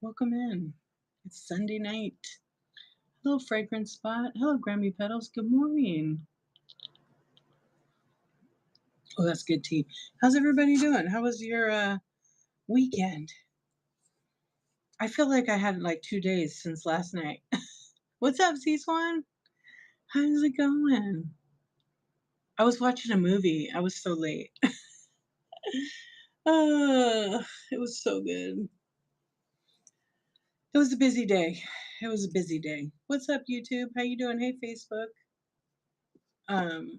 Welcome in. It's Sunday night. Hello, Fragrance Spot. Hello, Grammy Petals. Good morning. Oh, that's good tea. How's everybody doing? How was your weekend? I feel like I had like 2 days since last night. What's up, C Swan? How's it going? I was watching a movie. I was so late. It was so good. It was a busy day. It was a busy day. What's up, YouTube? How you doing? Hey, Facebook. Um,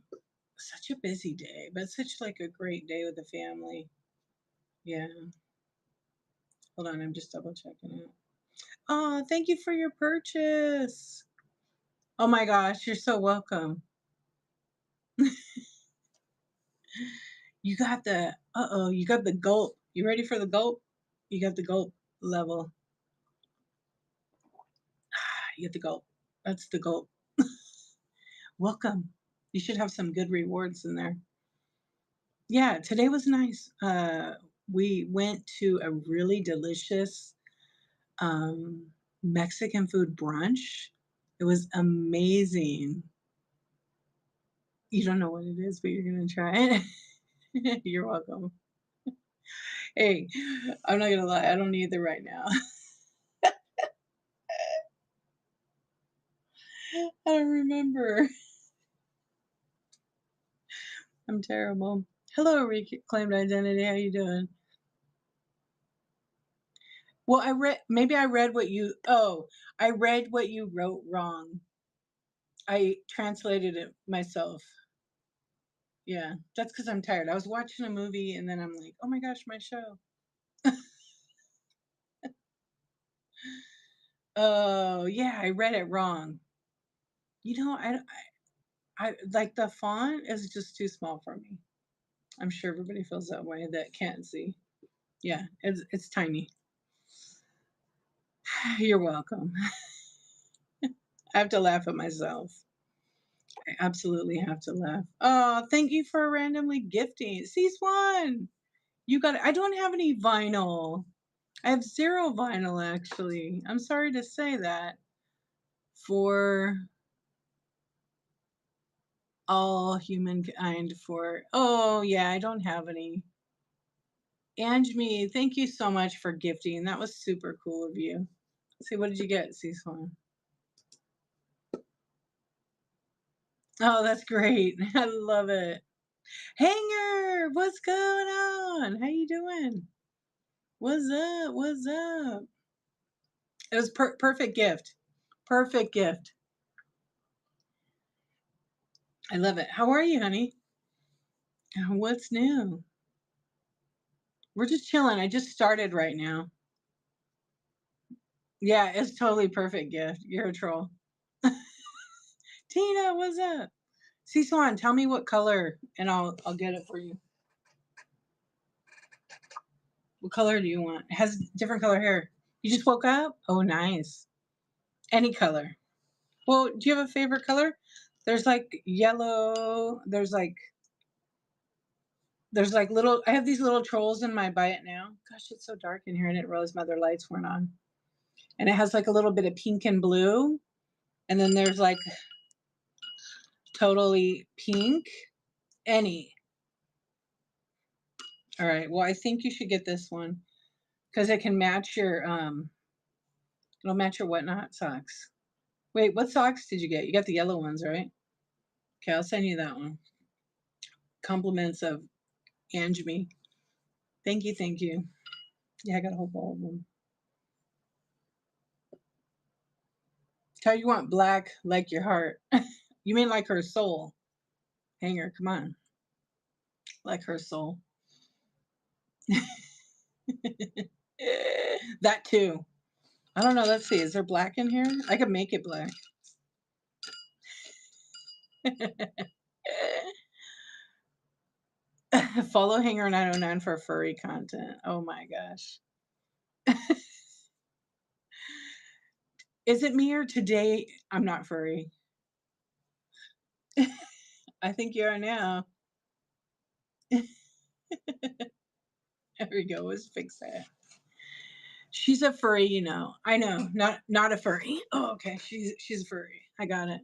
Such a busy day, but such like a great day with the family. Yeah. Hold on, I'm just double checking it. Oh, thank you for your purchase. Oh my gosh, you're so welcome. You got the you got the gulp. You ready for the gulp? You got the gulp level. You get the gulp. That's the gulp. Welcome. You should have some good rewards in there. Yeah, today was nice. We went to a really delicious Mexican food brunch. It was amazing. You don't know what it is, but you're gonna try it. You're welcome. Hey, I'm not gonna lie, I don't either right now. I don't remember. I'm terrible. Hello, reclaimed identity. How you doing? Well, I read what you I read what you wrote wrong. I translated it myself. Yeah, that's because I'm tired. I was watching a movie and then I'm like, oh my gosh, my show. Oh yeah, I read it wrong. You know, I like the font is just too small for me. I'm sure everybody feels that way that can't see. Yeah, it's tiny. You're welcome. I have to laugh at myself. I absolutely have to laugh. Oh, thank you for randomly gifting. C Swan, you got it. I don't have any vinyl. I have zero vinyl actually. I'm sorry to say that for all humankind for oh yeah, I don't have any. Angie, thank you so much for gifting. That was super cool of you. Let's see, what did you get, C Swan? Oh, that's great. I love it. Hanger, what's going on? How you doing? What's up? What's up? It was perfect gift. Perfect gift. I love it. How are you, honey? What's new? We're just chilling. I just started right now. Yeah, it's totally perfect gift. You're a troll. Tina, what's up? C Swan, tell me what color and I'll get it for you. What color do you want? It has different color hair. You just woke up? Oh, nice. Any color. Well, do you have a favorite color? There's like yellow. There's like little. I have these little trolls in my buy it now. Gosh, it's so dark in here. I didn't realize my other lights weren't on. And it has like a little bit of pink and blue. And then there's like totally pink. Any. All right. Well, I think you should get this one because it can match your it'll match your whatnot socks. Wait, what socks did you get? You got the yellow ones, right? Okay, I'll send you that one. Compliments of Angie. Thank you, thank you. Yeah, I got a whole bowl of them. Tell you want black like your heart. You mean like her soul? Hanger, come on. Like her soul. That too. I don't know. Let's see. Is there black in here? I could make it black. Follow Hanger 909 for furry content. Oh my gosh. Is it me or today I'm not furry? I think you are now. There we go. Let's fix that. She's a furry, you know. I know, not a furry. Oh, okay. She's a furry. I got it.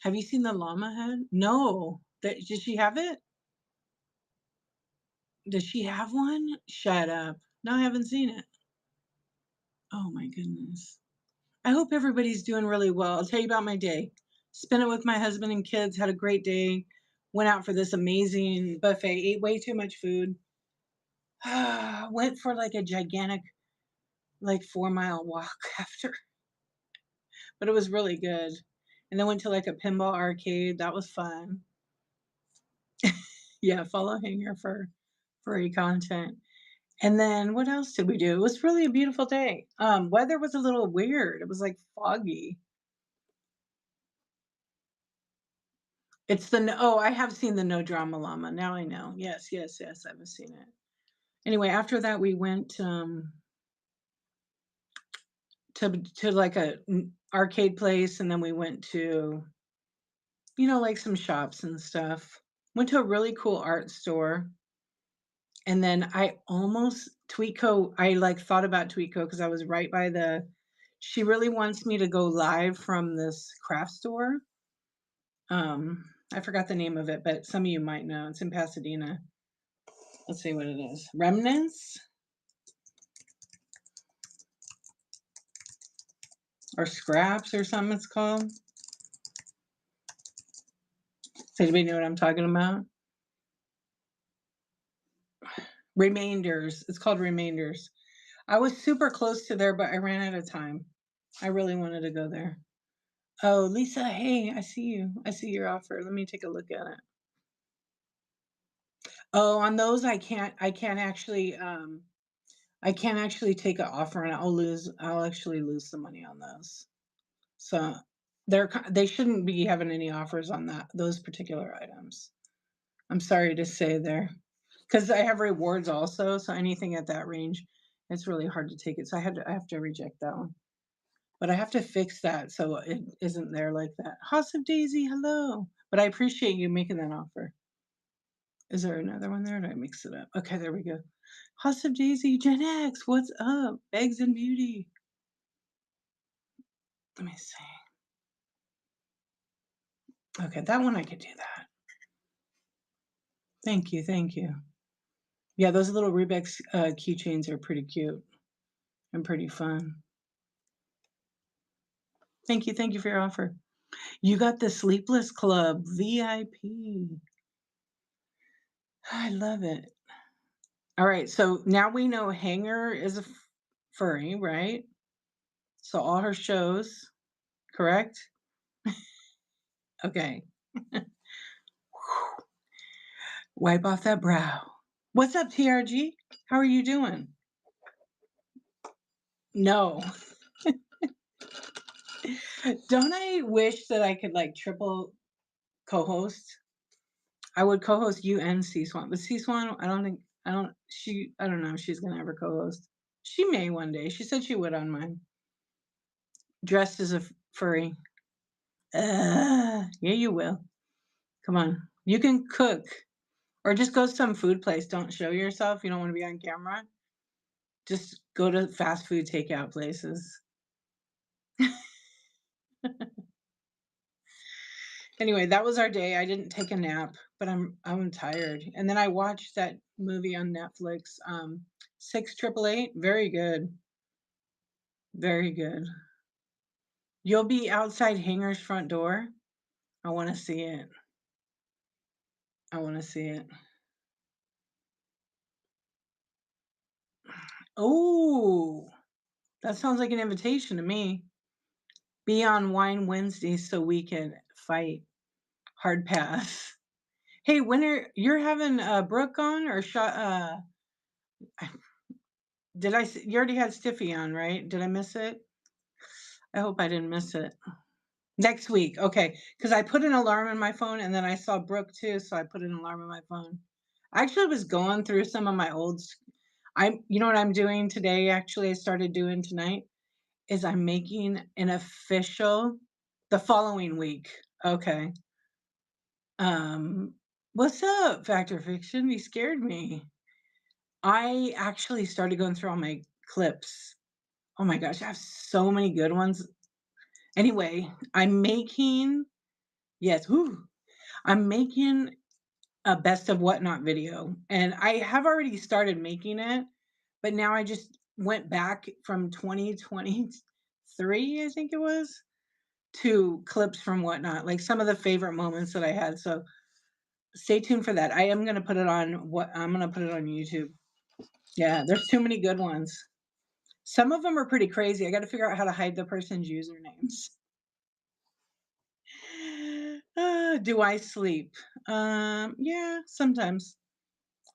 Have you seen the llama head? No. Did she have it? Does she have one? Shut up. No, I haven't seen it. Oh my goodness. I hope everybody's doing really well. I'll tell you about my day. Spent it with my husband and kids, had a great day. Went out for this amazing buffet, ate way too much food. Went for like a gigantic, like 4 mile walk after, but it was really good. And then went to like a pinball arcade. That was fun. Yeah, follow Hanger for free content. And then what else did we do? It was really a beautiful day. Weather was a little weird. It was like foggy. It's oh, I have seen the No Drama Llama. Now I know. Yes, yes, yes, I've seen it. Anyway, after that we went to like a arcade place, and then we went to, you know, like some shops and stuff. Went to a really cool art store. And then I almost Tweetco, I like thought about Tweetco because I was right by she really wants me to go live from this craft store. I forgot the name of it, but some of you might know. It's in Pasadena. Let's see what it is. Remnants or Scraps or something it's called. Does anybody know what I'm talking about? Remainders. It's called Remainders. I was super close to there, but I ran out of time. I really wanted to go there. Oh, Lisa, hey, I see you. I see your offer. Let me take a look at it. Oh, on those I can't actually take an offer, and I'll actually lose some money on those. So they shouldn't be having any offers on those particular items. I'm sorry to say there. Because I have rewards also, so anything at that range, it's really hard to take it. So I have to reject that one. But I have to fix that so it isn't there like that. House of Daisy, hello. But I appreciate you making that offer. Is there another one there? Or did I mix it up? Okay, there we go. House of Daisy, Gen X, what's up? Eggs and Beauty. Let me see. Okay, that one I could do that. Thank you, thank you. Yeah, those little Rubik's keychains are pretty cute and pretty fun. Thank you for your offer. You got the Sleepless Club VIP. I love it. All right, so now we know Hanger is a furry, right? So all her shows, correct? Okay. Wipe off that brow. What's up, TRG? How are you doing? No. Don't I wish that I could like triple co-host? I would co-host you and C Swan, but C Swan, I don't know if she's gonna ever co-host. She may one day. She said she would on mine. Dressed as a furry. Yeah, you will. Come on. You can cook. Or just go to some food place. Don't show yourself. You don't want to be on camera. Just go to fast food takeout places. Anyway, that was our day. I didn't take a nap, but I'm tired. And then I watched that movie on Netflix, 6888. Very good. Very good. You'll be outside Hanger's front door. I want to see it. I want to see it. Oh, that sounds like an invitation to me. Be on Wine Wednesday so we can fight. Hard pass. Hey, when you're having Brooke on or shot? You already had Stiffy on, right? Did I miss it? I hope I didn't miss it. Next week, okay? Because I put an alarm in my phone, and then I saw Brooke too, so I put an alarm in my phone. I actually was going through some of my old. You know what I'm doing today? Actually, I started doing tonight is I'm making an official the following week. Okay. What's up, Factor Fiction? You scared me. I actually started going through all my clips. Oh my gosh, I have so many good ones. Anyway, I'm making yes, whoo, I'm making a best of whatnot video, and I have already started making it, but now I just went back from 2023, I think it was, to clips from whatnot, like some of the favorite moments that I had. So stay tuned for that. I'm gonna put it on YouTube. Yeah, there's too many good ones. Some of them are pretty crazy. I got to figure out how to hide the person's usernames. Do I sleep? Yeah, sometimes.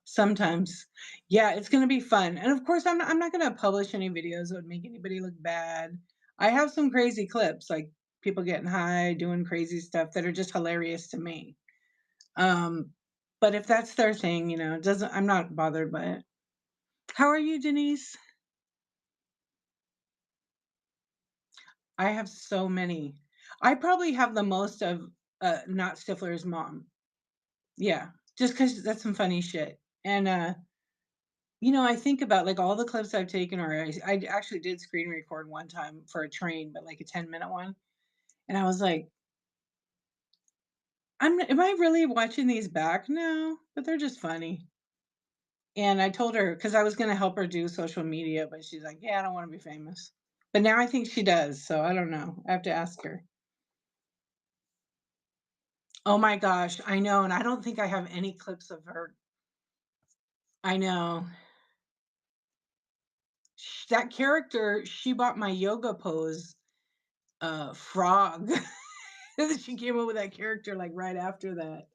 Sometimes. Yeah, it's gonna be fun. And of course, I'm not gonna publish any videos that would make anybody look bad. I have some crazy clips, like people getting high, doing crazy stuff that are just hilarious to me. Um, but if that's their thing, it doesn't I'm not bothered by it. How are you, Denise? I have so many. I probably have the most of not Stifler's mom. Yeah, just because that's some funny shit. And I think about like all the clips I've taken, or I actually did screen record one time for a train, but like a 10-minute one. And I was like, am I really watching these back? No, but they're just funny. And I told her because I was going to help her do social media, but she's like, yeah, I don't want to be famous. But now I think she does. So I don't know. I have to ask her. Oh my gosh, I know. And I don't think I have any clips of her. I know. That character, she bought my yoga pose frog. She came up with that character like right after that.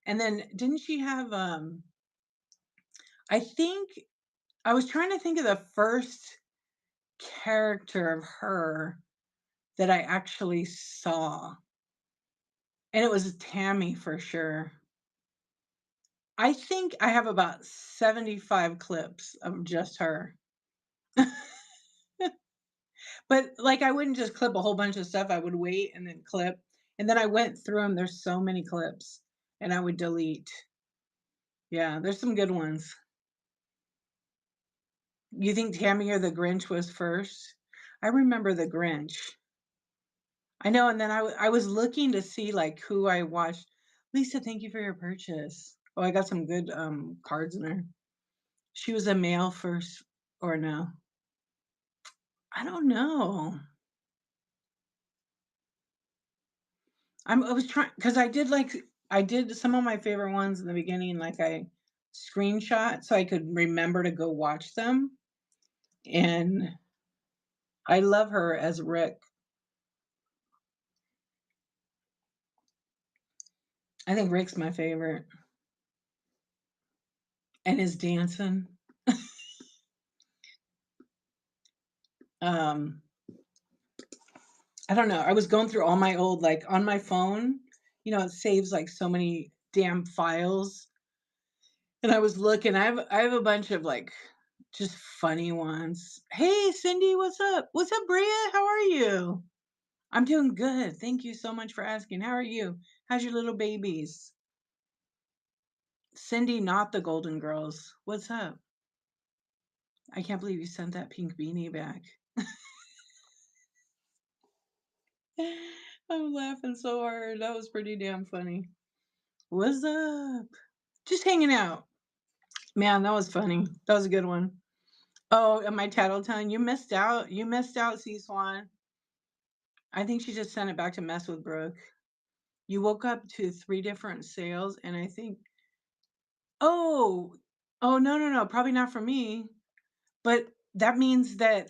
And then didn't she have I think I was trying to think of the first character of her that I actually saw. And it was Tammy for sure. I think I have about 75 clips of just her. But like I wouldn't just clip a whole bunch of stuff. I would wait and then clip. And then I went through them. There's so many clips and I would delete. Yeah, there's some good ones. You think Tammy or the Grinch was first? I remember the Grinch. I know, and then I was looking to see like who I watched. Lisa, thank you for your purchase. Oh, I got some good cards in there. She was a male first or no? I don't know. I was trying because I did some of my favorite ones in the beginning, like I screenshot so I could remember to go watch them. And I love her as Rick. I think Rick's my favorite. And his dancing. Um, I don't know. I was going through all my old, like on my phone, it saves like so many damn files. And I was looking, I have a bunch of like just funny ones. Hey Cindy, what's up? What's up, Bria? How are you? I'm doing good. Thank you so much for asking. How are you? How's your little babies? Cindy, not the Golden Girls. What's up? I can't believe you sent that pink beanie back. I'm laughing so hard. That was pretty damn funny. What's up? Just hanging out. Man, that was funny. That was a good one. Oh, am I tattletelling? You missed out. You missed out, C Swan. I think she just sent it back to mess with Brooke. You woke up to 3 different sales, and I think, oh, oh, no, no, no, probably not for me. But that means that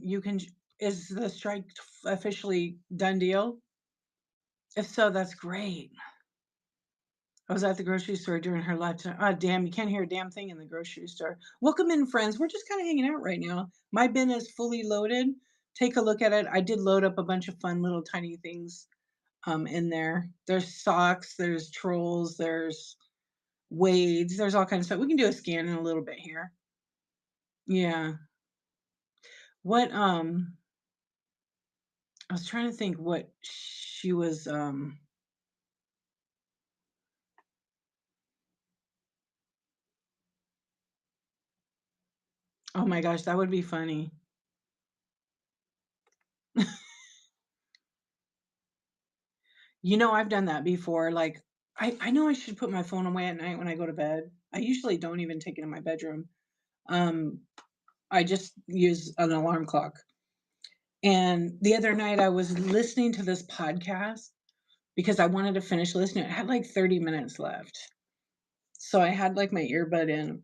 you can. Is the strike officially done deal? If so, that's great. I was at the grocery store during her lifetime. Oh, damn, you can't hear a damn thing in the grocery store. Welcome in, friends. We're just kind of hanging out right now. My bin is fully loaded. Take a look at it. I did load up a bunch of fun little tiny things in there. There's socks, there's trolls, there's wades, there's all kinds of stuff. We can do a scan in a little bit here. Yeah. What I was trying to think what she was Oh my gosh, that would be funny. I've done that before, like, I know I should put my phone away at night when I go to bed. I usually don't even take it in my bedroom. Um, I just use an alarm clock. And the other night, I was listening to this podcast because I wanted to finish listening. I had, like, 30 minutes left. So I had, like, my earbud in.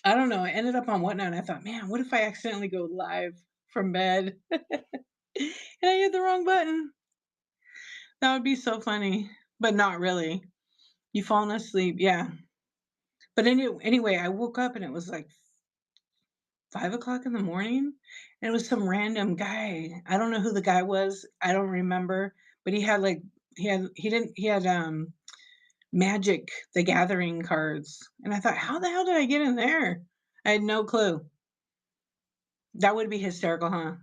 I don't know, I ended up on Whatnot, and I thought, "Man, what if I accidentally go live from bed and I hit the wrong button?" That would be so funny, but not really. You falling asleep, yeah. But anyway, I woke up and it was like 5 o'clock in the morning, and it was some random guy. I don't know who the guy was. I don't remember, but he had like he had Magic the Gathering cards, and I thought, how the hell did I get in there? I had no clue. That would be hysterical, huh?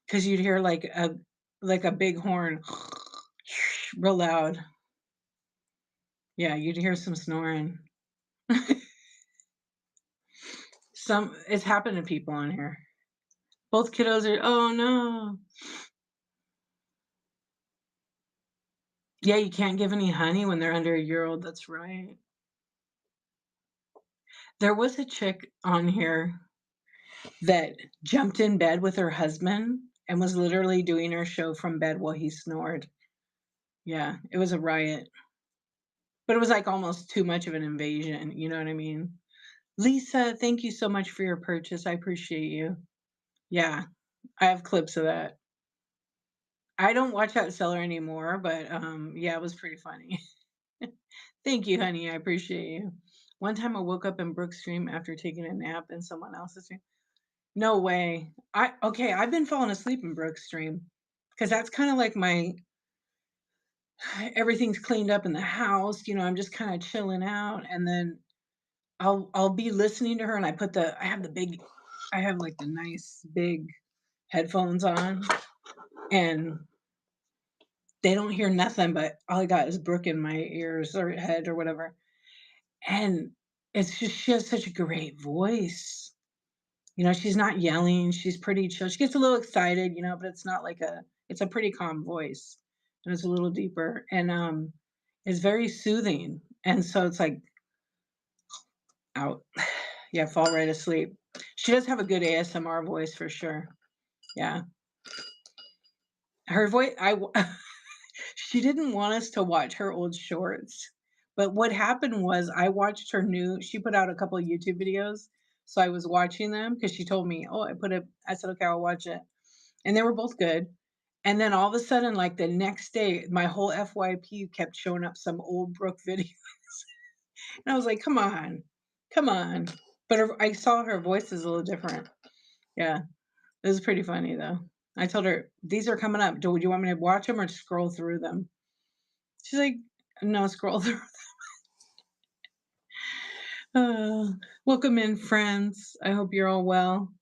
Because you'd hear like a big horn, real loud. Yeah, you'd hear some snoring. It's happened to people on here. Both kiddos are, oh no. Yeah, you can't give any honey when they're under a year old. That's right. There was a chick on here that jumped in bed with her husband and was literally doing her show from bed while he snored. Yeah, it was a riot. But it was like almost too much of an invasion. You know what I mean? Lisa, thank you so much for your purchase. I appreciate you. Yeah, I have clips of that. I don't watch that seller anymore, but yeah, it was pretty funny. Thank you, honey. I appreciate you. One time I woke up in Brook's dream after taking a nap in someone else's dream. No way. I've been falling asleep in Brook's dream because that's kind of like my everything's cleaned up in the house, I'm just kind of chilling out, and then I'll be listening to her, and I have like the nice big headphones on, and they don't hear nothing, but all I got is Brooke in my ears or head or whatever. And it's just she has such a great voice. She's not yelling, she's pretty chill. She gets a little excited, but it's not like it's a pretty calm voice. And it's a little deeper and it's very soothing. And so it's like out. Yeah, fall right asleep. She does have a good ASMR voice for sure. Yeah. Her voice she didn't want us to watch her old shorts. But what happened was I watched she put out a couple of YouTube videos. So I was watching them because she told me, oh, I said, okay, I'll watch it. And they were both good. And then all of a sudden, like the next day, my whole FYP kept showing up some old Brooke videos. And I was like, come on, come on. But I saw her voice is a little different. Yeah. It was pretty funny though. I told her, these are coming up. Do you want me to watch them or scroll through them? She's like, no, scroll through. Welcome in, friends. I hope you're all well.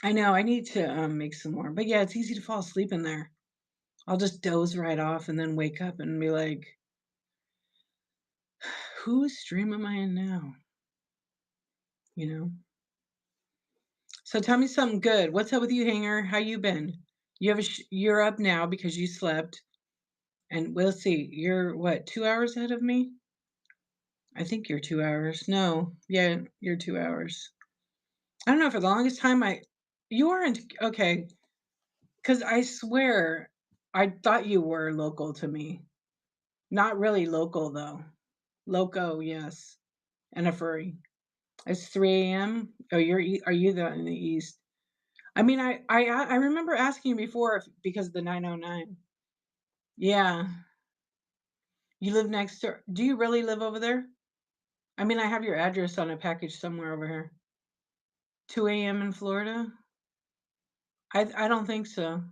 I know I need to make some more, but yeah, it's easy to fall asleep in there. I'll just doze right off and then wake up and be like, whose stream am I in now? You know. So tell me something good. What's up with you, Hanger? How you been? You're up now because you slept, and we'll see. You're what, 2 hours ahead of me? I think you're 2 hours. No, yeah, you're 2 hours. I don't know. For the longest time, you aren't okay. Because I swear, I thought you were local to me. Not really local though. Loco, yes, and a furry. It's 3 a.m. Oh, are you in the east? I mean, I remember asking you before because of the 909. Yeah, you live next door. Do you really live over there? I mean, I have your address on a package somewhere over here. 2 a.m. in Florida? I don't think so.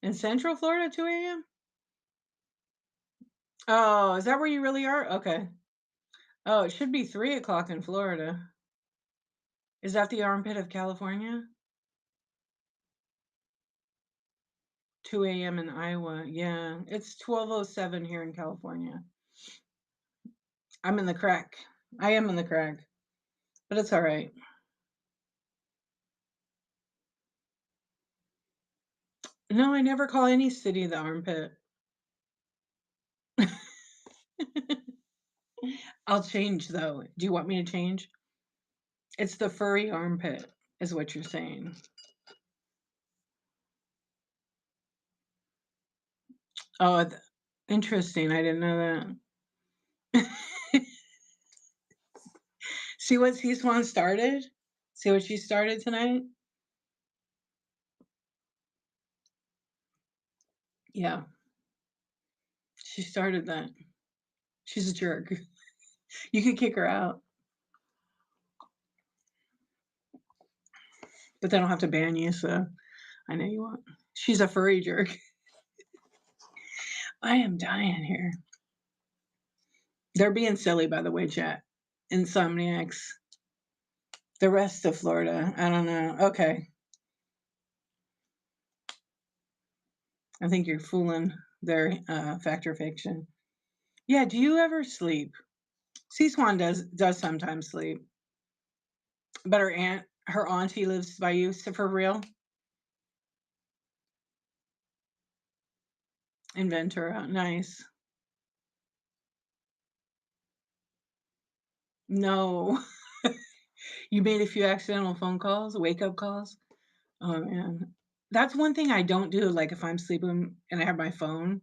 In Central Florida, 2 a.m. Oh, is that where you really are? Okay. Oh, it should be 3 o'clock in Florida. Is that the armpit of California? 2 a.m. in Iowa. Yeah, it's 12:07 here in California. I'm in the crack. I am in the crack. but it's all right. No, I never call any city the armpit. I'll change though. Do you want me to change? It's the furry armpit, is what you're saying. Oh, interesting. I didn't know that. See what C-Swan started? See what she started tonight? Yeah, she started that. She's a jerk. You could kick her out, but they don't have to ban you, so I know you won't. She's a furry jerk. I am dying here. They're being silly, by the way, chat. Insomniacs. The rest of Florida, I don't know. Okay. I think you're fooling their factor fiction. Yeah, do you ever sleep? C-Swan does sometimes sleep. But her auntie lives by you, so for real? In Ventura. Nice. No. You made a few accidental phone calls, wake up calls? Oh man. That's one thing I don't do. Like if I'm sleeping and I have my phone,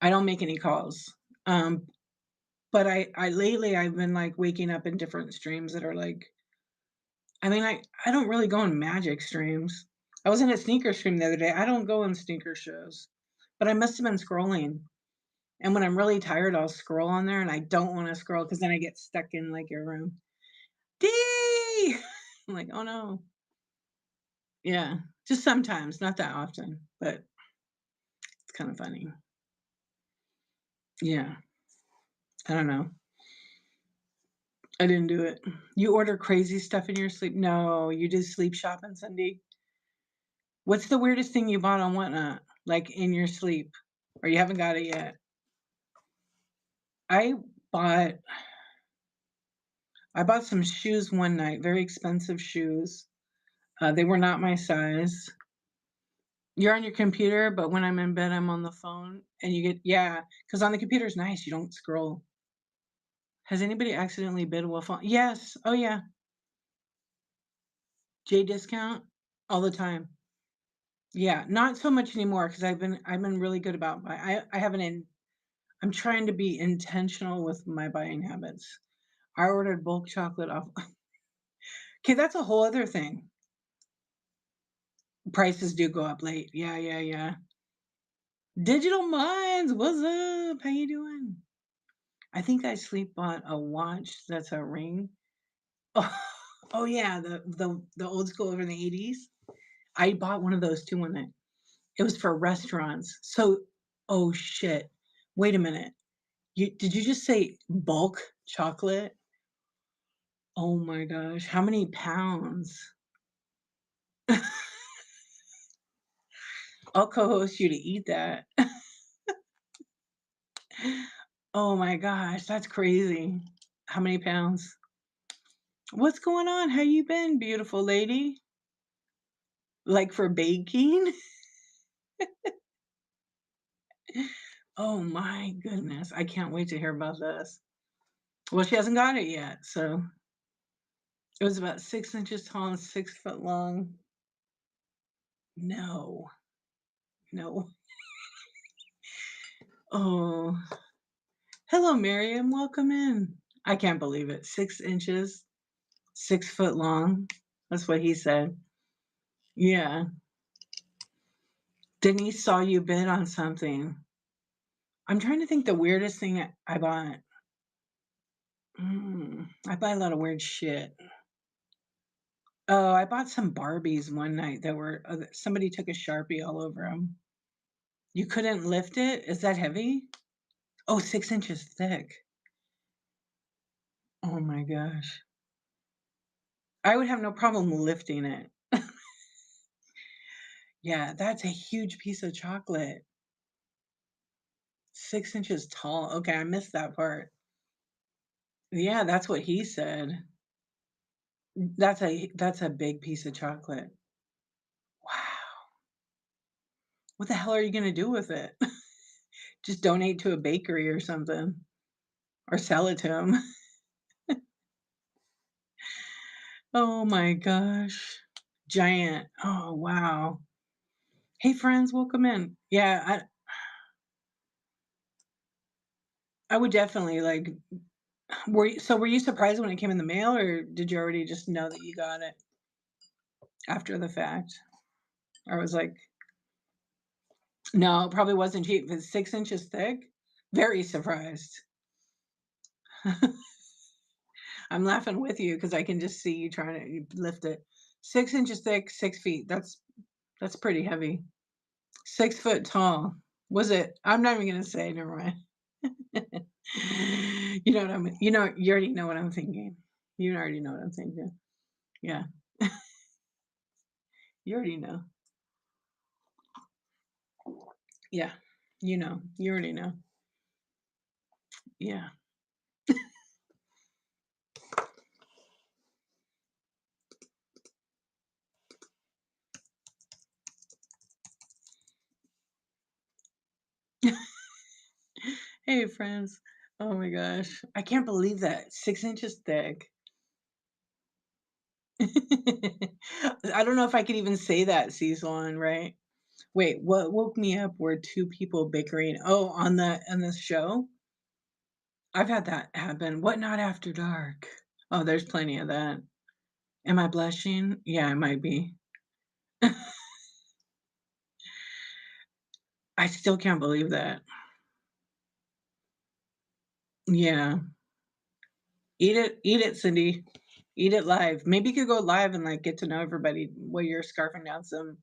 I don't make any calls. Um, but I lately I've been like waking up in different streams that are like, I mean, I don't really go in magic streams. I was in a sneaker stream the other day. I don't go in sneaker shows, but I must have been scrolling. And when I'm really tired, I'll scroll on there, and I don't want to scroll because then I get stuck in like your room. DEE! I'm like, oh no. Yeah, just sometimes, not that often, but it's kind of funny. Yeah, I don't know. I didn't do it. You order crazy stuff in your sleep? No, you did sleep shopping, SunDEE. What's the weirdest thing you bought on Whatnot, like in your sleep, or you haven't got it yet? I bought I bought some shoes one night, very expensive shoes. They were not my size. You're on your computer, but when I'm in bed, I'm on the phone, and you get yeah, because on the computer is nice. You don't scroll. Has anybody accidentally bid while phone? Yes. Oh yeah. J discount all the time. Yeah, not so much anymore because I've been really good about I haven't in I'm trying to be intentional with my buying habits. I ordered bulk chocolate off. Okay, that's a whole other thing. Prices do go up late. Yeah, yeah, yeah. Digital Minds, what's up? How you doing? I think I sleep bought a watch that's a ring. Oh, oh yeah, the old school over in the 80s. I bought one of those too one night. It was for restaurants. So, oh shit. Wait a minute. Did you just say bulk chocolate? Oh my gosh. How many pounds? I'll co-host you to eat that. Oh my gosh, that's crazy. How many pounds? What's going on? How you been, beautiful lady? Like for baking? Oh my goodness. I can't wait to hear about this. Well, she hasn't got it yet, so it was about 6 inches tall and 6 foot long. No, no. Oh, hello, Miriam. Welcome in. I can't believe it. 6 inches, 6 foot long. That's what he said. Yeah. Denise saw you bid on something. I'm trying to think the weirdest thing I bought. I buy a lot of weird shit. Oh, I bought some Barbies one night that were somebody took a Sharpie all over them. You couldn't lift it? Is that heavy? Oh, 6 inches thick. Oh my gosh. I would have no problem lifting it. Yeah, that's a huge piece of chocolate. 6 inches tall. Okay, I missed that part. Yeah, that's what he said. That's a big piece of chocolate. Wow. What the hell are you gonna do with it? Just donate to a bakery or something, or sell it to them. Oh my gosh. Giant. Oh, wow. Hey, friends, welcome in. Yeah, I would definitely, like were you surprised when it came in the mail, or did you already just know that you got it after the fact? Or was like, "No, it probably wasn't cheap. If it's 6 inches thick?" Very surprised. I'm laughing with you because I can just see you trying to lift it. 6 inches thick, 6 feet. That's pretty heavy. 6 foot tall. Was it? I'm not even gonna say, never mind. You know what you already know what I'm thinking. You already know what I'm thinking. Yeah. You already know. Yeah. You know. You already know. Yeah. Hey, friends. Oh my gosh. I can't believe that. 6 inches thick. I don't know if I could even say that, Cecil, right? Wait, what woke me up were 2 people bickering. Oh, on this show? I've had that happen. What not after dark? Oh, there's plenty of that. Am I blushing? Yeah, I might be. I still can't believe that. Yeah. Eat it, Cindy. Eat it live. Maybe you could go live and, like, get to know everybody while you're scarfing down some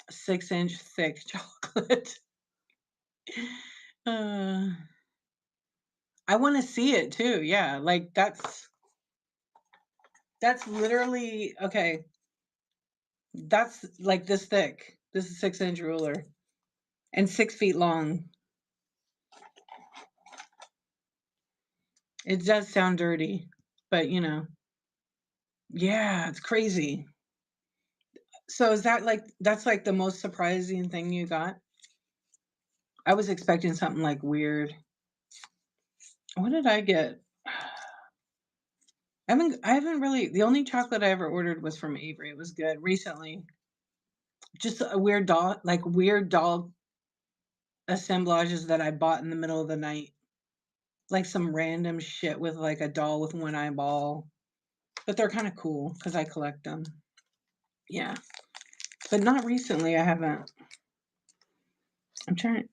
6-inch thick chocolate. Uh, I wanna see it too, yeah, like, that's literally okay, that's, like, this thick. This is 6-inch ruler and 6 feet long. It does sound dirty, but, yeah, it's crazy. So is that, like that's, like, the most surprising thing you got? I was expecting something, like, weird. What did I get? I haven't really the only chocolate I ever ordered was from Avery, it was good, recently. Just a weird doll assemblages that I bought in the middle of the night, like some random shit with, like, a doll with one eyeball, but they're kinda cool because I collect them. Yeah, but not recently, I haven't.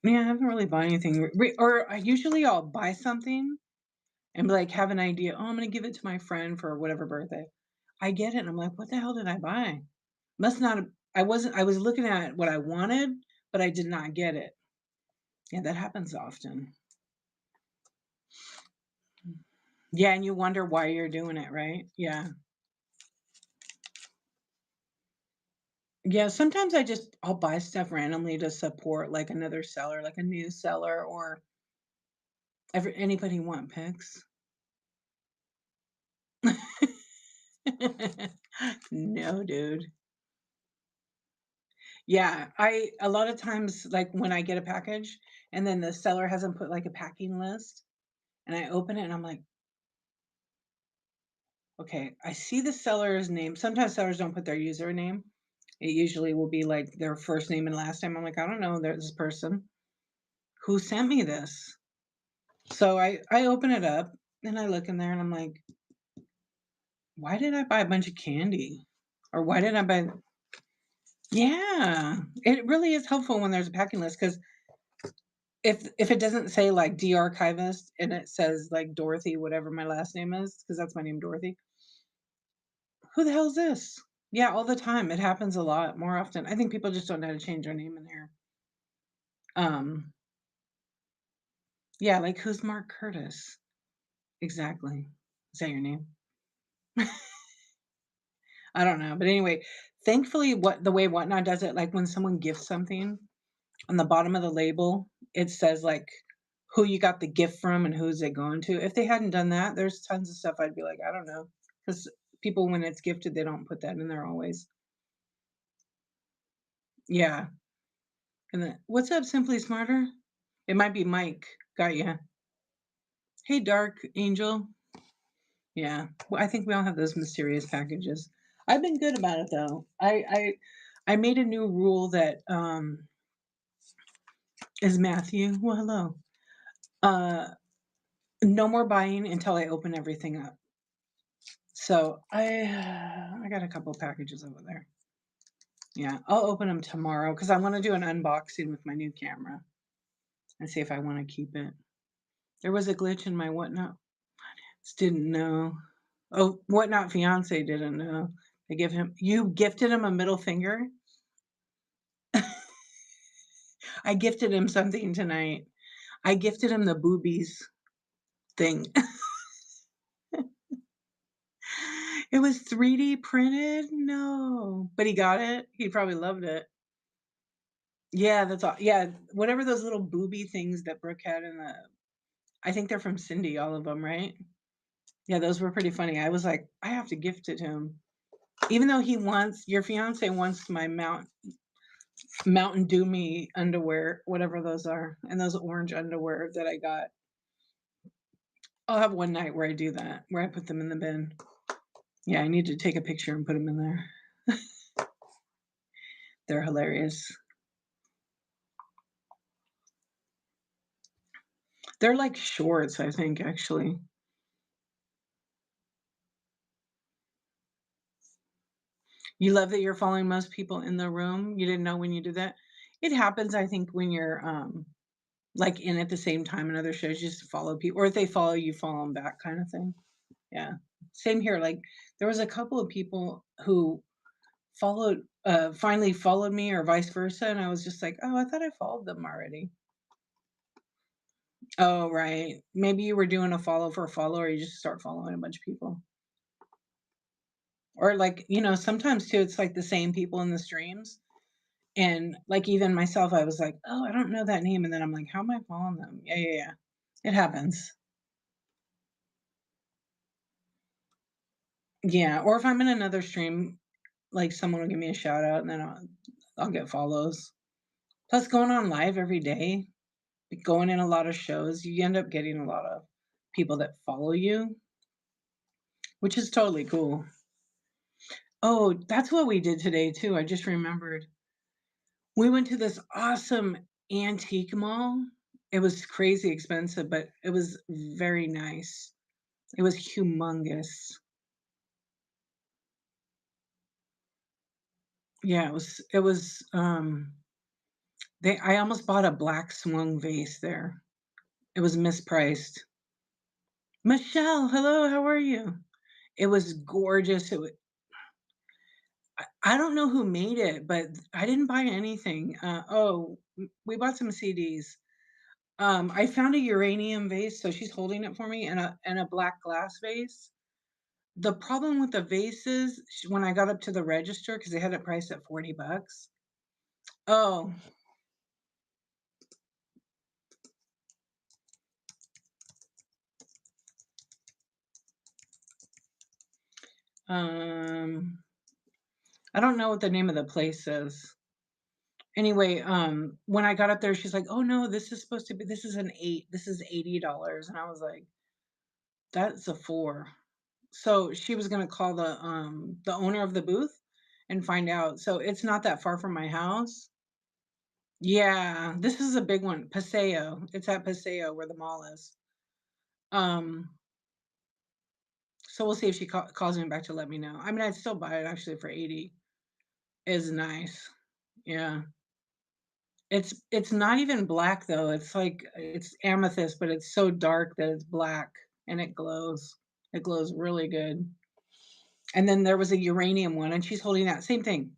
Yeah, I haven't really bought anything or I usually I'll buy something and be like, have an idea, "Oh, I'm gonna give it to my friend for whatever birthday." I get it, and I'm like, "What the hell did I buy?" Must not have I was looking at what I wanted, but I did not get it. Yeah, that happens often. Yeah, and you wonder why you're doing it, right? Yeah. Yeah, sometimes I'll buy stuff randomly to support, like, another seller, like a new seller or anybody want pics? No, dude. Yeah, I a lot of times, like, when I get a package and then the seller hasn't put, like, a packing list, and I open it and I'm like, "Okay, I see the seller's name." Sometimes sellers don't put their username. It usually will be, like, their first name and last name. I'm like, "I don't know this person. Who sent me this?" So I open it up and I look in there and I'm like, "Why did I buy a bunch of candy?" Or why did I buy Yeah, it really is helpful when there's a packing list because if it doesn't say, like, de-archivist and it says, like, Dorothy, whatever my last name is, because that's my name, Dorothy, who the hell is this? Yeah, all the time, it happens a lot more often. I think people just don't know how to change their name in here. Um, yeah, like, who's Mark Curtis? Exactly. Is that your name? I don't know, but anyway, thankfully, what the way Whatnot does it, like, when someone gifts something, on the bottom of the label, it says, like, who you got the gift from and who's it going to. If they hadn't done that, there's tons of stuff I'd be like, "I don't know, because people when it's gifted, they don't put that in there always. Yeah, and then "What's up, Simply Smarter?" It might be Mike. Got ya. "Hey, Dark Angel." Yeah. Well, I think we all have those mysterious packages. I've been good about it, though. I made a new rule that, is Matthew? Well, hello. Uh, no more buying until I open everything up. So I got a couple packages over there. Yeah, I'll open them tomorrow because I want to do an unboxing with my new camera and see if I want to keep it. There was a glitch in my whatnot. Just didn't know. Oh, whatnot fiance didn't know. You gifted him a middle finger. I gifted him something tonight. I gifted him the boobies thing. It was 3D printed? No. But he got it. He probably loved it. Yeah, that's all. Yeah, whatever those little booby things that Brooke had in the I think they're from SunDEE, all of them, right? Yeah, those were pretty funny. I was like, I have to gift it to him. Even though your fiance wants my Mountain Dew Me underwear, whatever those are, and those orange underwear that I got. I'll have one night where I do that, where I put them in the bin. Yeah, I need to take a picture and put them in there. They're hilarious. They're like shorts, I think, actually. You love that you're following most people in the room. You didn't know when you did that. It happens, I think, when you're like in at the same time in other shows, you just follow people, or if they follow you, follow them back, kind of thing. Yeah, same here. Like there was a couple of people who finally followed me, or vice versa, and I was just like, oh, I thought I followed them already. Oh, right. Maybe you were doing a follow for a follow, or you just start following a bunch of people. Or like, sometimes too, it's like the same people in the streams. And like even myself, I was like, oh, I don't know that name. And then I'm like, how am I following them? Yeah, yeah, yeah. It happens. Yeah. Or if I'm in another stream, like someone will give me a shout out and then I'll get follows. Plus going on live every day, going in a lot of shows, you end up getting a lot of people that follow you, which is totally cool. Oh, that's what we did today too. I just remembered. We went to this awesome antique mall. It was crazy expensive, but it was very nice. It was humongous. Yeah, I almost bought a black swung vase there. It was mispriced. Michelle, hello, how are you? It was gorgeous. I don't know who made it, but I didn't buy anything. We bought some CDs. I found a uranium vase, so she's holding it for me, and a black glass vase. The problem with the vases, when I got up to the register, because they had it priced at $40. Oh, um, I don't know what the name of the place is. Anyway, when I got up there, she's like, "Oh no, this is an 8. This is $80." And I was like, "That's a 4." So she was gonna call the owner of the booth and find out. So it's not that far from my house. Yeah, this is a big one. Paseo. It's at Paseo where the mall is. Um, so we'll see if she calls me back to let me know. I mean, I'd still buy it actually for 80. Is nice. Yeah. It's not even black though. It's like it's amethyst, but it's so dark that it's black and it glows. It glows really good. And then there was a uranium one, and she's holding that same thing.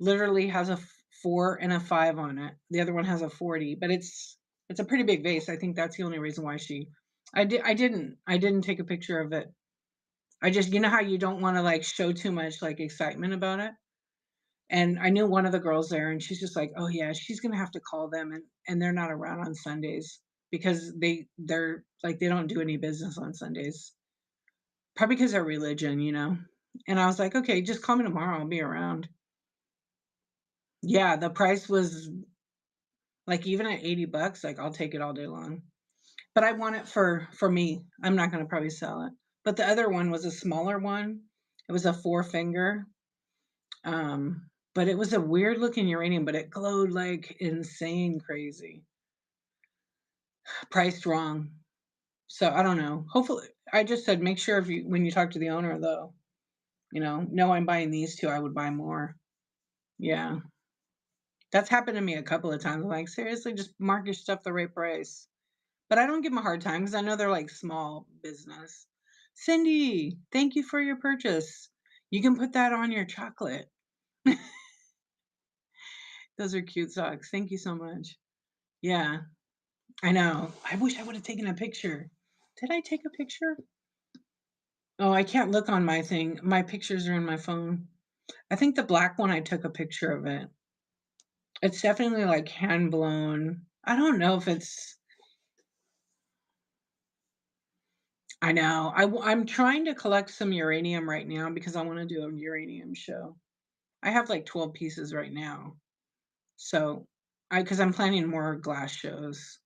Literally has a 4 and a 5 on it. The other one has a 40, but it's a pretty big vase. I think that's the only reason why I didn't take a picture of it. I just how you don't want to like show too much like excitement about it. And I knew one of the girls there, and she's just like, "Oh yeah, she's gonna have to call them, and they're not around on Sundays because they're like they don't do any business on Sundays, probably because their religion." And I was like, "Okay, just call me tomorrow, I'll be around." Yeah, the price was like, even at $80, like, I'll take it all day long. But I want it for me. I'm not gonna probably sell it. But the other one was a smaller one. It was a 4 finger, but it was a weird looking uranium, but it glowed like insane crazy. Priced wrong. So, I don't know. Hopefully I just said, "Make sure if you when you talk to the owner, though, no, I'm buying these 2, I would buy more." Yeah. That's happened to me a couple of times. I'm like, "Seriously, just mark your stuff the right price." But I don't give give them a hard time because I know they're, like, small business. "Cindy, thank you for your purchase. You can put that on your chocolate." Those are cute socks. Thank you so much. Yeah, I know. I wish I would have taken a picture. Did I take a picture? Oh, I can't look on my thing. My pictures are in my phone. I think the black one, I took a picture of it. It's definitely, like, hand blown. I don't know if it's I know. I'm trying to collect some uranium right now because I wanna do a uranium show. I have, like, 12 pieces right now. So, I because 'cause I'm planning more glass shows.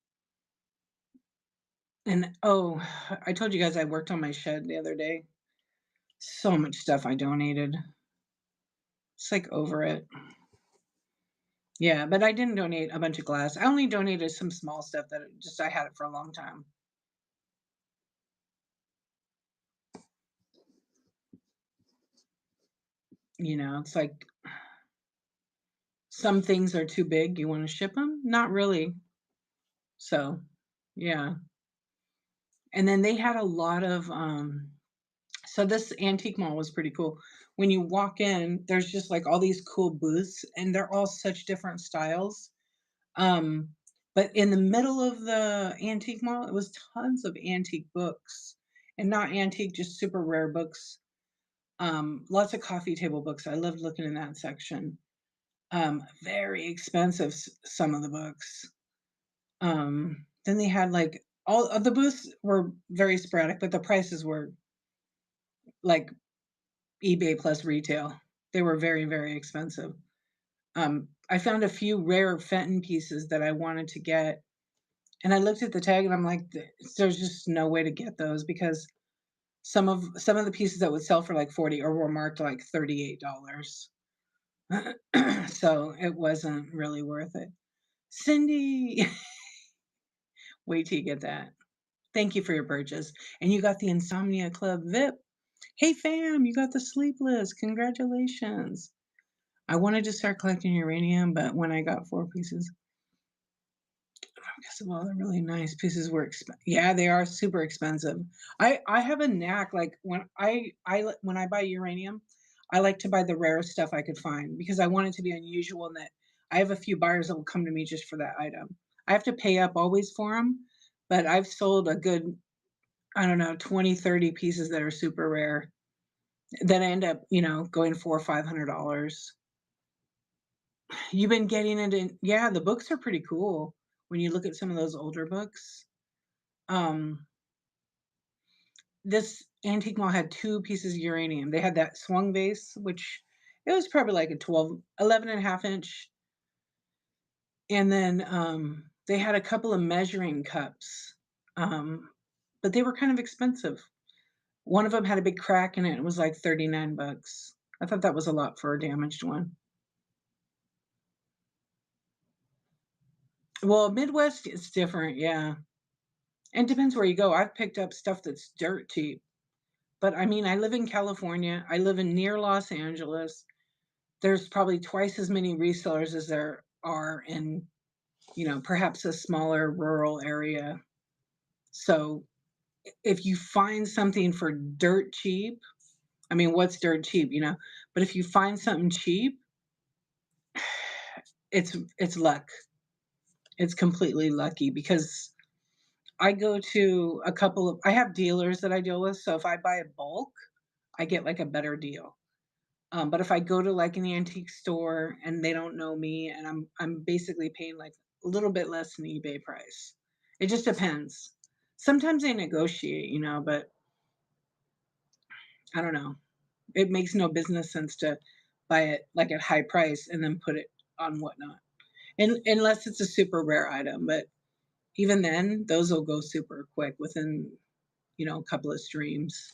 And, oh, I told you guys I worked on my shed the other day. So much stuff I donated. It's, like, over it. Yeah, but I didn't donate a bunch of glass. I only donated some small stuff that just I had it for a long time. It's like some things are too big. You wanna ship them? Not really. So, yeah. And then they had a lot of, so this antique mall was pretty cool. When you walk in, there's just, like, all these cool booths, and they're all such different styles. Um, but in the middle of the antique mall, it was tons of antique books, and not antique, just super rare books. Lots of coffee table books. I loved looking in that section. Very expensive, some of the books. Then they had like all of the booths were very sporadic, but the prices were like eBay plus retail. They were very, very expensive. I found a few rare Fenton pieces that I wanted to get, and I looked at the tag and I'm like, There's just no way to get those because some of the pieces that would sell for like 40 or were marked like $38." So it wasn't really worth it. Cindy, wait till you get that. Thank you for your purchase. And you got the Insomnia Club VIP. Hey fam, you got the sleepless. Congratulations. I wanted to start collecting uranium, but when I got 4 pieces, because of all the really nice pieces were yeah, they are super expensive. I have a knack, like, when I buy uranium, I like to buy the rarest stuff I could find because I want it to be unusual and that I have a few buyers that will come to me just for that item. I have to pay up always for them, but I've sold a good, I don't know, 20, 30 pieces that are super rare that end up, going 4 or $500. You've been getting into yeah, the books are pretty cool when you look at some of those older books. Um, this antique mall had 2 pieces of uranium. They had that swung vase, which it was probably like a 11.5 inch, and then, they had a couple of measuring cups, um, but they were kind of expensive. One of them had a big crack in it, it was like 39 bucks. I thought that was a lot for a damaged one. Well, Midwest is different, yeah, and depends where you go. I've picked up stuff that's dirt cheap, but, I mean, I live in California, I live in near Los Angeles. There's probably twice as many resellers as there are in, perhaps a smaller rural area. So, if you find something for dirt cheap, I mean, what's dirt cheap, you know? But if you find something cheap, it's luck. It's completely lucky because I go to a couple of I have dealers that I deal with, so if I buy a bulk, I get, like, a better deal. But if I go to, like, an antique store and they don't know me and I'm basically paying, like, a little bit less than eBay price. It just depends. Sometimes they negotiate, but I don't know. It makes no business sense to buy it like at high price and then put it on whatnot. And unless it's a super rare item, but even then, those will go super quick within, a couple of streams.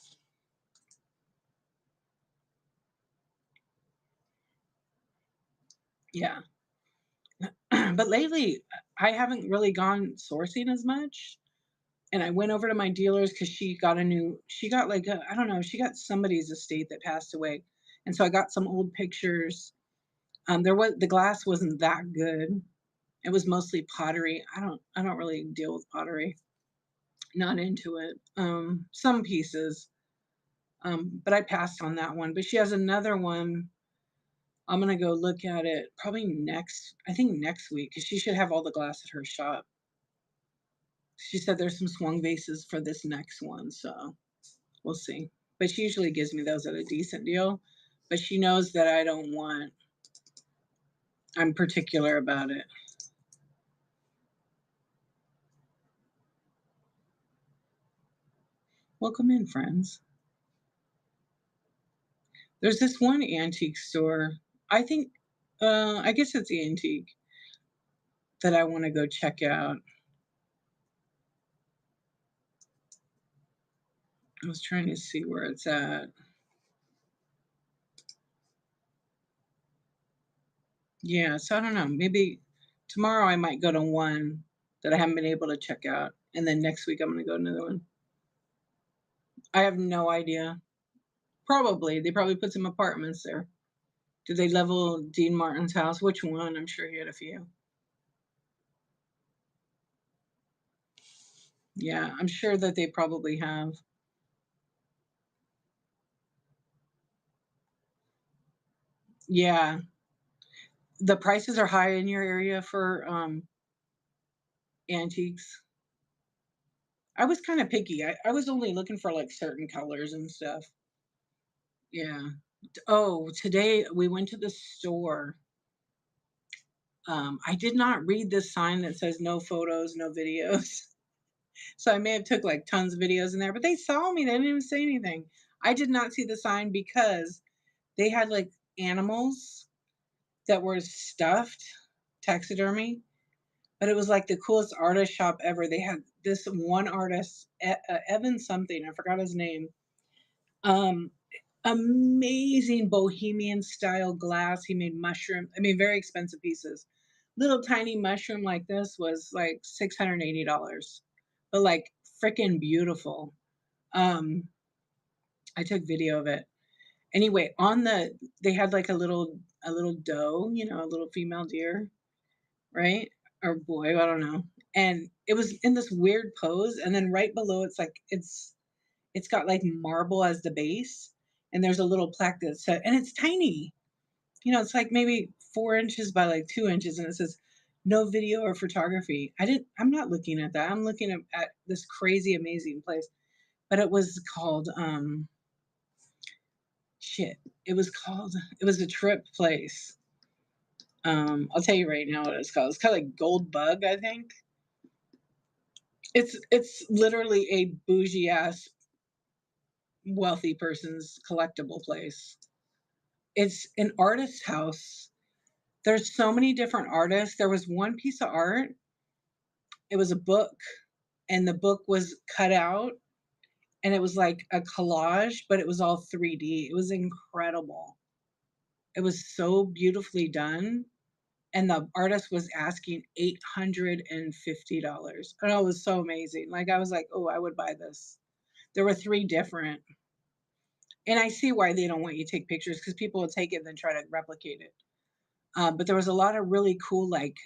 Yeah. But lately, I haven't really gone sourcing as much. And I went over to my dealers because she got like I don't know, she got somebody's estate that passed away. And so I got some old pictures. The glass wasn't that good. It was mostly pottery. I don't really deal with pottery. Not into it. Some pieces. But I passed on that one. But she has another one. I'm gonna go look at it probably I think next week, because she should have all the glass at her shop. She said there's some swung vases for this next one, so we'll see. But she usually gives me those at a decent deal. But she knows that I'm particular about it. Welcome in, friends. There's this one antique store. I think, I guess it's antique that I want to go check out. I was trying to see where it's at. Yeah, so I don't know. Maybe tomorrow I might go to one that I haven't been able to check out. And then next week I'm going to go to another one. I have no idea. Probably. They probably put some apartments there. Did they level Dean Martin's house? Which one? I'm sure he had a few. Yeah, I'm sure that they probably have. Yeah. The prices are high in your area for antiques. I was kind of picky. I was only looking for like certain colors and stuff. Yeah. Oh, today we went to the store. I did not read this sign that says no photos, no videos. So I may have took like tons of videos in there, but they saw me. They didn't even say anything. I did not see the sign because they had like animals that were stuffed, taxidermy, but it was like the coolest artist shop ever. They had this one artist, Evan something, I forgot his name. Um, Amazing bohemian style glass. He made mushroom. I mean, very expensive pieces. Little tiny mushroom like this was like $680, but like freaking beautiful. Um, I took video of it. Anyway, they had like a little doe, a little female deer, right? Or boy, I don't know. And it was in this weird pose, and then right below it's got like marble as the base, and there's a little plaque that said, and it's tiny. It's like maybe 4 inches by like 2 inches, and it says no video or photography. I'm not looking at that. I'm looking at this crazy amazing place. But it was called shit. It was a trip place. I'll tell you right now what it's called. It's called like Gold Bug, I think. It's literally a bougie ass wealthy person's collectible place. It's an artist's house. There's so many different artists. There was one piece of art. It was a book, and the book was cut out, and it was like a collage, but it was all 3D. It was incredible. It was so beautifully done. And the artist was asking $850. And it was so amazing. Like I was like, oh, I would buy this. There were three different, and I see why they don't want you to take pictures because people will take it and then try to replicate it. But there was a lot of really cool, like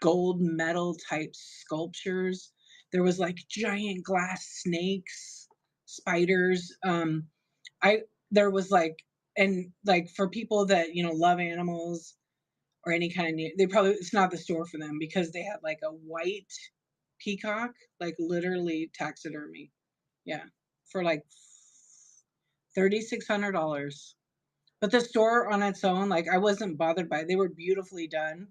gold metal type sculptures. There was like giant glass snakes, spiders. I there was like and like for people that love animals or any kind of they probably it's not the store for them because they had like a white peacock, like literally taxidermy. Yeah, for like $3,600. But the store on its own, like I wasn't bothered by it. They were beautifully done.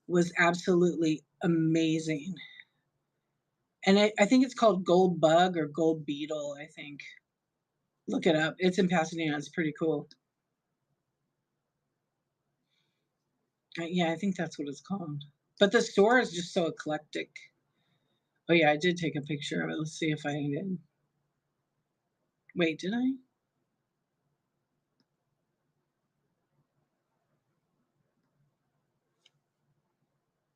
Was absolutely amazing. And I think it's called Gold Bug or Gold Beetle, I think. Look it up. It's in Pasadena. It's pretty cool. Yeah, I think that's what it's called. But the store is just so eclectic. Oh yeah, I did take a picture of it. Let's see if I did. Wait, did I?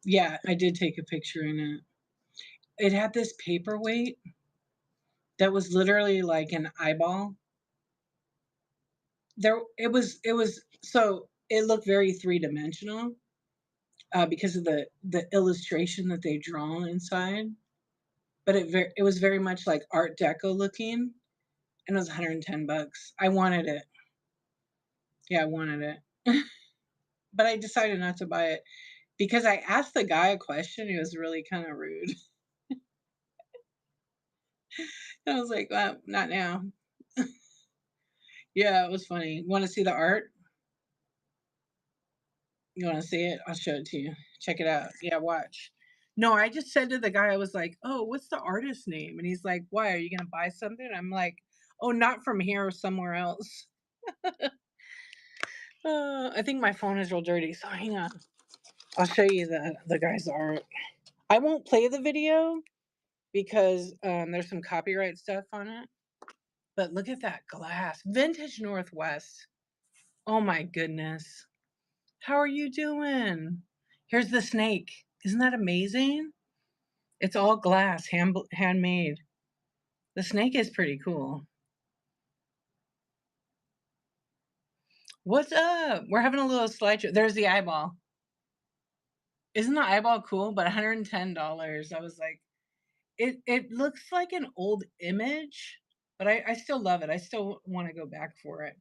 Yeah, I did take a picture in it. It had this paperweight that was literally like an eyeball. It was so it looked very three-dimensional because of the illustration that they draw inside. But it was very much like Art Deco looking, and it was 110 bucks. I wanted it. Yeah, I wanted it. But I decided not to buy it because I asked the guy a question. He was really kind of rude. And I was like, well, not now. Yeah, it was funny. Want to see the art? You want to see it? I'll show it to you. Check it out. Yeah, watch. No, I just said to the guy, I was like, oh, what's the artist name? And he's like, why? Are you going to buy something? I'm like, oh, not from here, somewhere else. I think my phone is real dirty, so hang on. I'll show you the guy's art. I won't play the video because there's some copyright stuff on it. But look at that glass. Vintage Northwest. Oh my goodness. How are you doing? Here's the snake. Isn't that amazing? It's all glass, handmade. The snake is pretty cool. What's up? We're having a little slideshow. There's the eyeball. Isn't the eyeball cool? But $110. I was like, it looks like an old image, but I still love it. I still want to go back for it.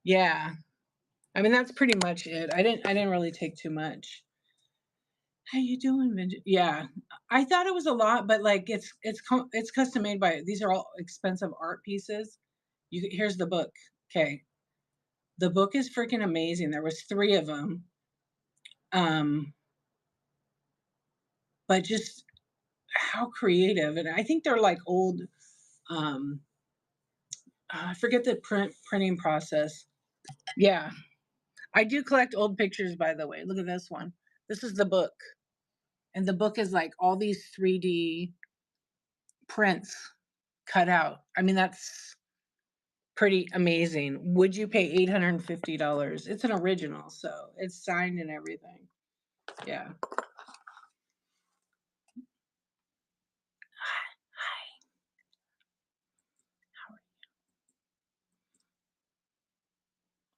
Yeah. I mean, that's pretty much it. I didn't really take too much. How you doing, Vintage? Yeah, I thought it was a lot, but like it's custom made by. These are all expensive art pieces. Here's the book. Okay, the book is freaking amazing. There was 3 of them. Um, but just how creative, and I think they're like old. Um, I forget the printing process. Yeah, I do collect old pictures, by the way. Look at this one. This is the book, and the book is like all these 3D prints cut out. I mean, that's pretty amazing. Would you pay $850? It's an original, so it's signed and everything. Yeah. Hi.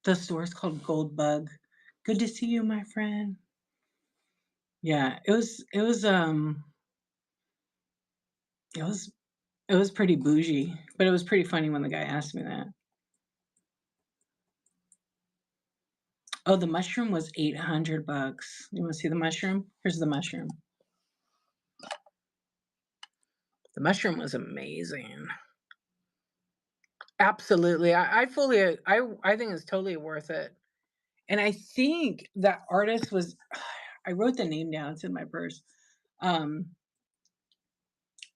The store's called Gold Bug. Good to see you, my friend. Yeah, it was it was pretty bougie, but it was pretty funny when the guy asked me that. Oh, the mushroom was 800 bucks. You want to see the mushroom? Here's the mushroom. The mushroom was amazing. Absolutely. I think it's totally worth it. And I think that artist was I wrote the name down, it's in my purse. Um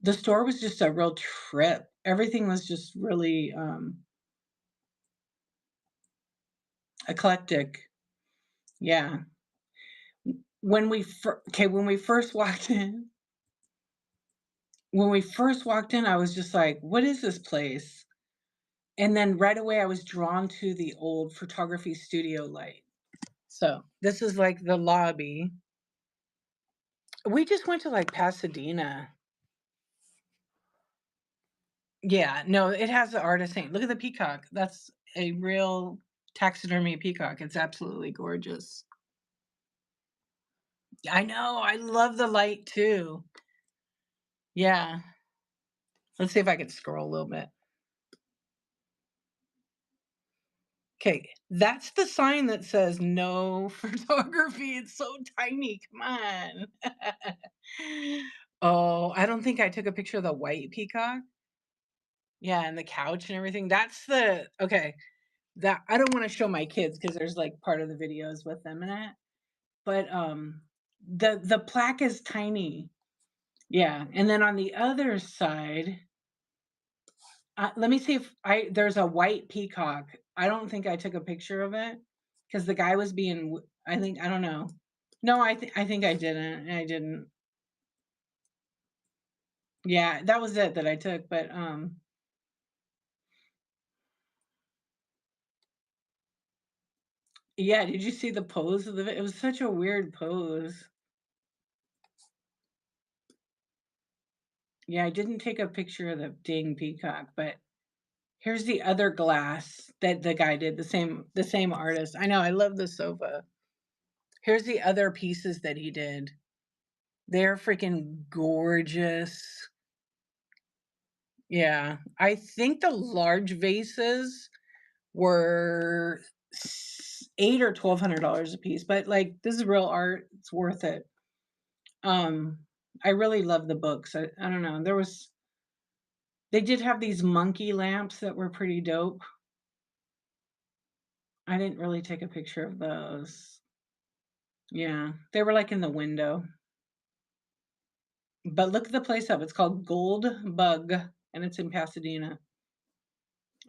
the store was just a real trip. Everything was just really eclectic. Yeah. When we first walked in, I was just like, "What is this place?" And then right away I was drawn to the old photography studio light. So, this is like the lobby. We just went to like Pasadena. Yeah, no, it has the artist name. Look at the peacock. That's a real taxidermy peacock. It's absolutely gorgeous. I know. I love the light too. Yeah. Let's see if I can scroll a little bit. Okay, that's the sign that says no photography. It's so tiny. Come on. Oh, I don't think I took a picture of the white peacock. Yeah, and the couch and everything. That's the okay. That I don't want to show my kids because there's like part of the videos with them in it. But the plaque is tiny. Yeah, and then on the other side Let me see if there's a white peacock. I don't think I took a picture of it because the guy was being, I don't know. No, I think I didn't. I didn't. Yeah, that was it that I took, but, yeah, did you see the pose of it was such a weird pose. Yeah, I didn't take a picture of the dang peacock, but here's the other glass that the guy did, the same artist. I know, I love the sofa. Here's the other pieces that he did. They're freaking gorgeous. Yeah, I think the large vases were 8 or $1,200 a piece, but, like, this is real art, it's worth it. Um, I really love the books. I don't know, they did have these monkey lamps that were pretty dope. I didn't really take a picture of those. Yeah, they were, like, in the window. But look the place up, it's called Gold Bug, and it's in Pasadena.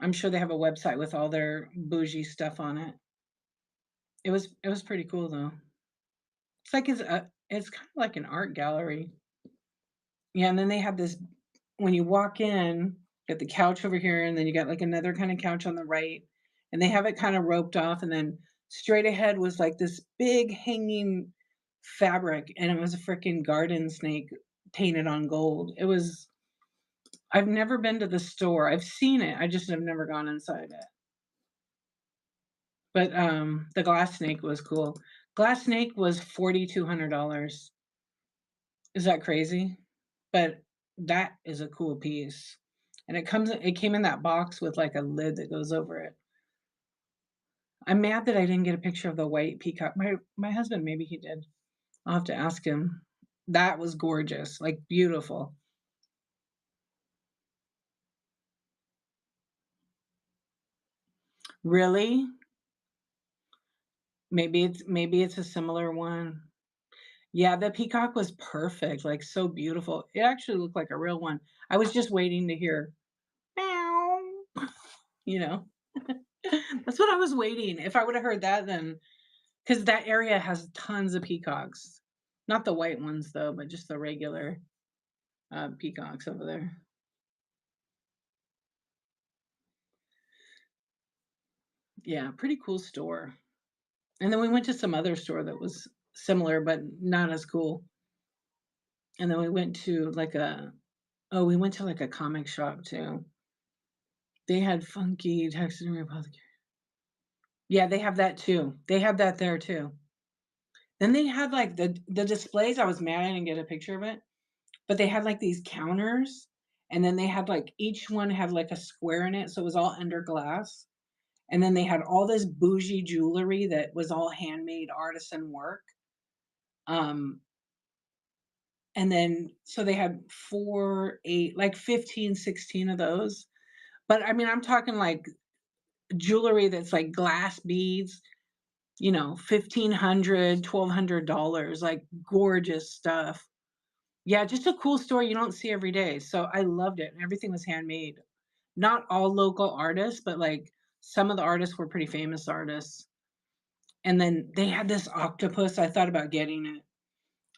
I'm sure they have a website with all their bougie stuff on it. It was pretty cool, though. It's kinda like an art gallery. Yeah, and then they have this when you walk in, you got the couch over here, and then you got, like, another kinda couch on the right, and they have it kinda roped off, and then straight ahead was, like, this big hanging fabric, and it was a freaking garden snake painted on gold. I've never been to the store. I've seen it, I just have never gone inside it. But, the glass snake was cool. Glass snake was $4,200. Is that crazy? But that is a cool piece. And it came in that box with, like, a lid that goes over it. I'm mad that I didn't get a picture of the white peacock. My husband, maybe he did. I'll have to ask him. That was gorgeous, like, beautiful. Really? Maybe it's a similar one. Yeah, the peacock was perfect, like, so beautiful. It actually looked like a real one. I was just waiting to hear, "Meow," you know? That's what I was waiting. If I woulda heard that, then, because that area has tons of peacocks. Not the white ones, though, but just the regular, peacocks over there. Yeah, pretty cool store. And then we went to some other store that was similar, but not as cool. And then we went to, like, we went to, like, a comic shop too. They had funky taxidermy apothecary. Yeah, they have that too. They have that there too. Then they had, like, the displays. I was mad I didn't get a picture of it, but they had, like, these counters, and then they had, like, each one had, like, a square in it, so it was all under glass, and then they had all this bougie jewelry that was all handmade artisan work, um, and then so they had 4, 8, like, 15, 16 of those, but, I mean, I'm talking, like, jewelry that's, like, glass beads, 1,500, $1,200, like, gorgeous stuff. Yeah, just a cool store you don't see every day, so I loved it, and everything was handmade. Not all local artists, but, like, some of the artists were pretty famous artists, and then they had this octopus. I thought about getting it.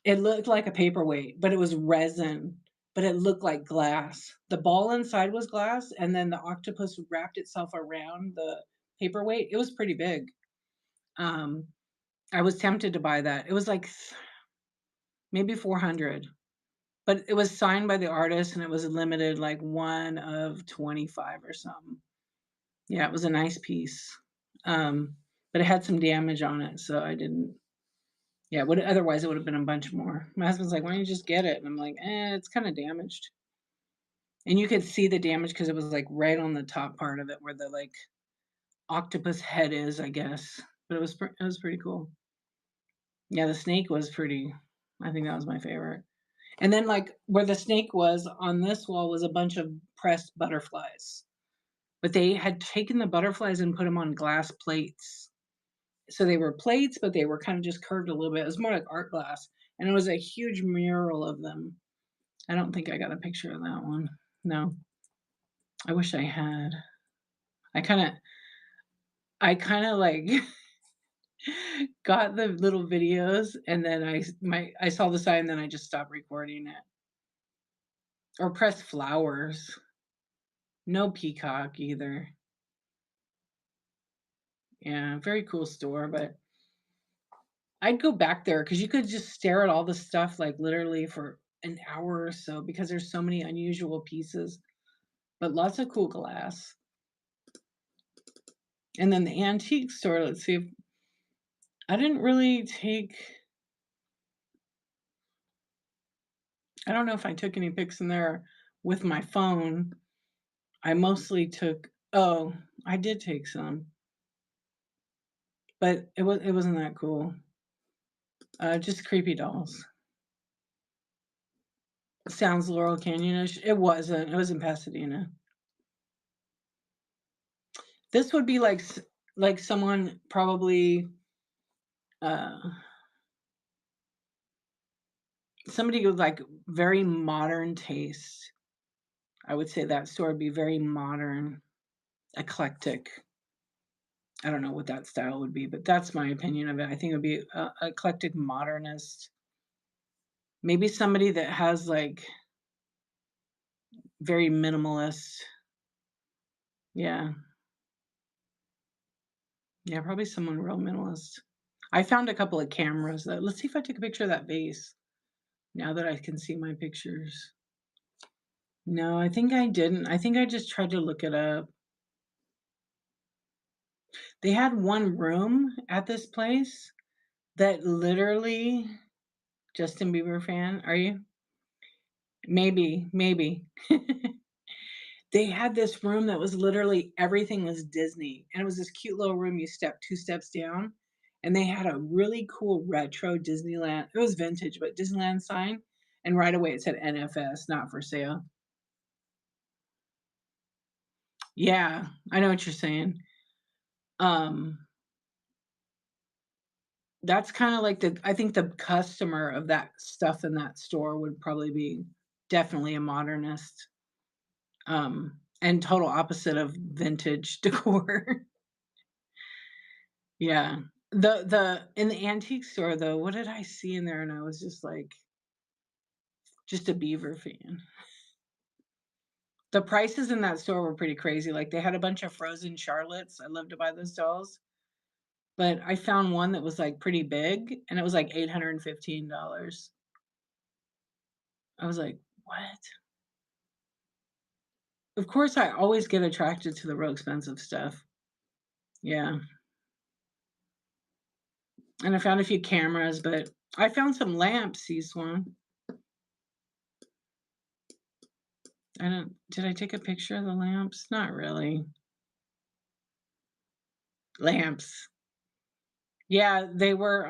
It looked like a paperweight, but it was resin, but it looked like glass. The ball inside was glass, and then the octopus wrapped itself around the paperweight. It was pretty big. Um, I was tempted to buy that. It was, like, maybe 400. But it was signed by the artist, and it was limited, like, 1 of 25 or something. Yeah, it was a nice piece. But it had some damage on it, so I didn't. Yeah, would otherwise, it would've been a bunch more. My husband's like, "Why don't you just get it?" And I'm like, it's kinda damaged." And you could see the damage because it was, like, right on the top part of it where the, like, octopus head is, I guess. But it was pretty cool. Yeah, the snake was pretty. I think that was my favorite. And then, like, where the snake was on this wall was a bunch of pressed butterflies, but they had taken the butterflies and put them on glass plates. So they were plates, but they were kinda just curved a little bit. It was more like art glass, and it was a huge mural of them. I don't think I got a picture of that one. No. I wish I had. I kinda like got the little videos and then I saw the sign, then I just stopped recording it. Or press flowers. No peacock either. Yeah, very cool store, but I'd go back there because you could just stare at all the stuff, like, literally for an hour or so because there's so many unusual pieces, but lots of cool glass. And then the antique store, let's see if I didn't really take I don't know if I took any pics in there with my phone. I mostly took oh, I did take some, but it wasn't that cool. Just creepy dolls. Sounds Laurel Canyon-ish. It wasn't. It was in Pasadena. This would be like someone probably, uh, somebody with, like, very modern taste. I would say that store would be very modern, eclectic. I don't know what that style would be, but that's my opinion of it. I think it would be eclectic modernist. Maybe somebody that has, like, very minimalist. Yeah. Yeah, probably someone real minimalist. I found a couple of cameras that let's see if I took a picture of that vase, now that I can see my pictures. No, I think I didn't. I think I just tried to look it up. They had one room at this place that literally Justin Bieber fan, are you? Maybe, maybe. They had this room that was literally everything was Disney, and it was this cute little room, you step 2 steps down, and they had a really cool retro Disneyland it was vintage, but Disneyland sign, and right away it said NFS, not for sale. Yeah, I know what you're saying. Um, that's kinda like the I think the customer of that stuff in that store would probably be definitely a modernist, and total opposite of vintage decor. Yeah. The in the antique store, though, what did I see in there? And I was just like, just a beaver fan. The prices in that store were pretty crazy, like, they had a bunch of frozen Charlottes, I love to buy those dolls, but I found one that was, like, pretty big, and it was, like, $815. I was like, "What?" Of course, I always get attracted to the real expensive stuff. Yeah, and I found a few cameras, but I found some lamps, see one. I don't did I take a picture of the lamps? Not really. Lamps. Yeah, they were,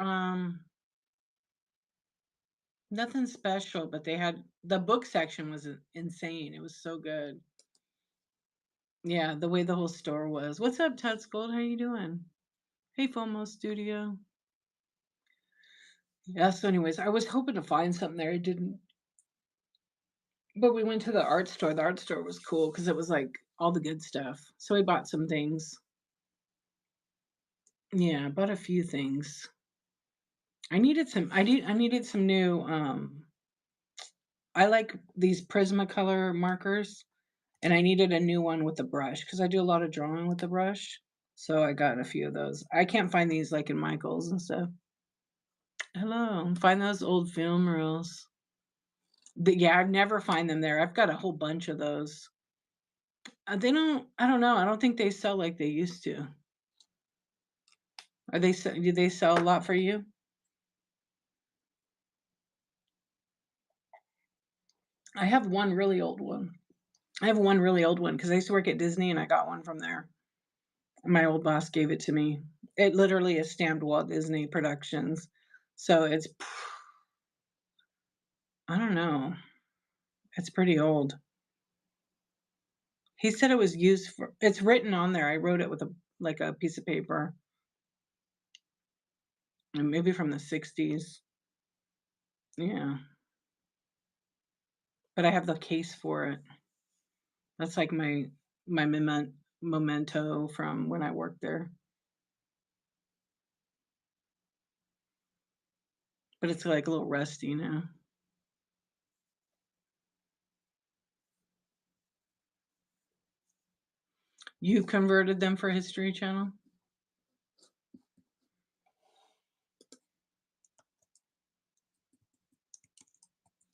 nothing special, but they had the book section was insane, it was so good. Yeah, the way the whole store was. "What's up, Tuts Gold? How you doing?" "Hey, FOMO Studio." Yeah, so anyways, I was hoping to find something there, I didn't, but we went to the art store was cool because it was, like, all the good stuff, so we bought some things. Yeah, bought a few things. I needed some new, I like these Prismacolor markers. And I needed a new one with the brush because I do a lot of drawing with the brush, so I got a few of those. I can't find these, like, in Michael's and stuff. Hello, find those old film reels. Yeah, I've never find them there. I've got a whole bunch of those. They don't I don't know, I don't think they sell like they used to. Are they do they sell a lot for you? I have one really old one. I have one really old one because I used to work at Disney and I got one from there. My old boss gave it to me. It literally is stamped Walt Disney Productions. So it's I don't know. It's pretty old. He said it was used for it's written on there. I wrote it with a like a piece of paper, and maybe from the '60s. Yeah, but I have the case for it. That's like my my memento from when I worked there, but it's, like, a little rusty now. You converted them for History Channel?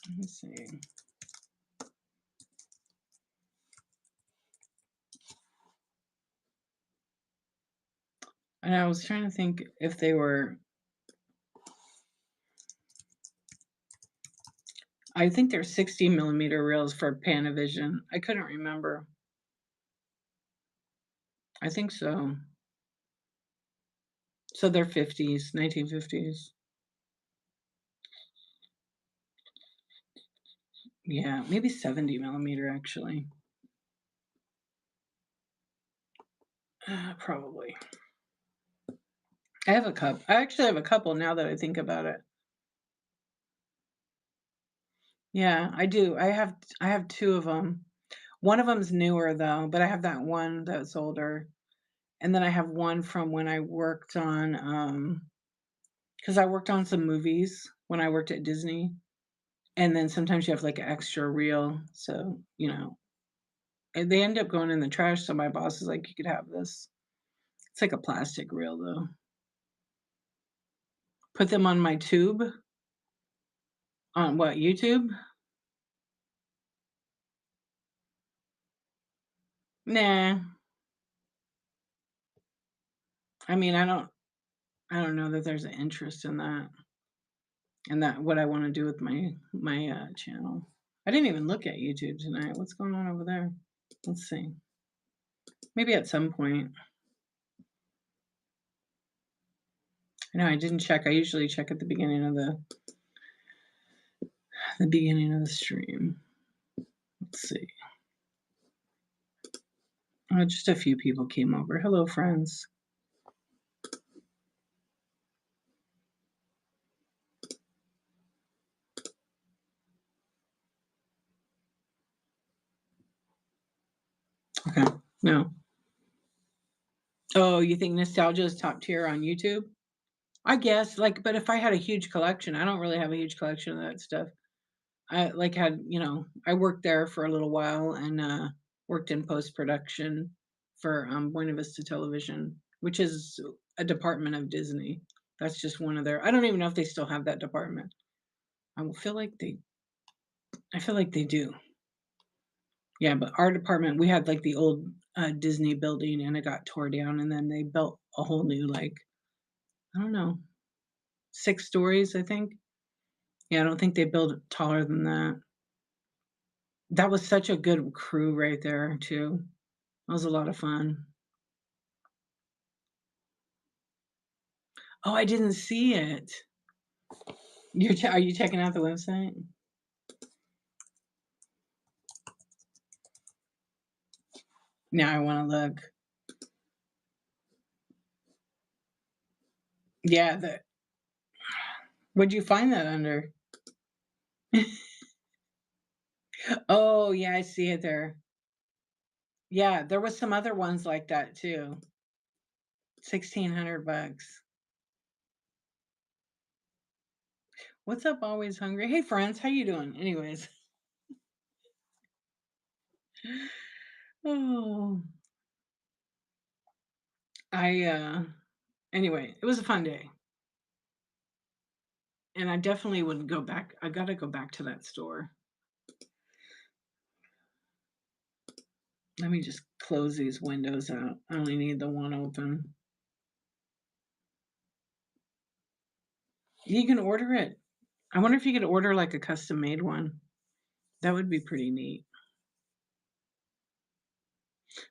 Let me see. And I was trying to think if they were I think they're 60 millimeter reels for Panavision. I couldn't remember. I think so. So they're 50s, 1950s. Yeah, maybe 70 millimeter actually. Probably. I have a cup. I actually have a couple now that I think about it. Yeah, I do. I have two of them. One of them's newer though, but I have that one that's older. And then I have one from when I worked on because I worked on some movies when I worked at Disney. And then sometimes you have like an extra reel. So, and they end up going in the trash. So my boss is like, you could have this. It's like a plastic reel though. Put them on my tube. On what, YouTube? Nah. I mean, I don't know that there's an interest in that and that what I want to do with my channel. I didn't even look at YouTube tonight. What's going on over there? Let's see. Maybe at some point. I know I didn't check. I usually check at the beginning of the stream. Let's see. Oh, just a few people came over. Hello, friends. Okay. No. Oh, you think nostalgia is top tier on YouTube? I guess, like, but if I had a huge collection, I don't really have a huge collection of that stuff. I like had, I worked there for a little while and worked in post production for Buena Vista Television, which is a department of Disney. That's just one of their. I don't even know if they still have that department. I feel like they do. Yeah, but our department, we had like the old Disney building and it got tore down and then they built a whole new like I don't know, 6 stories, I think. Yeah, I don't think they built it taller than that. That was such a good crew right there too. That was a lot of fun. Oh, I didn't see it. Are you checking out the website? Now I want to look. Yeah, what'd you find that under? Oh, yeah, I see it there. Yeah, there was some other ones like that too. $1,600. What's up, always hungry? Hey, friends, how you doing? Anyways. Oh, anyway, it was a fun day. And I definitely would go back. I gotta go back to that store. Let me just close these windows out. I only need the one open. You can order it. I wonder if you could order like a custom made one. That would be pretty neat.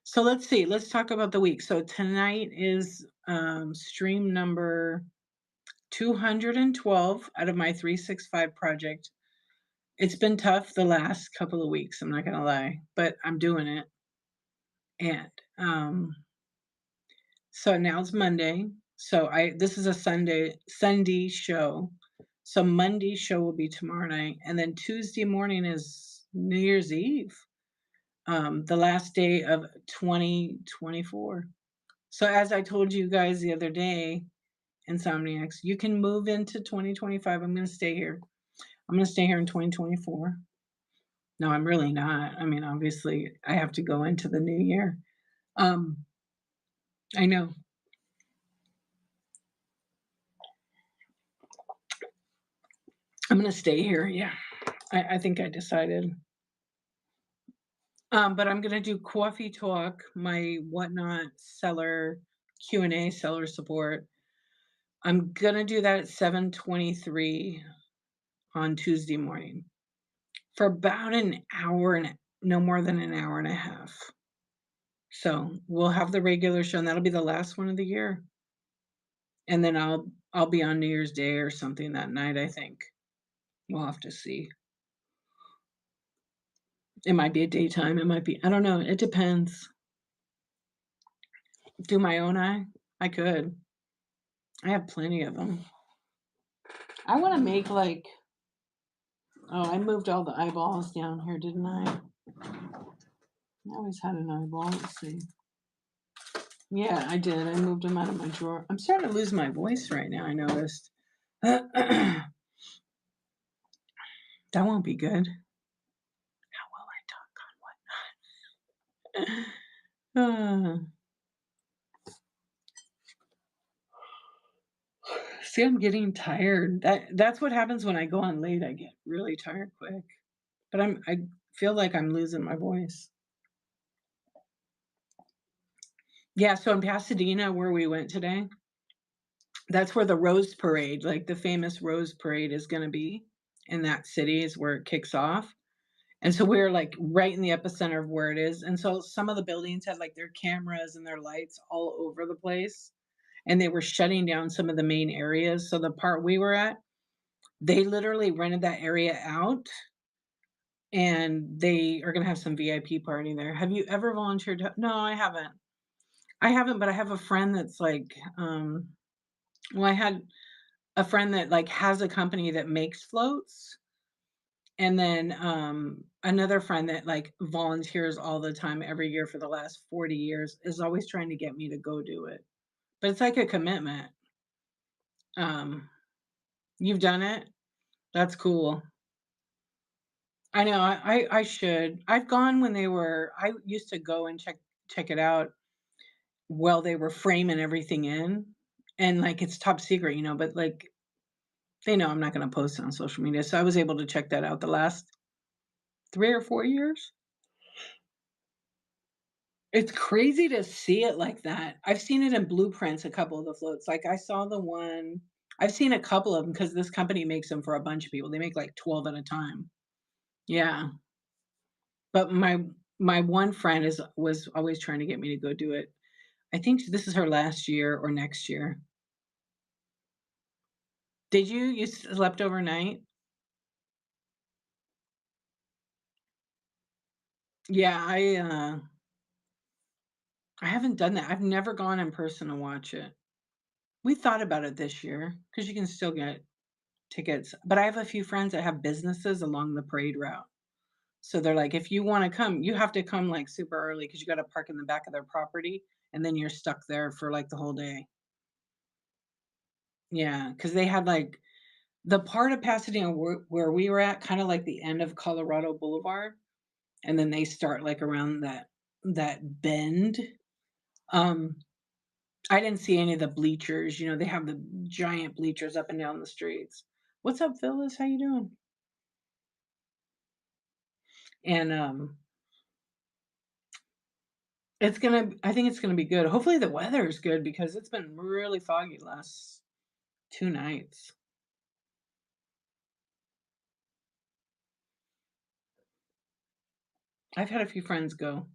So let's see. Let's talk about the week. So tonight is stream number 212 out of my 365 project. It's been tough the last couple of weeks, I'm not gonna lie, but I'm doing it. And so now it's Monday. So this is a SunDEE show. So Monday's show will be tomorrow night, and then Tuesday morning is New Year's Eve. the last day of 2024. So as I told you guys the other day, Insomniacs, you can move into 2025. I'm gonna stay here. I'm gonna stay here in 2024. No, I'm really not. I mean, obviously, I have to go into the new year. Um, I know. I'm gonna stay here. Yeah, I think I decided. But I'm gonna do coffee talk, my whatnot seller Q&A, seller support. I'm gonna do that at 7:23 on Tuesday morning for about an hour and no more than an hour and a half. So we'll have the regular show, and that'll be the last one of the year. And then I'll be on New Year's Day or something that night, I think. We'll have to see. It might be a daytime, it might be I don't know, it depends. Do my own eye? I could. I have plenty of them. I wanna make, like oh, I moved all the eyeballs down here, didn't I? I always had an eyeball, let's see. Yeah, I did, I moved them out of my drawer. I'm starting to lose my voice right now, I noticed. That won't be good. How will I talk on whatnot? See, I'm getting tired. That's what happens when I go on late, I get really tired quick. But I feel like I'm losing my voice. Yeah, so in Pasadena, where we went today, that's where the Rose Parade, like the famous Rose Parade is gonna be in that city is where it kicks off. And so we're like right in the epicenter of where it is. And so some of the buildings had like their cameras and their lights all over the place. And they were shutting down some of the main areas. So the part we were at, they literally rented that area out and they are gonna have some VIP party there. Have you ever volunteered to No, I haven't. I haven't, but I have a friend that's like, well, I had a friend that, like, has a company that makes floats, and then, another friend that, like, volunteers all the time every year for the last 40 years is always trying to get me to go do it. But it's like a commitment. Um, you've done it? That's cool. I know, I should. I've gone when they were I used to go and check it out while they were framing everything in, and, like, it's top secret, but, like, they know I'm not gonna post it on social media, so I was able to check that out the last 3 or 4 years. It's crazy to see it like that. I've seen it in blueprints, a couple of the floats, like, I saw the one I've seen a couple of them because this company makes them for a bunch of people, they make, like, 12 at a time. Yeah, but my one friend was always trying to get me to go do it. I think this is her last year or next year. Did you? You slept overnight? Yeah, I haven't done that. I've never gone in person to watch it. We thought about it this year because you can still get tickets, but I have a few friends that have businesses along the parade route. So they're like, "If you wanna come, you have to come, like, super early because you gotta park in the back of their property, and then you're stuck there for, like, the whole day." Yeah, because they had, like the part of Pasadena where we were at, kinda like the end of Colorado Boulevard, and then they start, like, around that bend. Um, I didn't see any of the bleachers, they have the giant bleachers up and down the streets. "What's up, Phyllis? How you doing?" And, I think it's gonna be good. Hopefully, the weather is good because it's been really foggy the last 2 nights. I've had a few friends go.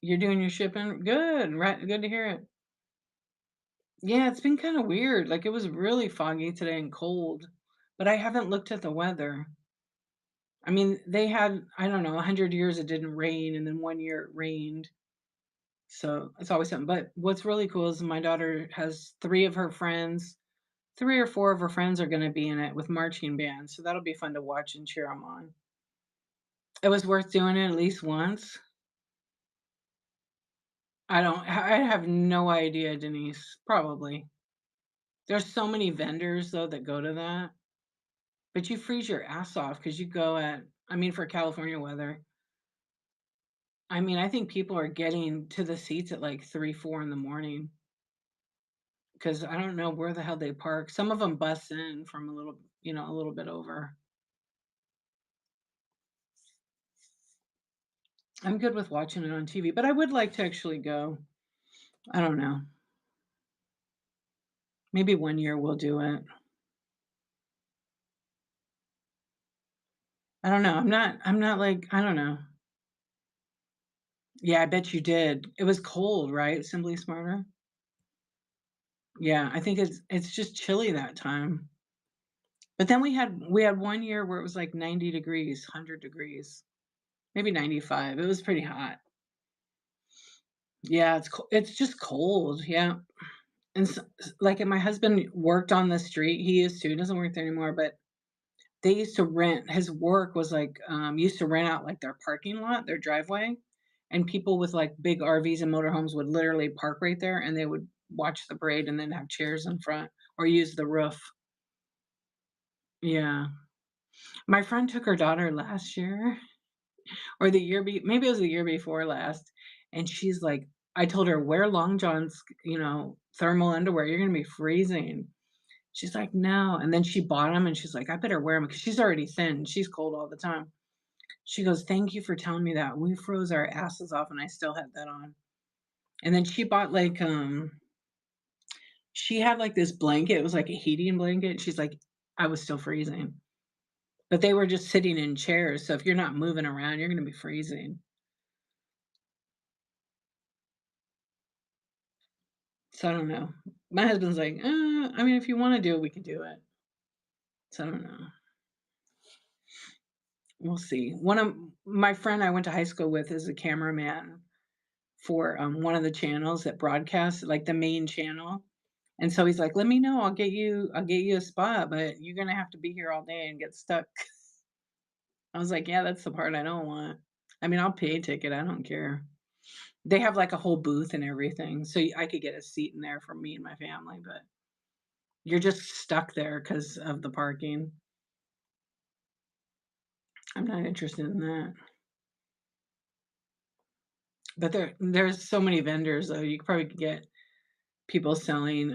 "You're doing your shipping? Good, right, good to hear it." Yeah, it's been kinda weird, like, it was really foggy today and cold, but I haven't looked at the weather. I mean, they had, I don't know, 100 years it didn't rain, and then 1 year it rained, so it's always something, but what's really cool is my daughter has 3 of her friends 3 or 4 of her friends are gonna be in it with marching bands, so that'll be fun to watch and cheer them on. It was worth doing it at least once. I have no idea, Denise. Probably. There's so many vendors though that go to that, but you freeze your ass off because you go at I mean, for California weather, I mean, I think people are getting to the seats at like 3, 4 in the morning because I don't know where the hell they park. Some of them bus in from a little, a little bit over. I'm good with watching it on TV, but I would like to actually go. I don't know. Maybe one year we'll do it. I don't know. I'm not like, I don't know. Yeah, I bet you did. It was cold, right? Simply Smarter? Yeah, I think it's just chilly that time. But then we had one year where it was like 90 degrees, 100 degrees, maybe 95. It was pretty hot. Yeah, it's just cold. Yeah. And like and my husband worked on the street. He used to, he doesn't work there anymore, but they used to rent his work was like used to rent out like their parking lot, their driveway, and people with like big RVs and motorhomes would literally park right there and they would watch the parade and then have chairs in front or use the roof. Yeah. My friend took her daughter last year or the year maybe it was the year before last, and she's like I told her, "Wear long johns, thermal underwear, you're gonna be freezing." She's like, "No," and then she bought them, and she's like, "I better wear them because she's already thin, she's cold all the time. She goes, "Thank you for telling me that. We froze our asses off, and I still had that on." And then she bought, like, she had, like, this blanket, it was like a heating blanket, she's like, "I was still freezing." But they were just sitting in chairs, so if you're not moving around, you're gonna be freezing. So I don't know. My husband's like, I mean, if you wanna do it, we can do it." So I don't know. We'll see. One of my friend I went to high school with is a cameraman for, one of the channels that broadcasts, like, the main channel, and so he's like, "Let me know, I'll get you a spot, but you're gonna have to be here all day and get stuck." I was like, "Yeah, that's the part I don't want." I mean, I'll pay a ticket, I don't care. They have, like, a whole booth and everything, so I could get a seat in there for me and my family, but you're just stuck there because of the parking. I'm not interested in that. But there's so many vendors, though, you probably could get people selling,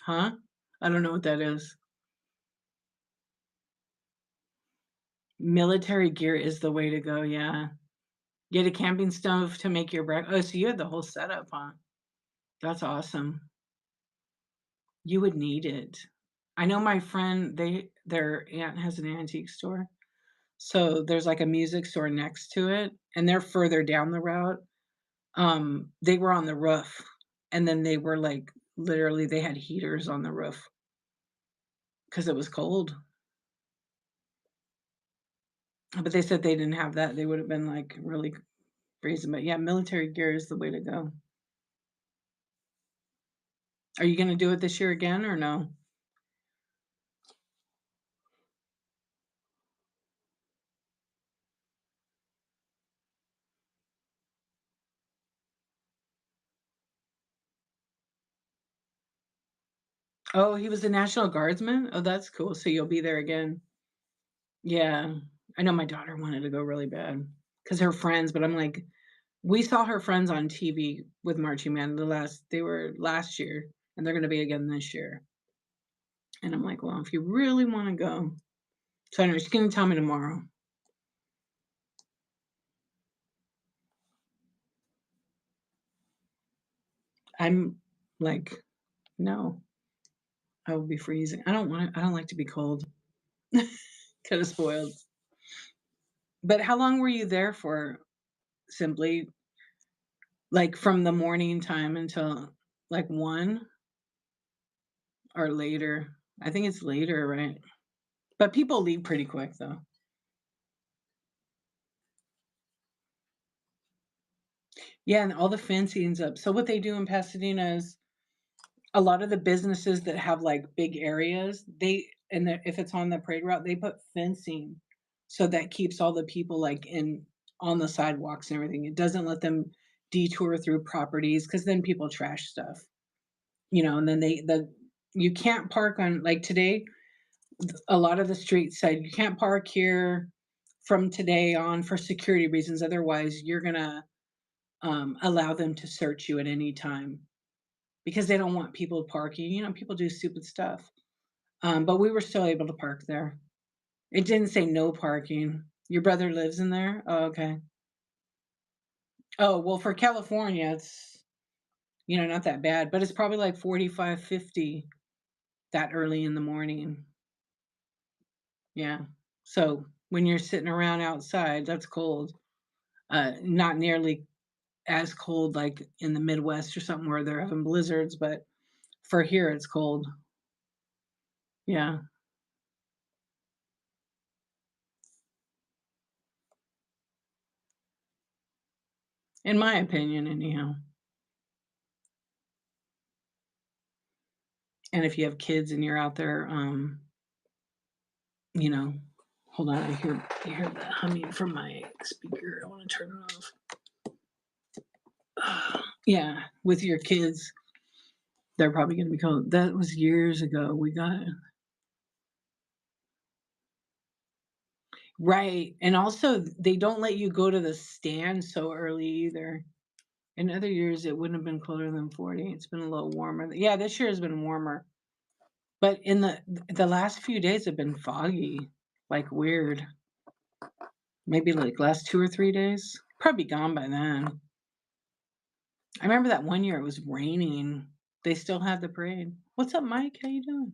huh? I don't know what that is. Military gear is the way to go, yeah. Get a camping stove to make your oh, so you had the whole setup, huh? That's awesome. You would need it. I know my friend, their aunt has an antique store, so there's, like, a music store next to it, and they're further down the route. They were on the roof, and then they were, like literally, they had heaters on the roof because it was cold, but they said they didn't have that, they would've been, like, really freezing, but yeah, military gear is the way to go. Are you gonna do it this year again or no? Oh, he was a National Guardsman? Oh, that's cool, so you'll be there again. Yeah. I know my daughter wanted to go really bad because her friends, but I'm like we saw her friends on TV with marching band they were last year, and they're gonna be again this year, and I'm like, "Well, if you really wanna go." So anyway, she's gonna tell me tomorrow. I'm like, "No, I will be freezing." I don't like to be cold. Kinda spoiled. But how long were you there for, simply? Like, from the morning time until, like, 1 or later? I think it's later, right? But people leave pretty quick, though. Yeah, and all the fencing's up. So what they do in Pasadena is a lot of the businesses that have, like, big areas, and if it's on the parade route, they put fencing so that keeps all the people like in on the sidewalks and everything. It doesn't let them detour through properties because then people trash stuff, and then you can't park on like today. A lot of the streets said you can't park here from today on for security reasons. Otherwise, you're gonna allow them to search you at any time because they don't want people parking. People do stupid stuff. But we were still able to park there. It didn't say no parking. Your brother lives in there? Oh, okay. Oh, well, for California, it's, not that bad, but it's probably like 45, 50 that early in the morning. Yeah. So when you're sitting around outside, that's cold. Not nearly as cold like in the Midwest or something where they're having blizzards, but for here it's cold. Yeah. In my opinion, anyhow. And if you have kids and you're out there, you know, hold on, I hear that humming from my speaker. I want to turn it off. Yeah, with your kids, they're probably going to be cold. That was years ago. We got right, and also they don't let you go to the stand so early either. In other years, it wouldn't have been colder than 40. It's been a little warmer. Yeah, this year has been warmer, but in the last few days have been foggy, like weird. Maybe like last 2 or 3 days. Probably gone by then. I remember that one year it was raining. They still had the parade. What's up, Mike? How you doing?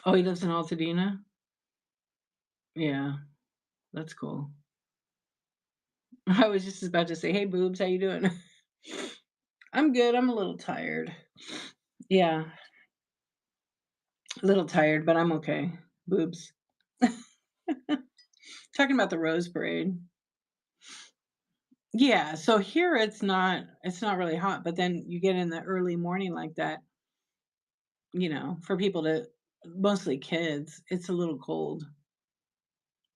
Oh, he lives in Altadena? Yeah, that's cool. I was just about to say, hey, boobs, how you doing? I'm good. I'm a little tired. Yeah, a little tired, but I'm okay. Boobs. Talking about the Rose Parade. Yeah, so here it's not really hot, but then you get in the early morning like that, for people to mostly kids, it's a little cold.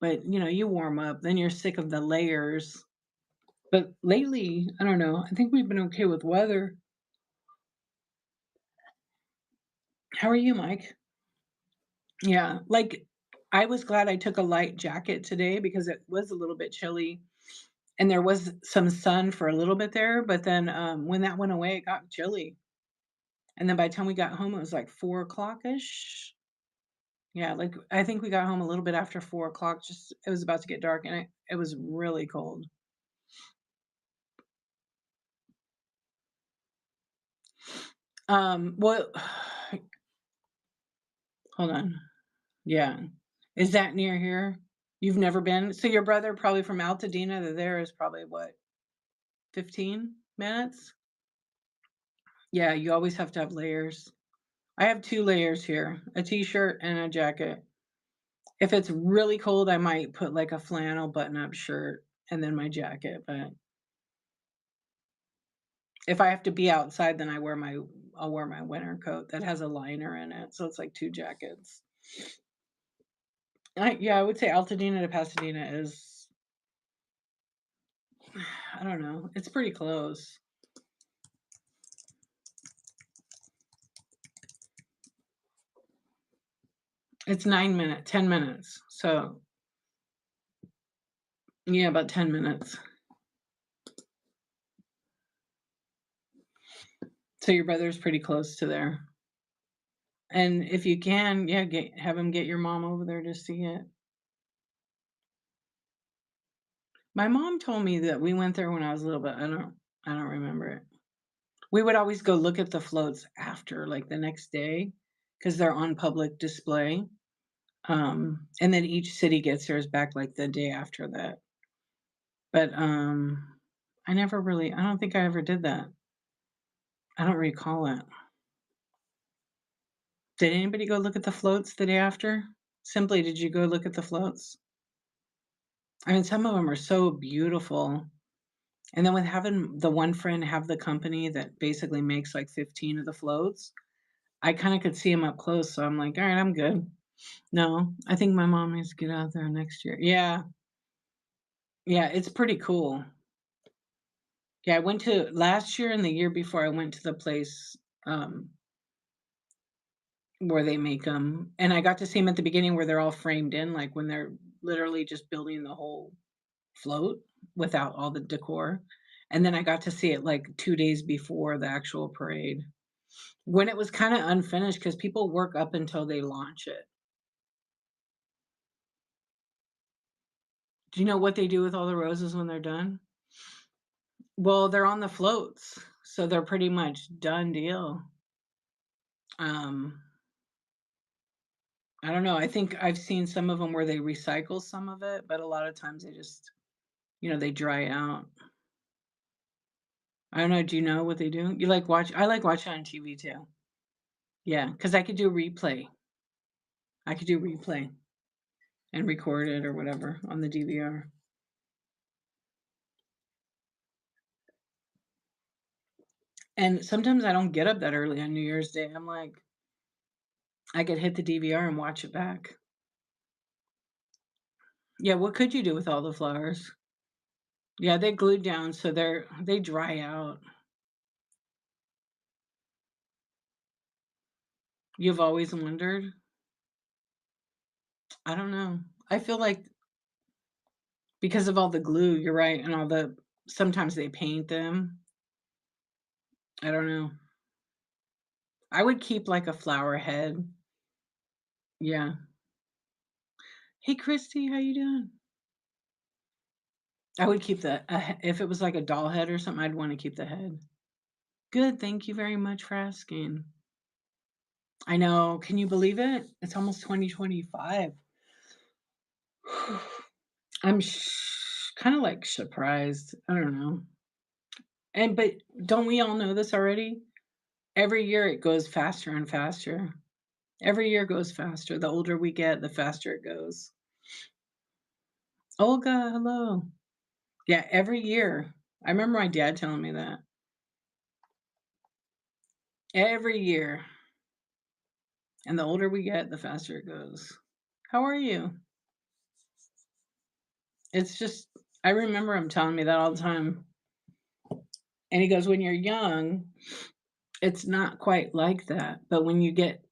But, you warm up, then you're sick of the layers. But lately, I don't know, I think we've been okay with weather. How are you, Mike? Yeah, like I was glad I took a light jacket today because it was a little bit chilly and there was some sun for a little bit there, but then when that went away, it got chilly. And then by the time we got home, it was like 4 o'clock ish. Yeah, like I think we got home a little bit after 4 o'clock. Just it was about to get dark, and it was really cold. Well, hold on. Yeah, is that near here? You've never been? So your brother probably from Altadena to there is probably what, 15 minutes? Yeah, you always have to have layers. I have 2 layers here, a t-shirt and a jacket. If it's really cold, I might put like a flannel button-up shirt and then my jacket, but if I have to be outside, then I'll wear my winter coat that has a liner in it, so it's like 2 jackets. Yeah, I would say Altadena to Pasadena is I don't know, it's pretty close. It's 10 minutes. So, yeah, about 10 minutes. So your brother's pretty close to there. And if you can, yeah, have him get your mom over there to see it. My mom told me that we went there when I was little, but I don't remember it. We would always go look at the floats after, like the next day, because they're on public display. And then each city gets theirs back like the day after that. But I don't think I ever did that. I don't recall it. Did anybody go look at the floats the day after? Simply, did you go look at the floats? I mean, some of them are so beautiful. And then with having the one friend have the company that basically makes like 15 of the floats, I kinda could see him up close, so I'm like, "Alright, I'm good." No, I think my mom needs to get out there next year. Yeah. Yeah, it's pretty cool. Yeah, I went to last year and the year before, I went to the place, um, where they make them, and I got to see them at the beginning where they're all framed in, like, when they're literally just building the whole float without all the decor, and then I got to see it, like, 2 days before the actual parade, when it was kinda unfinished because people work up until they launch it. Do you know what they do with all the roses when they're done? Well, they're on the floats, so they're pretty much done deal. Um, I don't know, I think I've seen some of them where they recycle some of it, but a lot of times they just, they dry out. I don't know, do you know what they do? You like watch I like watching on TV too. Yeah, because I could do replay. I could do replay and record it or whatever on the DVR. And sometimes I don't get up that early on New Year's Day. I'm like, I could hit the DVR and watch it back. Yeah, what could you do with all the flowers? Yeah, they glued down, so they dry out. You've always wondered? I don't know. I feel like because of all the glue, you're right, and all the sometimes they paint them. I don't know. I would keep like a flower head. Yeah. "Hey, Christy, how you doing?" I would keep the if it was like a doll head or something, I'd wanna keep the head. Good, thank you very much for asking. I know, can you believe it? It's almost 2025. I'm kinda, like, surprised. I don't know. But don't we all know this already? Every year it goes faster and faster. Every year goes faster. The older we get, the faster it goes. Olga, hello. Yeah, every year. I remember my dad telling me that. Every year. And the older we get, the faster it goes. How are you? It's just I remember him telling me that all the time. And he goes, "When you're young, it's not quite like that, but when you get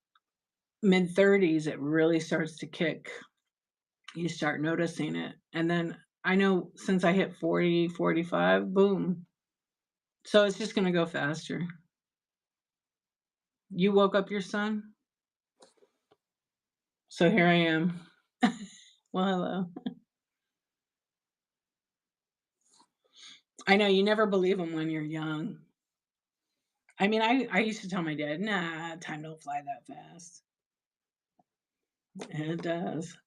mid-30s, it really starts to kick. You start noticing it." And then I know since I hit 40, 45, boom. So it's just gonna go faster. You woke up your son? So here I am. Well, hello. I know you never believe them when you're young. I mean, I used to tell my dad, "Nah, time don't fly that fast." And it does.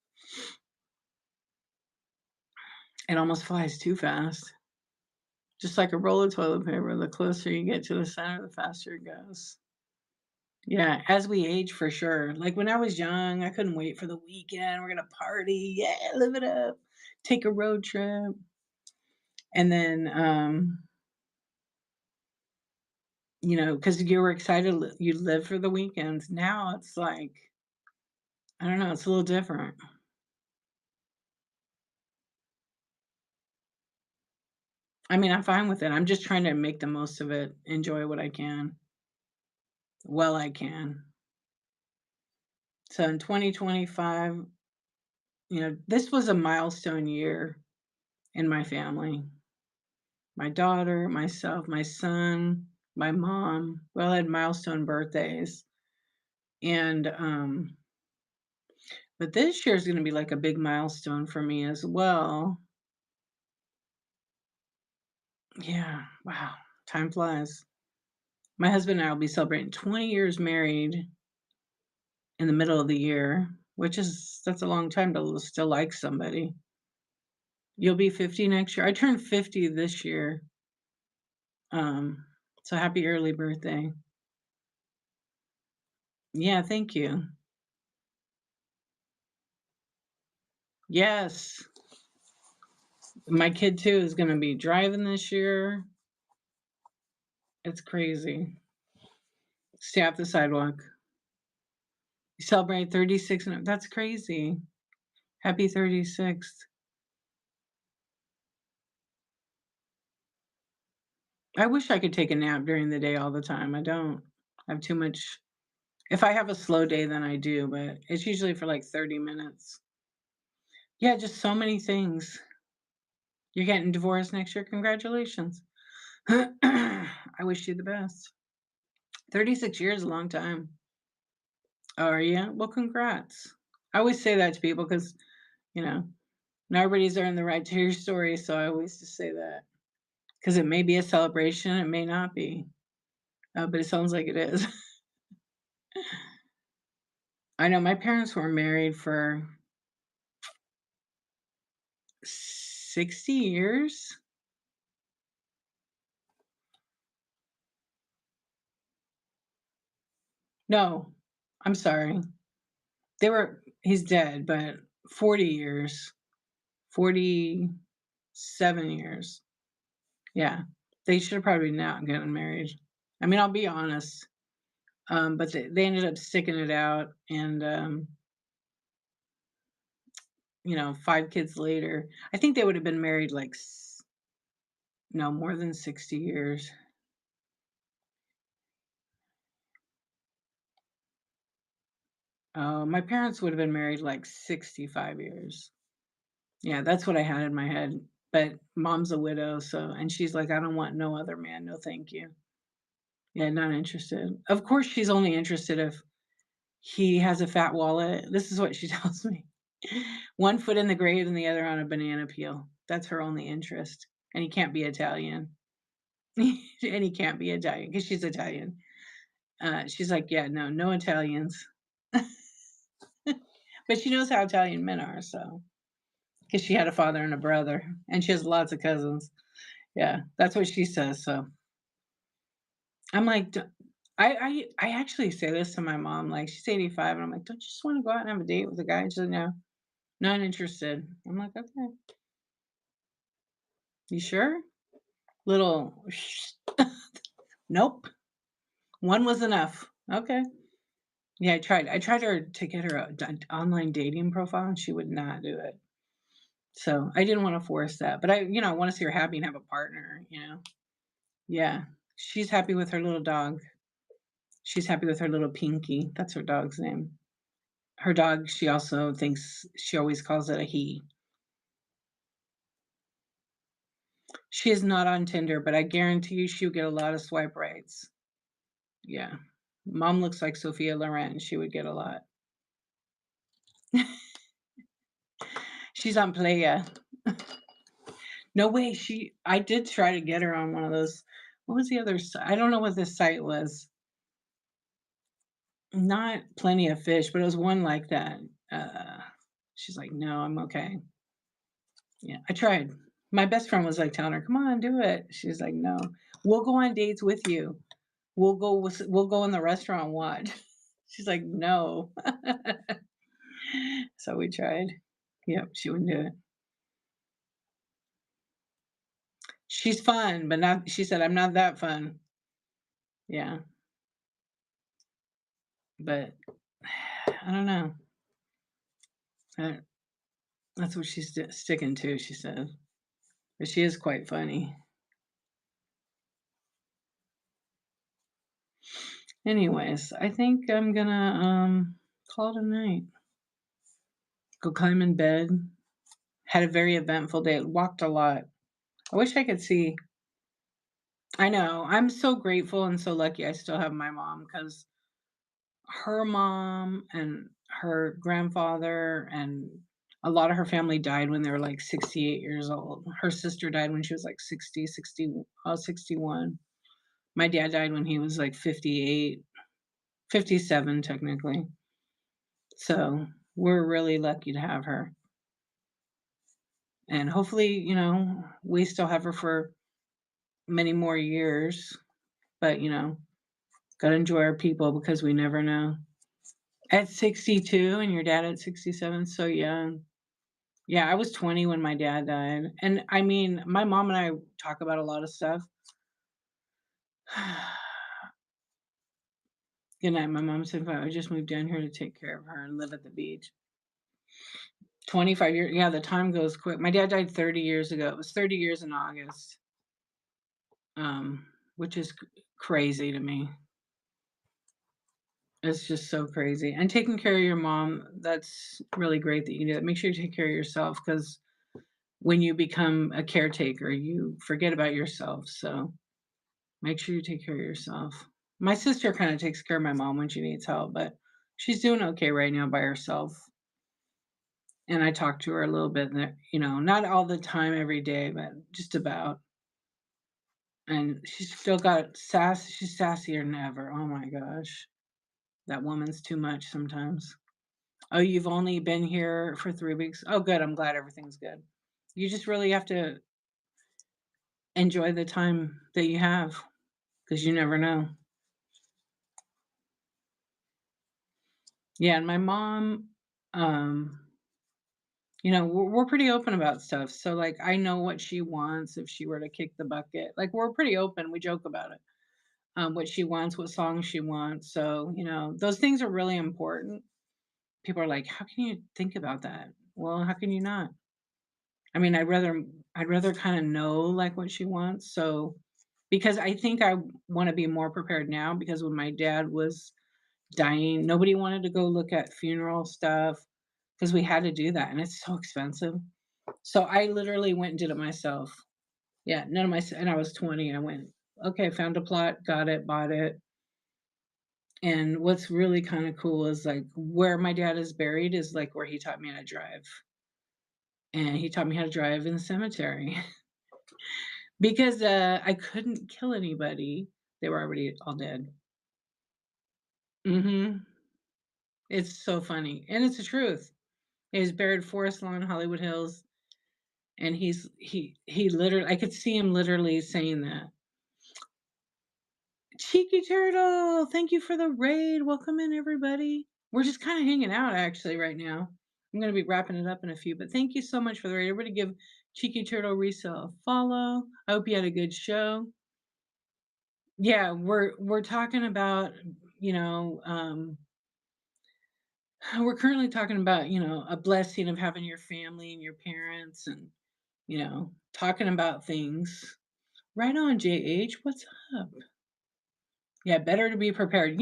It almost flies too fast. Just like a roll of toilet paper, the closer you get to the center, the faster it goes. Yeah, as we age, for sure. Like, when I was young, I couldn't wait for the weekend. We're gonna party, yeah, live it up, take a road trip, and then, because you were excited, you live for the weekends. Now it's like, I don't know, it's a little different. I mean, I'm fine with it. I'm just trying to make the most of it, enjoy what I can, well I can. So in 2025, this was a milestone year in my family. My daughter, myself, my son, my mom, we all had milestone birthdays. And but this year is gonna be like a big milestone for me as well. Yeah, wow, time flies. My husband and I will be celebrating 20 years married in the middle of the year, which is that's a long time to still like somebody. You'll be 50 next year. I turned 50 this year. Um, so happy early birthday. Yeah, thank you. Yes. My kid too is gonna be driving this year. It's crazy. Stay off the sidewalk. You celebrate 36 and that's crazy. Happy 36th. I wish I could take a nap during the day all the time. I don't. I have too much. If I have a slow day, then I do, but it's usually for like 30 minutes. Yeah, just so many things. You're getting divorced next year. Congratulations. I wish you the best. 36 years is a long time. Oh, are you? Well, congrats. I always say that to people because, you know, not everybody's earned the right to hear your story. So I always just say that because it may be a celebration, it may not be, but it sounds like it is. I know my parents were married for 60 years. No, I'm sorry. He's dead, but 40 years, 47 years. Yeah. They should have probably not gotten married. I mean, I'll be honest. But they ended up sticking it out and, 5 kids later, I think they would have been married like no, more than 60 years. My parents would have been married like 65 years. Yeah, that's what I had in my head. But mom's a widow, so and she's like, "I don't want no other man, no thank you." Yeah, not interested. Of course, she's only interested if he has a fat wallet. This is what she tells me. One foot in the grave and the other on a banana peel. That's her only interest. And he can't be Italian. And he can't be Italian because she's Italian. She's like, yeah, no, no Italians. But she knows how Italian men are, so because she had a father and a brother, and she has lots of cousins. Yeah, that's what she says. So I'm like, I actually say this to my mom. Like she's 85, and I'm like, don't you just want to go out and have a date with a guy? She's like, no, not interested. I'm like, okay, you sure? Little, nope. One was enough. Okay. Yeah, I tried. I tried to get her an online dating profile, and she would not do it. So I didn't want to force that, but I want to see her happy and have a partner. Yeah, she's happy with her little dog. She's happy with her little Pinky. That's her dog's name. Her dog, she also thinks she always calls it a he. She is not on Tinder, but I guarantee you she'll get a lot of swipe rights. Yeah. Mom looks like Sophia Loren. She would get a lot. She's on Playa. No way. I did try to get her on one of those. What was the other site? I don't know what this site was. Not Plenty of Fish, but it was one like that. Uh, she's like, no, I'm okay. Yeah, I tried. My best friend was like telling her, come on, do it. She's like, no, we'll go on dates with you. We'll go in the restaurant and watch. She's like, no. So we tried. Yep, she wouldn't do it. She's fun, but not she said, "I'm not that fun." Yeah, but I don't know. Uh, that's what she's sticking to, she said. But she is quite funny. Anyways, I think I'm gonna call it a night. Go climb in bed. Had a very eventful day. Walked a lot. I wish I could see. I know. I'm so grateful and so lucky I still have my mom because her mom and her grandfather and a lot of her family died when they were like 68 years old. Her sister died when she was like 61. My dad died when he was like 58, 57 technically. So we're really lucky to have her. And hopefully, we still have her for many more years. But, got to enjoy our people because we never know. At 62 and your dad at 67, so young. Yeah, I was 20 when my dad died, and, I mean, my mom and I talk about a lot of stuff. Good night, my mom said, "Wow, I just moved down here to take care of her and live at the beach." 25 years, yeah, the time goes quick. My dad died 30 years ago. It was 30 years in August, which is crazy to me. It's just so crazy, and taking care of your mom, that's really great that you can do that. Make sure you take care of yourself, because when you become a caretaker, you forget about yourself, so make sure you take care of yourself. My sister kinda takes care of my mom when she needs help, but she's doing okay right now by herself, and I talk to her a little bit, and, not all the time every day, but just about, and she's still got she's sassier than ever. Oh my gosh. That woman's too much sometimes. "Oh, you've only been here for 3 weeks? Oh, good, I'm glad everything's good." You just really have to enjoy the time that you have, because you never know. Yeah, and my mom, um, we're pretty open about stuff, so, like, I know what she wants if she were to kick the bucket. Like, we're pretty open, we joke about it, what she wants, what songs she wants, so, those things are really important. People are like, "How can you think about that?" Well, how can you not? I mean, I'd rather kinda know, like, what she wants, so because I think I wanna be more prepared now, because when my dad was dying, nobody wanted to go look at funeral stuff, because we had to do that, and it's so expensive. So I literally went and did it myself. Yeah, none of my s and I was 20, I went, "Okay, found a plot, got it, bought it." And what's really kinda cool is, like, where my dad is buried is, like, where he taught me how to drive, and he taught me how to drive in the cemetery. Because, I couldn't kill anybody. They were already all dead. Mhm. It's so funny, and it's the truth. He's buried Forest Lawn, Hollywood Hills, and he literally I could see him literally saying that. "Cheeky Turtle, thank you for the raid. Welcome in, everybody." We're just kinda hanging out actually right now. I'm gonna be wrapping it up in a few, but thank you so much for the raid. Everybody give Cheeky Turtle Resale a follow. I hope you had a good show. Yeah, we're talking about, you know, we're currently talking about, a blessing of having your family and your parents, and, talking about things. Right on, JH, what's up? Yeah, better to be prepared.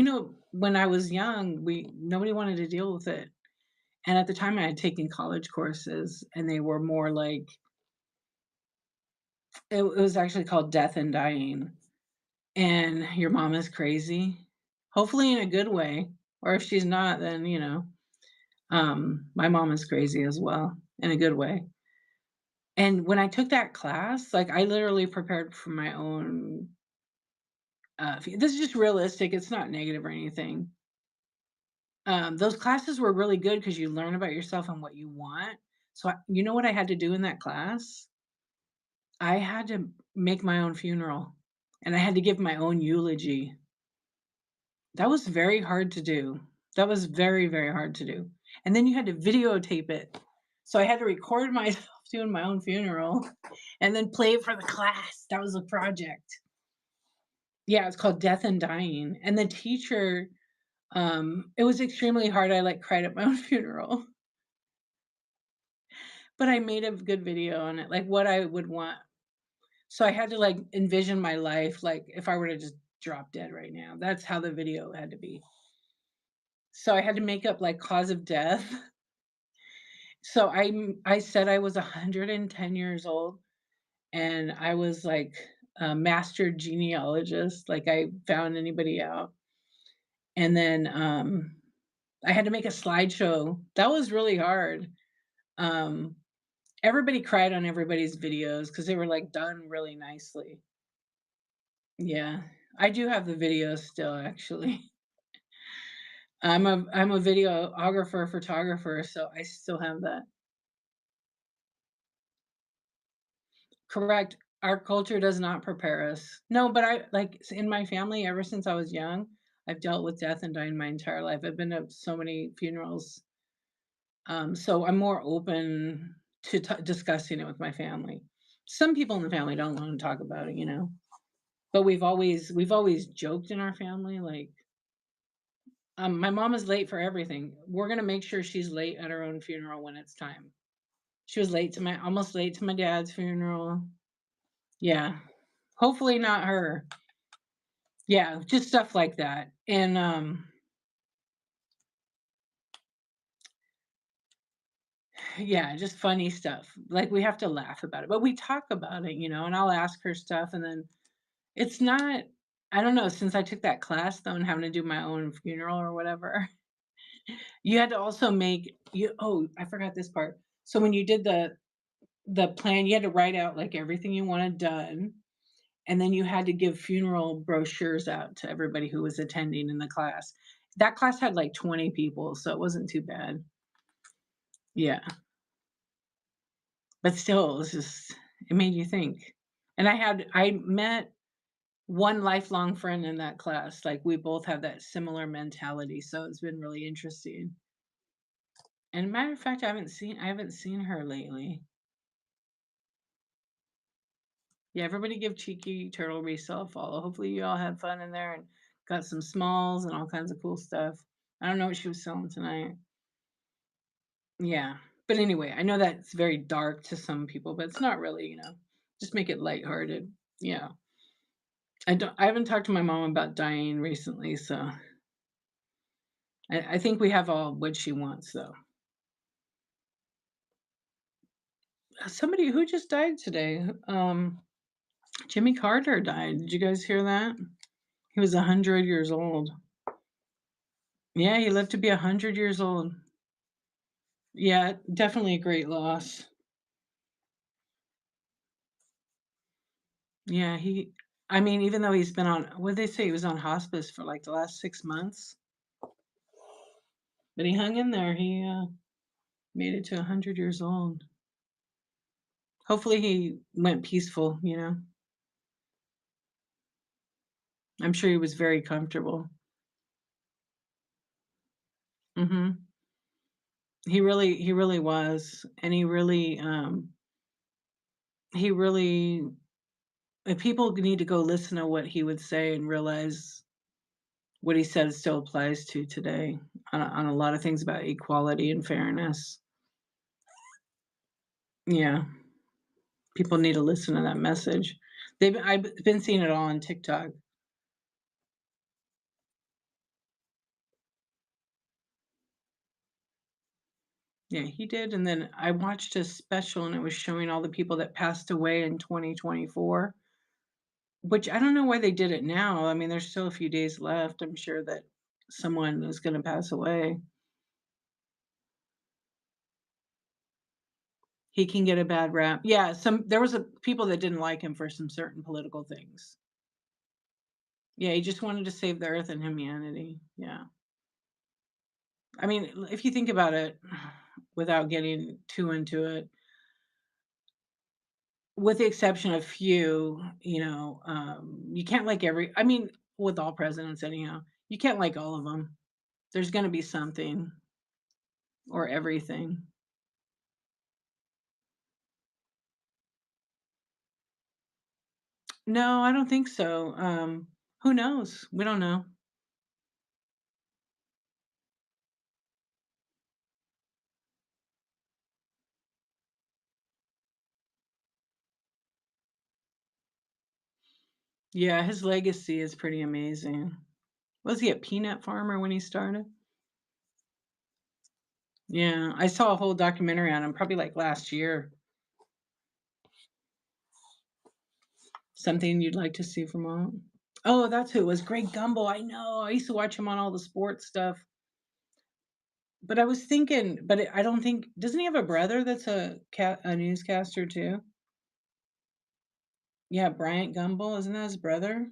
When I was young, we nobody wanted to deal with it. And at the time I had taken college courses, and they were more like it was actually called Death and Dying. And your mom is crazy. Hopefully in a good way. Or if she's not, then, my mom is crazy as well in a good way. And when I took that class, like, I literally prepared for my own, this is just realistic, it's not negative or anything. Those classes were really good because you learn about yourself and what you want. So, you know what I had to do in that class? I had to make my own funeral, and I had to give my own eulogy. That was very hard to do. That was very, very hard to do. And then you had to videotape it. So I had to record myself doing my own funeral and then play it for the class. That was a project. Yeah, it's called Death and Dying. And the teacher, it was extremely hard. I like cried at my own funeral, but I made a good video on it, like what I would want. So I had to like envision my life, like if I were to just drop dead right now. That's how the video had to be. So I had to make up like cause of death. So I said I was 110 years old, and I was like a master genealogist, like I found anybody out. And then I had to make a slideshow. That was really hard. Um Everybody cried on everybody's videos because they were like done really nicely. Yeah. I do have the videos still actually. I'm a videographer, photographer, so I still have that. Correct. Our culture does not prepare us. No, but in my family, ever since I was young, I've dealt with death and dying my entire life. I've been to so many funerals. So I'm more open to discussing it with my family. Some people in the family don't want to talk about it, but we've always joked in our family like, my mom is late for everything. We're gonna make sure she's late at her own funeral when it's time. She was almost late to my dad's funeral. Yeah. Hopefully not her. Yeah, just stuff like that. And yeah, just funny stuff. Like we have to laugh about it. But we talk about it, and I'll ask her stuff and then it's not I don't know, since I took that class though and having to do my own funeral or whatever, you had to also make you oh, I forgot this part. So when you did the plan, you had to write out like everything you wanted done. And then you had to give funeral brochures out to everybody who was attending in the class. That class had like 20 people, so it wasn't too bad. Yeah, but still, it made you think. And I met one lifelong friend in that class. Like we both have that similar mentality, so it's been really interesting. And matter of fact, I haven't seen her lately. Yeah, everybody give Cheeky Turtle Resell a follow. Hopefully you all had fun in there and got some smalls and all kinds of cool stuff. I don't know what she was selling tonight. Yeah. But anyway, I know that's very dark to some people, but it's not really, just make it lighthearted. Yeah. I haven't talked to my mom about dying recently, so I think we have all what she wants though. Somebody who just died today. Jimmy Carter died. Did you guys hear that? He was 100 years old. Yeah, he lived to be 100 years old. Yeah, definitely a great loss. Yeah, I mean, even though he's been on, what did they say? He was on hospice for like the last 6 months, but he hung in there. He made it to 100 years old. Hopefully he went peaceful, I'm sure he was very comfortable. Hmm. He really was. And he really, people need to go listen to what he would say and realize what he said still applies to today on a lot of things about equality and fairness. Yeah, people need to listen to that message. I've been seeing it all on TikTok. Yeah, he did, and then I watched a special, and it was showing all the people that passed away in 2024, which I don't know why they did it now. I mean, there's still a few days left. I'm sure that someone is gonna pass away. He can get a bad rap. Yeah, there was a people that didn't like him for some certain political things. Yeah, he just wanted to save the earth and humanity. Yeah. I mean, if you think about it, without getting too into it, with the exception of few, you can't like I mean, with all presidents anyhow, you can't like all of them. There's gonna be something or everything. No, I don't think so. Who knows? We don't know. Yeah, his legacy is pretty amazing. Was he a peanut farmer when he started? Yeah, I saw a whole documentary on him probably like last year. Something you'd like to see from him? Oh, that's who it was. Greg Gumbel. I know. I used to watch him on all the sports stuff. But I was thinking, but I don't think doesn't he have a brother that's a newscaster too? Yeah, Bryant Gumbel, isn't that his brother?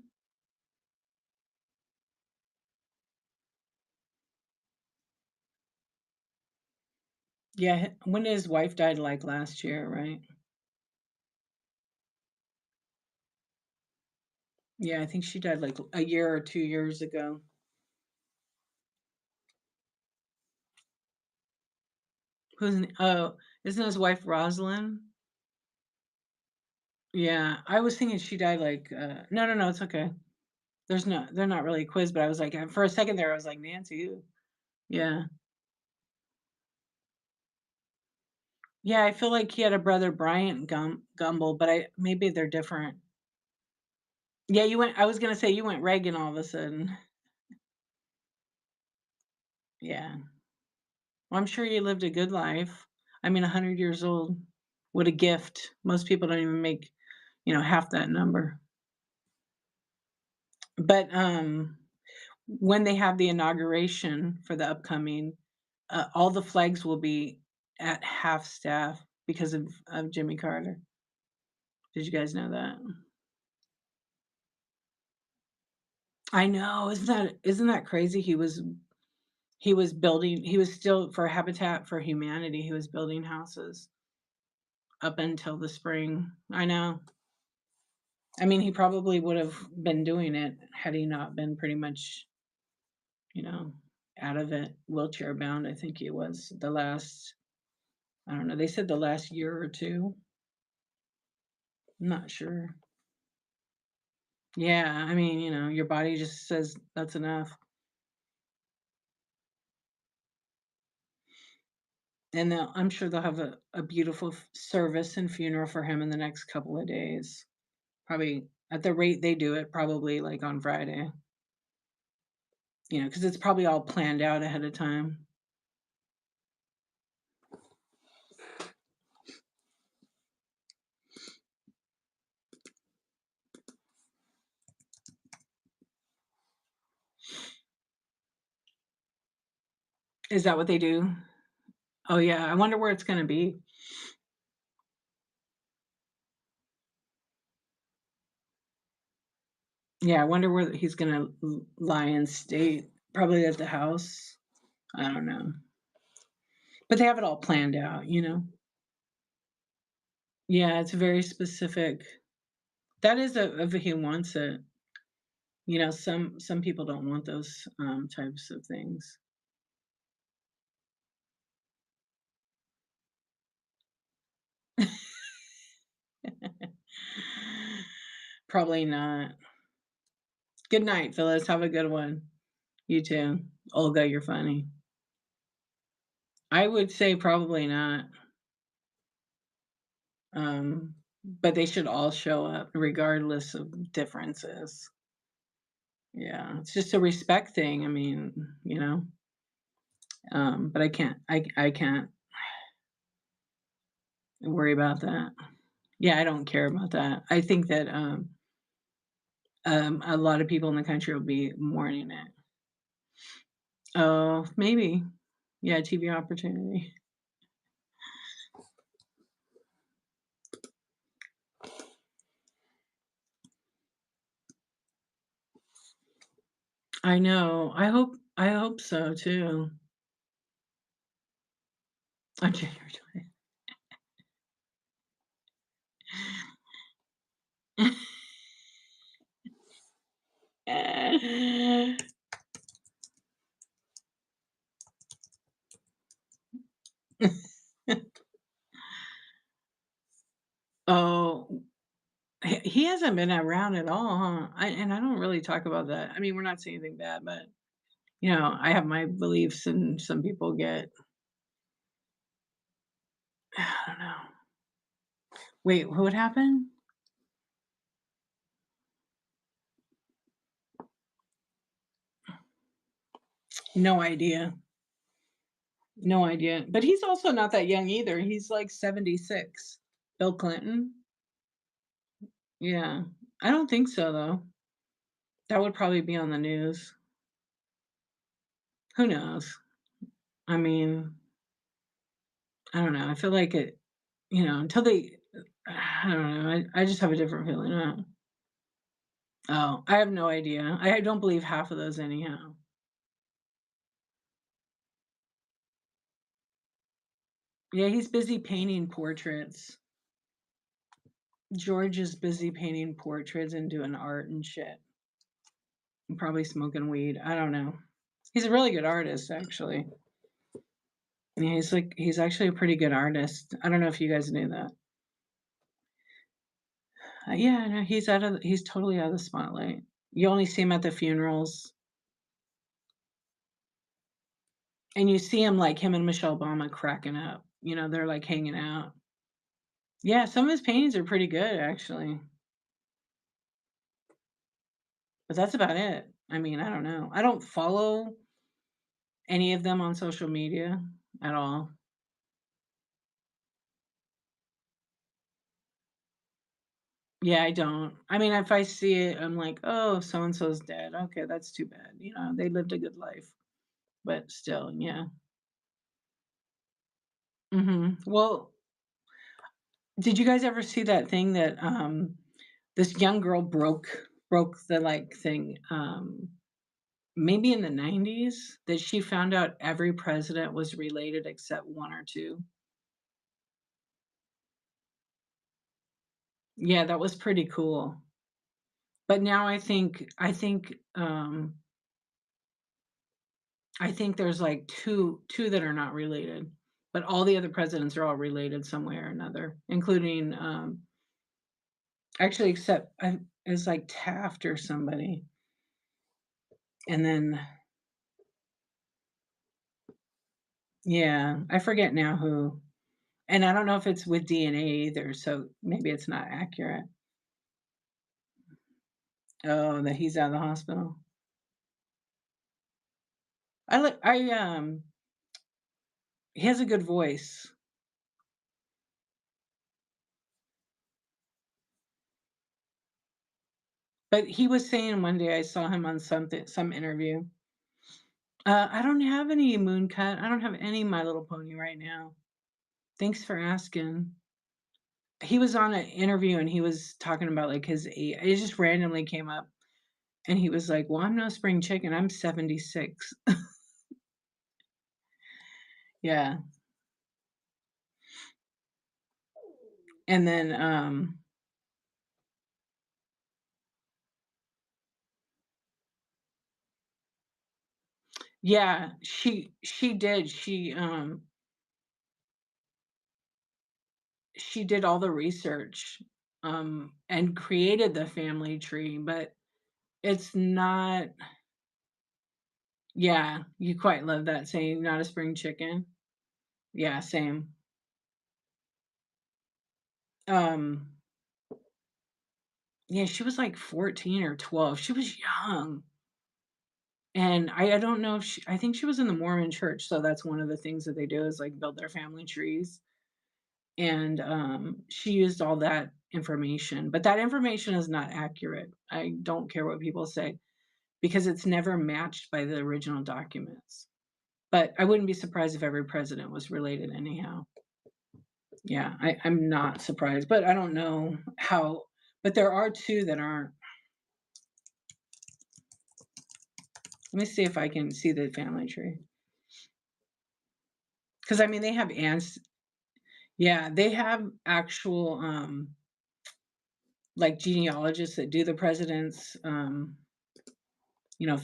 Yeah, when his wife died like last year, right? Yeah, I think she died like a year or 2 years ago. Oh, Isn't his wife Rosalind? Yeah, I was thinking she died like, no, no, no, it's okay. They're not really a quiz, but I was like, for a second there, I was like, Nancy, who? Yeah. Yeah, I feel like he had a brother, Bryant Gumbel, but maybe they're different. Yeah, I was gonna say you went Reagan all of a sudden. Yeah. Well, I'm sure you lived a good life. I mean, 100 years old. What a gift. Most people don't even make, half that number. But, when they have the inauguration for the upcoming, all the flags will be at half staff because of Jimmy Carter. Did you guys know that? I know, isn't that crazy? He was still for Habitat for Humanity, he was building houses up until the spring. I know. I mean, he probably would have been doing it had he not been pretty much, you know, out of it, wheelchair bound. I think he was the last, I don't know, they said the last year or two. I'm not sure. Yeah, I mean, your body just says that's enough. And I'm sure they'll have a beautiful service and funeral for him in the next couple of days. Probably at the rate they do it, probably like on Friday, because it's probably all planned out ahead of time. Is that what they do? Oh, yeah. I wonder where it's going to be. Yeah, I wonder where he's going to lie in state. Probably at the house. I don't know. But they have it all planned out. Yeah, it's very specific. That is if he wants it. Some people don't want those types of things. Probably not. Good night, Phyllis. Have a good one. You too. Olga, you're funny. I would say probably not. But they should all show up regardless of differences. Yeah, it's just a respect thing. I mean, but I can't worry about that. Yeah, I don't care about that. I think that a lot of people in the country will be mourning it. Oh, maybe. Yeah, TV opportunity. I know. I hope so too. On January 20th. Oh, he hasn't been around at all, huh? And I don't really talk about that. I mean, we're not saying anything bad, but I have my beliefs, and some people get. I don't know. Wait, what happened? No idea. No idea. But he's also not that young either. He's like 76. Bill Clinton. Yeah. I don't think so though. That would probably be on the news. Who knows? I mean, I don't know. I feel like until they, I don't know. I just have a different feeling. Oh, I have no idea. I don't believe half of those anyhow. Yeah, he's busy painting portraits. George is busy painting portraits and doing art and shit. And probably smoking weed. I don't know. He's a really good artist, actually. Yeah, he's actually a pretty good artist. I don't know if you guys knew that. Yeah, no, he's totally out of the spotlight. You only see him at the funerals, and you see him, like, him and Michelle Obama cracking up, they're, like, hanging out. Yeah, some of his paintings are pretty good, actually, but that's about it. I mean, I don't know. I don't follow any of them on social media at all. Yeah, I don't. I mean, if I see it, I'm like, "Oh, so and so's dead. Okay, that's too bad." They lived a good life, but still, yeah. Well, did you guys ever see that thing that, this young girl broke the, like, thing, maybe in the '90s, that she found out every president was related except 1 or 2? Yeah, that was pretty cool. But now I think there's, like, two that are not related, but all the other presidents are all related some way or another, including, actually, except it's like Taft or somebody, and then yeah, I forget now who, and I don't know if it's with DNA either, so maybe it's not accurate. Oh, that he's out of the hospital. He has a good voice, but he was saying one day I saw him on some interview. I don't have any Moon Cut. I don't have any My Little Pony right now. Thanks for asking. He was on an interview and he was talking about, like, his age. It just randomly came up, and he was like, "Well, I'm no spring chicken. I'm 76." Yeah, and then, yeah, she did. She did all the research, and created the family tree, but it's not. Yeah, you quite love that saying, "Not a spring chicken." Yeah, same. Um, yeah, she was like 14 or 12. She was young. And I don't know if I think she was in the Mormon church, so that's one of the things that they do is, like, build their family trees, and, she used all that information, but that information is not accurate. I don't care what people say, because it's never matched by the original documents, but I wouldn't be surprised if every president was related anyhow. Yeah, I'm not surprised, but I don't know how, but there are 2 that aren't. Let me see if I can see the family tree, because I mean, they have ants. Yeah, they have actual, like, genealogists that do the president's,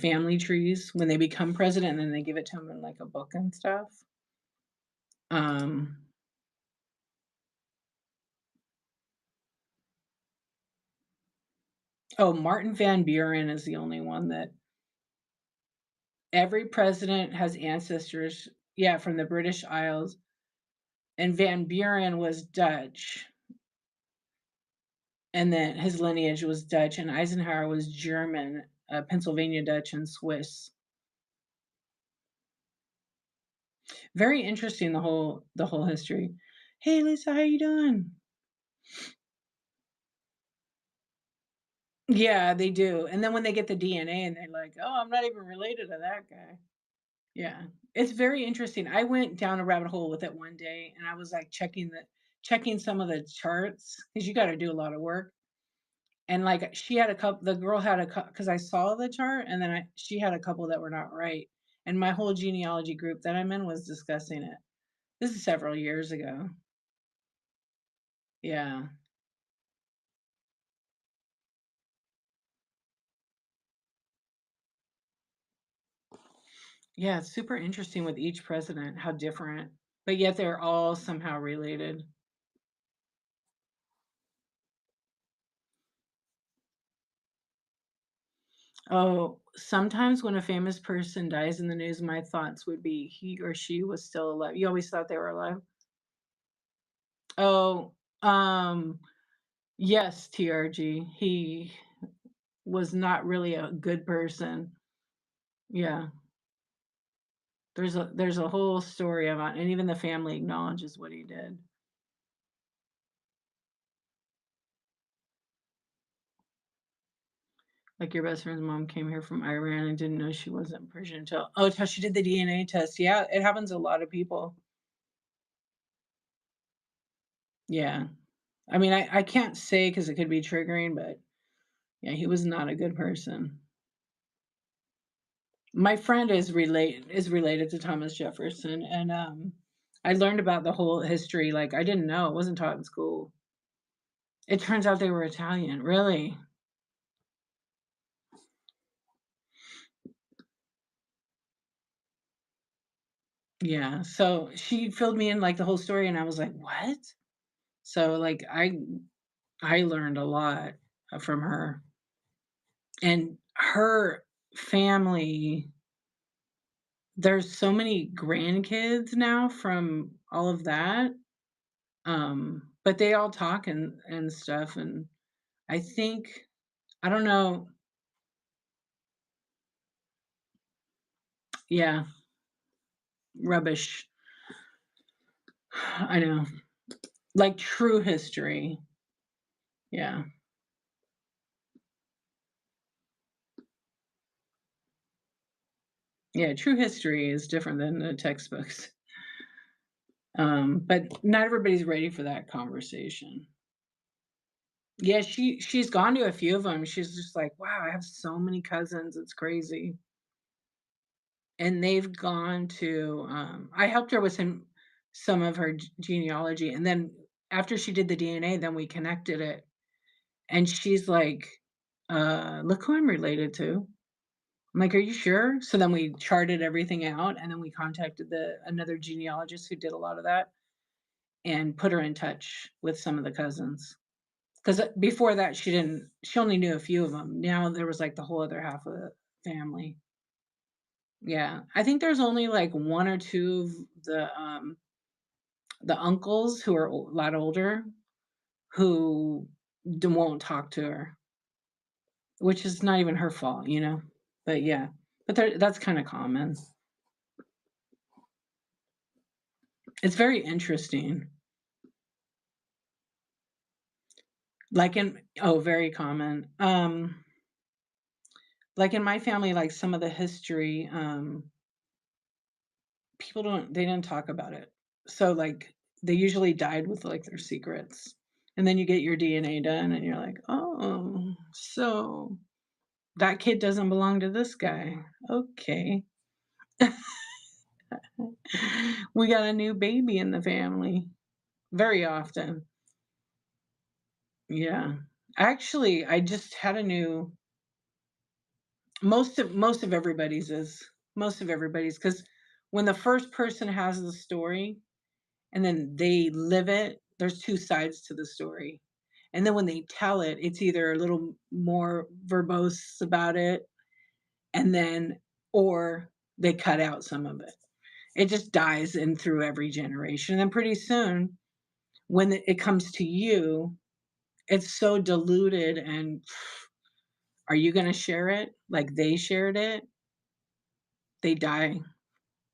family trees when they become president, and then they give it to them in, like, a book and stuff. Um, oh, Martin Van Buren is the only one that every president has ancestors, yeah, from the British Isles, and Van Buren was Dutch, and then his lineage was Dutch, and Eisenhower was German, Pennsylvania Dutch, and Swiss. Very interesting, the whole history. "Hey, Lisa, how you doing?" Yeah, they do, and then when they get the DNA and they're like, "Oh, I'm not even related to that guy." Yeah, it's very interesting. I went down a rabbit hole with it one day, and I was, like, checking some of the charts because you gotta do a lot of work, and, like, she had a couple. The girl had a couple because I saw the chart, and then she had a couple that were not right, and my whole genealogy group that I'm in was discussing it. This is several years ago. Yeah. Yeah, it's super interesting with each president, how different. but yet they're all somehow related. Oh, sometimes when a famous person dies in the news, my thoughts would be he or she was still alive. You always thought they were alive? Oh, um, yes, TRG. He was not really a good person. Yeah. There's a whole story about, and even the family acknowledges what he did. Like, your best friend's mom came here from Iran and didn't know she wasn't Persian until she did the DNA test. Yeah, it happens to a lot of people. Yeah. I mean, I can't say because it could be triggering, but yeah, he was not a good person. My friend is related to Thomas Jefferson, and, I learned about the whole history, like, I didn't know, it wasn't taught in school. It turns out they were Italian, really. Yeah, so she filled me in, like, the whole story, and I was like, "What?" So, like, I learned a lot, from her, and her family, there's so many grandkids now from all of that, but they all talk and stuff, and I think I don't know. Yeah, rubbish. I know. Like true history. Yeah. Yeah, true history is different than the textbooks. But not everybody's ready for that conversation. Yeah, she's gone to a few of them. She's just like, "Wow, I have so many cousins, it's crazy." And they've gone to, I helped her with some of her genealogy, and then after she did the DNA, then we connected it, and she's like, look who I'm related to." I'm like, "Are you sure?" So then we charted everything out, and then we contacted the another genealogist who did a lot of that and put her in touch with some of the cousins. 'Cause, before that, she only knew a few of them. Now there was, like, the whole other half of the family. Yeah. I think there's only, like, 1 or 2 of the uncles who are a lot older who won't talk to her, which is not even her fault, you know? But yeah. But that's kinda common. It's very interesting. Like in oh, very common. Like in my family, like some of the history, people they didn't talk about it. So, like, they usually died with, like, their secrets. And then you get your DNA done and you're like, "Oh, so that kid doesn't belong to this guy. Okay. We got a new baby in the family." Very often. Yeah. Actually, I just had a new most of everybody's is. Most of everybody's because when the first person has the story and then they live it, there's 2 sides to the story. And then when they tell it, it's either a little more verbose about it and then or they cut out some of it. It just dies in through every generation. And then pretty soon, when it comes to you, it's so diluted and are you gonna share it like they shared it? They die.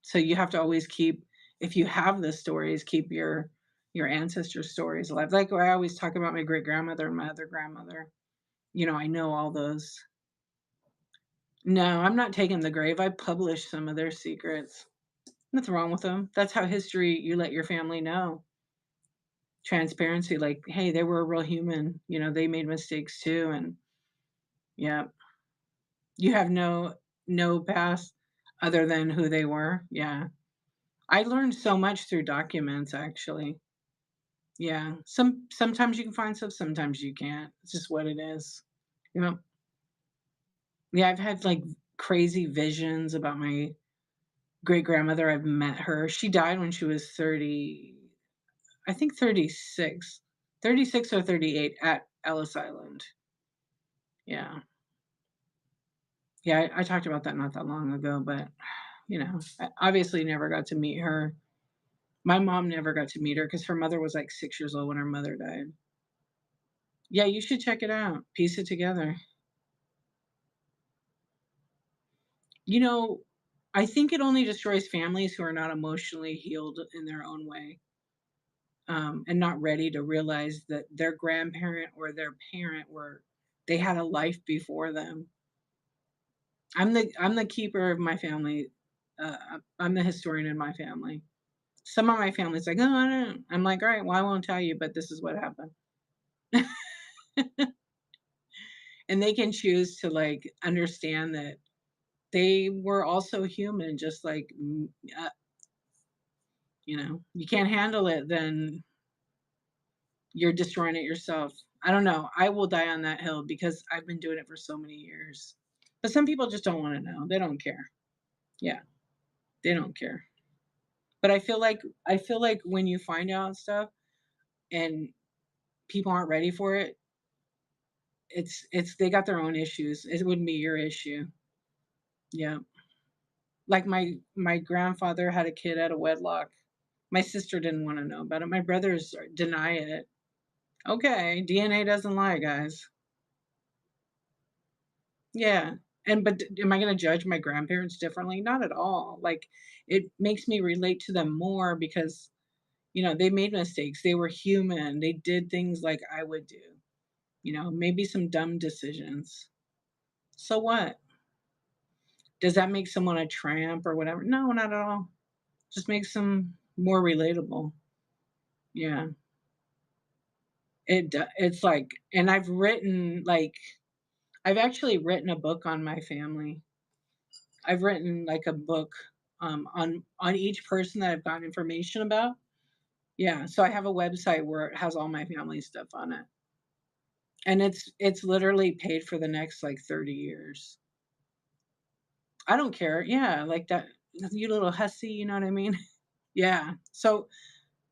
So you have to always keep if you have the stories, keep your ancestors' stories alive. Like I always talk about my great grandmother and my other grandmother. I know all those. No, I'm not taking the grave. I published some of their secrets. Nothing wrong with them. That's how history you let your family know. Transparency, like, hey, they were a real human. They made mistakes too. And yeah, you have no past other than who they were. Yeah. I learned so much through documents actually. Yeah. Sometimes you can find stuff, sometimes you can't. It's just what it is. You know? Yeah, I've had like crazy visions about great-grandmother, I've met her. She died when she was 30, I think 36, 36 or 38 at Ellis Island. Yeah. Yeah, I talked about that not that long ago, but, I obviously never got to meet her. My mom never got to meet her because her mother was, like, 6 years old when her mother died. Yeah, you should check it out, piece it together. You know, I think it only destroys families who are not emotionally healed in their own way, and not ready to realize that their grandparent or their parent they had a life before them. I'm the keeper of my family. I'm the historian in my family. Some of my family's like, "Oh, I don't." I'm like, "All right, well, I won't tell you, but this is what happened." And they can choose to, like, understand that they were also human, just like, you can't handle it, then you're destroying it yourself. I don't know. I will die on that hill because I've been doing it for so many years. But some people just don't wanna know. They don't care. Yeah, they don't care. But I feel like when you find out stuff and people aren't ready for it, it's they got their own issues. It wouldn't be your issue. Yeah. Like my grandfather had a kid out of wedlock. My sister didn't wanna know about it. My brothers deny it. Okay, DNA doesn't lie, guys. Yeah, but am I gonna judge my grandparents differently? Not at all. Like, it makes me relate to them more because, they made mistakes. They were human. They did things like I would do, maybe some dumb decisions. So what? Does that make someone a tramp or whatever? No, not at all. Just makes them more relatable. Yeah. It's like, and I've actually written a book on my family. I've written like a book on each person that I've gotten information about. Yeah, so I have a website where it has all my family stuff on it. And it's literally paid for the next like 30 years. I don't care. Yeah, like that, you little hussy, you know what I mean? Yeah. So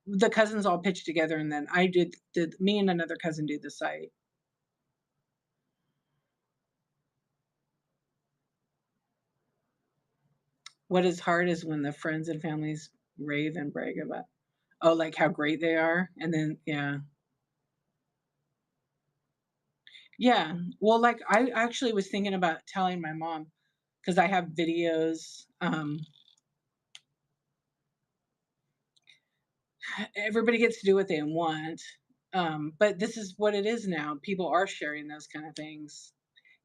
the cousins all pitched together and then I did me and another cousin do the site. What is hard is when the friends and families rave and brag about, oh, like how great they are. And then yeah. Yeah. Well, like, I actually was thinking about telling my mom because I have videos. Everybody gets to do what they want. But this is what it is now. People are sharing those kind of things.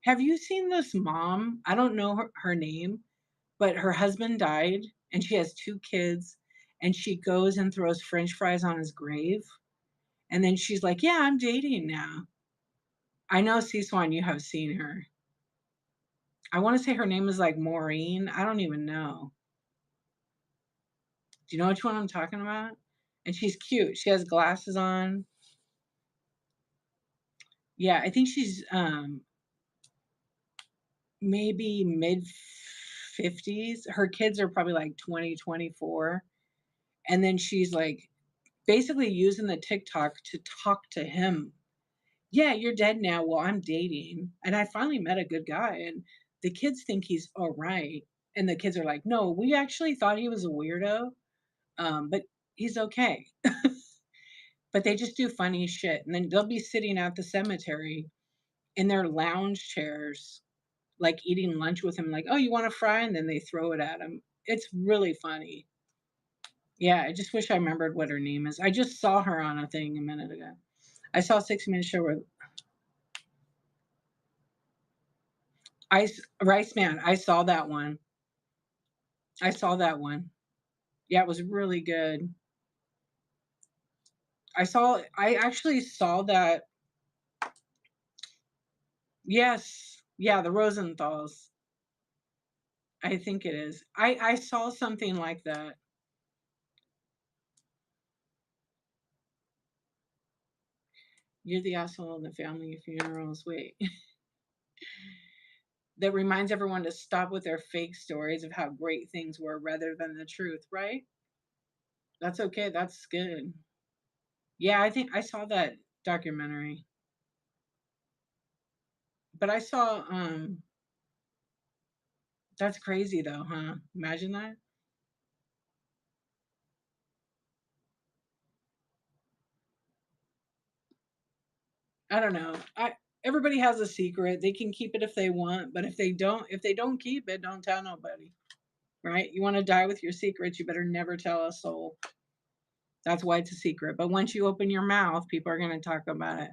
Have you seen this mom? I don't know her name, but her husband died and she has 2 kids and she goes and throws french fries on his grave. And then she's like, "Yeah, I'm dating now." I know, Siswan, you have seen her. I want to say her name is like Maureen. I don't even know. Do you know which one I'm talking about? And she's cute. She has glasses on. Yeah, I think she's, maybe mid-50s. Her kids are probably like 20, 24. And then she's, like, basically using the TikTok to talk to him. "Yeah, you're dead now. Well, I'm dating, and I finally met a good guy, and the kids think he's alright." And the kids are like, "No, we actually thought he was a weirdo, but he's okay." But they just do funny shit, and then they'll be sitting at the cemetery in their lounge chairs, like, eating lunch with him, like, "Oh, you want a fry?" And then they throw it at him. It's really funny. Yeah, I just wish I remembered what her name is. I just saw her on a thing a minute ago. I saw a 60-minute show where Rice Man, I saw that one. I saw that one. Yeah, it was really good. I actually saw that. Yes. Yeah, the Rosenthals. I think it is. I saw something like that. You're the asshole of the family funerals. Wait. that reminds everyone to stop with their fake stories of how great things were rather than the truth, right? That's okay, that's good. Yeah, I think I saw that documentary, but I saw, that's crazy though, huh? Imagine that. I don't know. Everybody has a secret. They can keep it if they want, but if they don't keep it, don't tell nobody, right? You want to die with your secrets, you better never tell a soul. That's why it's a secret. But once you open your mouth, people are going to talk about it.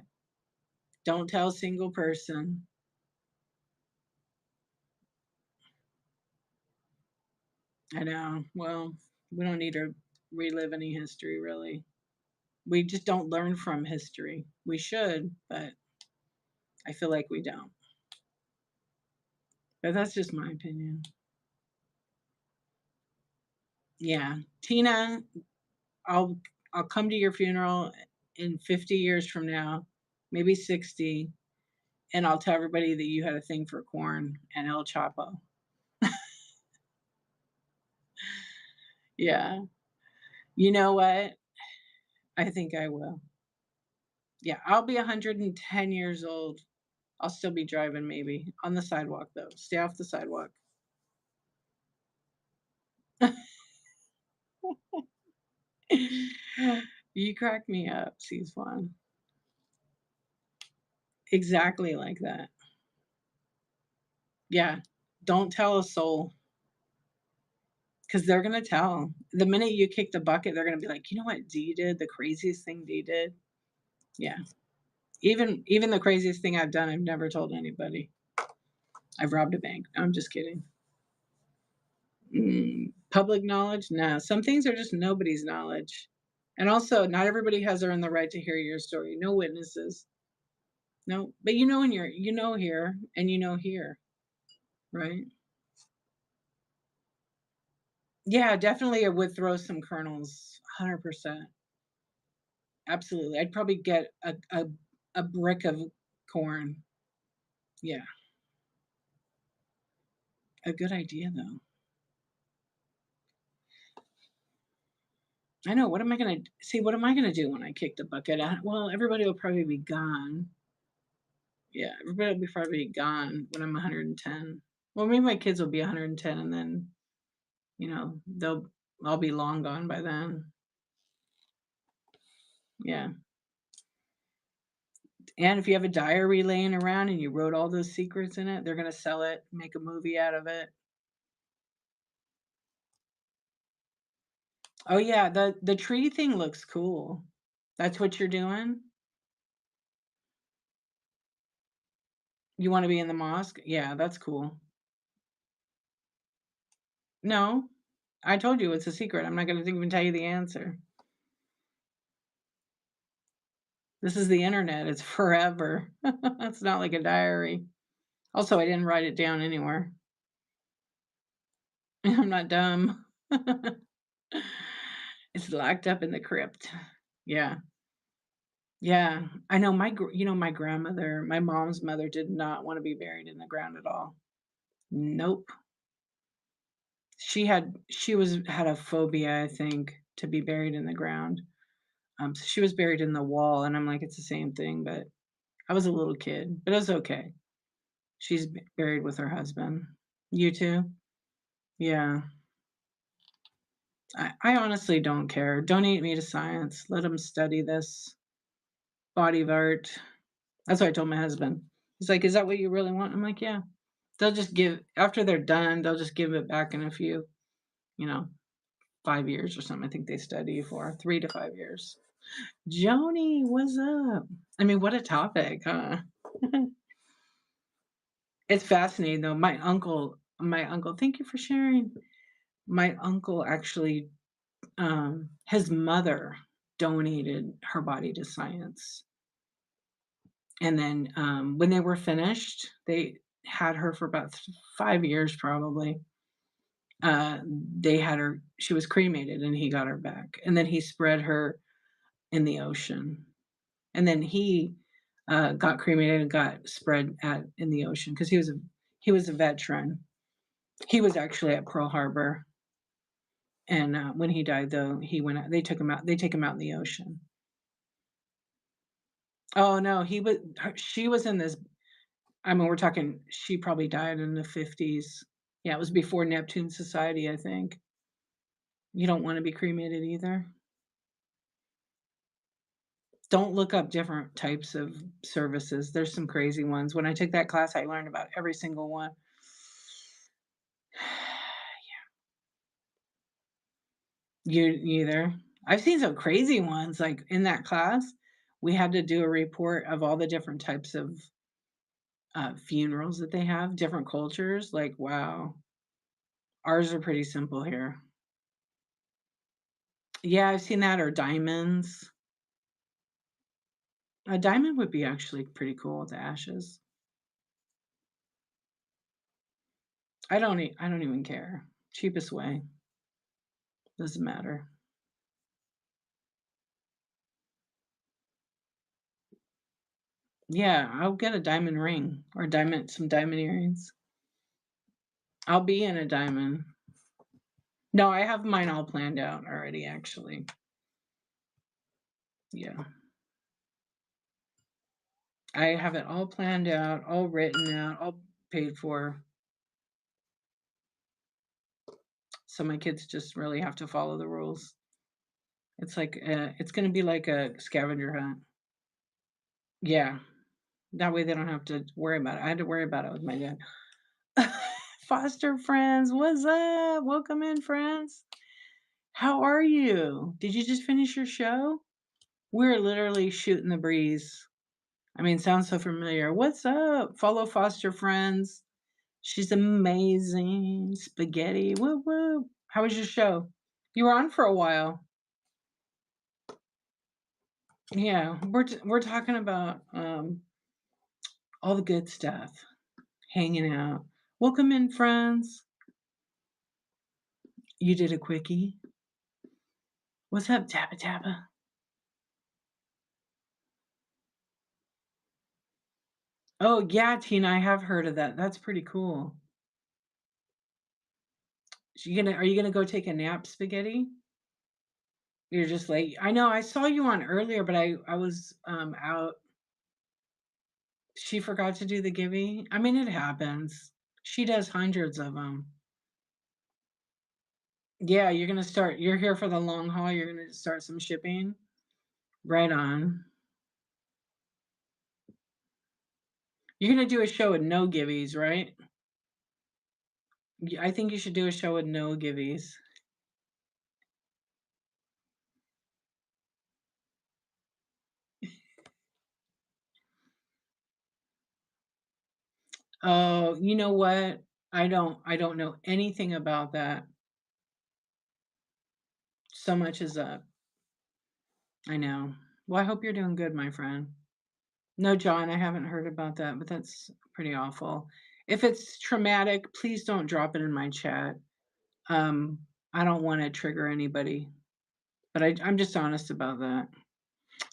Don't tell a single person. I know. Well, we don't need to relive any history, really. We just don't learn from history. We should, but I feel like we don't. But that's just my opinion. Yeah. Tina, I'll I'll come to your funeral in 50 years from now, maybe 60, and I'll tell everybody that you had a thing for corn and El Chapo. Yeah. You know what? I think I will. Yeah, I'll be 110 years old. I'll still be driving maybe on the sidewalk though. Stay off the sidewalk. You crack me up, C1. Exactly like that. Yeah. Don't tell a soul because they're going to tell. The minute you kick the bucket, they're going to be like, you know what D did? The craziest thing D did? Yeah. Even the craziest thing I've done, I've never told anybody. I've robbed a bank. I'm just kidding. Public knowledge? No. Some things are just nobody's knowledge. And also, not everybody has earned the right to hear your story. No witnesses. No. But you know when you know here and you know here, right? Yeah, definitely I would throw some kernels. 100%. Absolutely. I'd probably get a brick of corn. Yeah. A good idea though. I know. What am I gonna see? What am I gonna do when I kick the bucket? Well, everybody will probably be gone. Yeah, everybody will be probably gone when I'm 110. Well, maybe my kids will be 110, and then they'll I'll be long gone by then. Yeah, and if you have a diary laying around and you wrote all those secrets in it, they're gonna sell it, make a movie out of it. Oh yeah, the tree thing looks cool. That's what you're doing. You want to be in the mosque? Yeah, that's cool. No, I told you it's a secret. I'm not going to even tell you the answer. This is the internet. It's forever. It's not like a diary. Also, I didn't write it down anywhere. I'm not dumb. It's locked up in the crypt. Yeah. Yeah. I know my grandmother, my mom's mother did not want to be buried in the ground at all. Nope. She had a phobia, I think, to be buried in the ground. So she was buried in the wall, and I'm like, it's the same thing, but I was a little kid, but it was okay. She's buried with her husband. You too? Yeah. I honestly don't care. Donate me to science. Let them study this body of art. That's what I told my husband. He's like, "Is that what you really want?" I'm like, "Yeah." They'll just give after they're done. They'll just give it back in a few, you know, 5 years or something. I think they study for 3 to 5 years. Joni, what's up? I mean, what a topic, huh? It's fascinating though. My uncle, thank you for sharing. My uncle actually, his mother donated her body to science. And then when they were finished, they had her for about 5 years probably. They had her, she was cremated and he got her back. And then he spread her in the ocean. And then he got cremated and got spread in the ocean because He was a veteran. He was actually at Pearl Harbor, and when he died, though, he went out. They took him out. They take him out in the ocean. Oh no, he was. She was in this. I mean, we're talking. She probably died in the 50s. Yeah, it was before Neptune Society, I think. You don't want to be cremated either. Don't look up different types of services. There's some crazy ones. When I took that class, I learned about every single one. You either. I've seen some crazy ones. Like in that class, we had to do a report of all the different types of funerals that they have, different cultures. Like, wow, ours are pretty simple here. Yeah, I've seen that, or diamonds. A diamond would be actually pretty cool with the ashes. I don't even care. Cheapest way. Doesn't matter. Yeah, I'll get a diamond ring or some diamond earrings. I'll be in a diamond. No, I have mine all planned out already, actually. Yeah. I have it all planned out, all written out, all paid for. So my kids just really have to follow the rules. It's like it's going to be like a scavenger hunt. Yeah. That way they don't have to worry about it. I had to worry about it with my dad. Foster friends, what's up? Welcome in, friends. How are you? Did you just finish your show? We're literally shooting the breeze. I mean, sounds so familiar. What's up? Follow Foster Friends. She's amazing. Spaghetti. Whoop whoop. How was your show? You were on for a while. Yeah, we're talking about all the good stuff, hanging out. Welcome in, friends. You did a quickie. What's up, Tappa Tappa? Oh yeah, Tina, I have heard of that. That's pretty cool. Are you gonna go take a nap, Spaghetti? You're just late. I know. I saw you on earlier, but I was out. She forgot to do the giving. I mean, it happens. She does hundreds of them. Yeah, you're gonna start. You're here for the long haul. You're gonna start some shipping. Right on. You're gonna do a show with no giveies, right? I think you should do a show with no giveies. Oh, you know what? I don't know anything about that. So much is up. I know. Well, I hope you're doing good, my friend. No, John, I haven't heard about that, but that's pretty awful. If it's traumatic, please don't drop it in my chat. Um, I don't want to trigger anybody, but I'm just honest about that.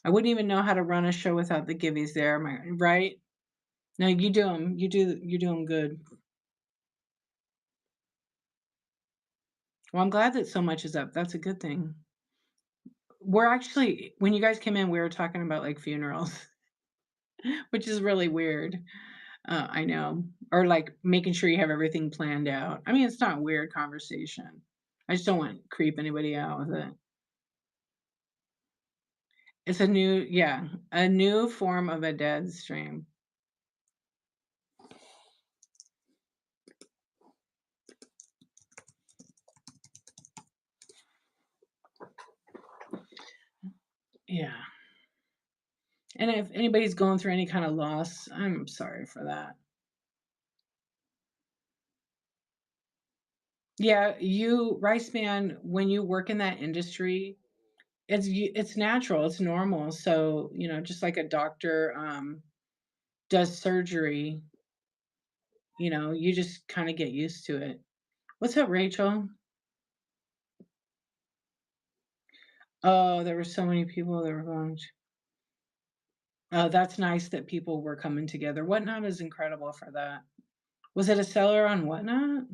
I wouldn't even know how to run a show without the giveies there, right? No, you do them. You do them good. Well, I'm glad that so much is up. That's a good thing. We're actually, when you guys came in, we were talking about like funerals, which is really weird. I know. Or like making sure you have everything planned out. I mean, it's not weird conversation. I just don't want to creep anybody out with it. It's a new form of a dead stream. Yeah. And if anybody's going through any kind of loss, I'm sorry for that. Yeah, Rice Man, when you work in that industry, it's natural, it's normal. So, just like a doctor does surgery, you just kind of get used to it. What's up, Rachel? Oh, there were so many people that were going. Oh, that's nice that people were coming together. Whatnot is incredible for that. Was it a seller on Whatnot?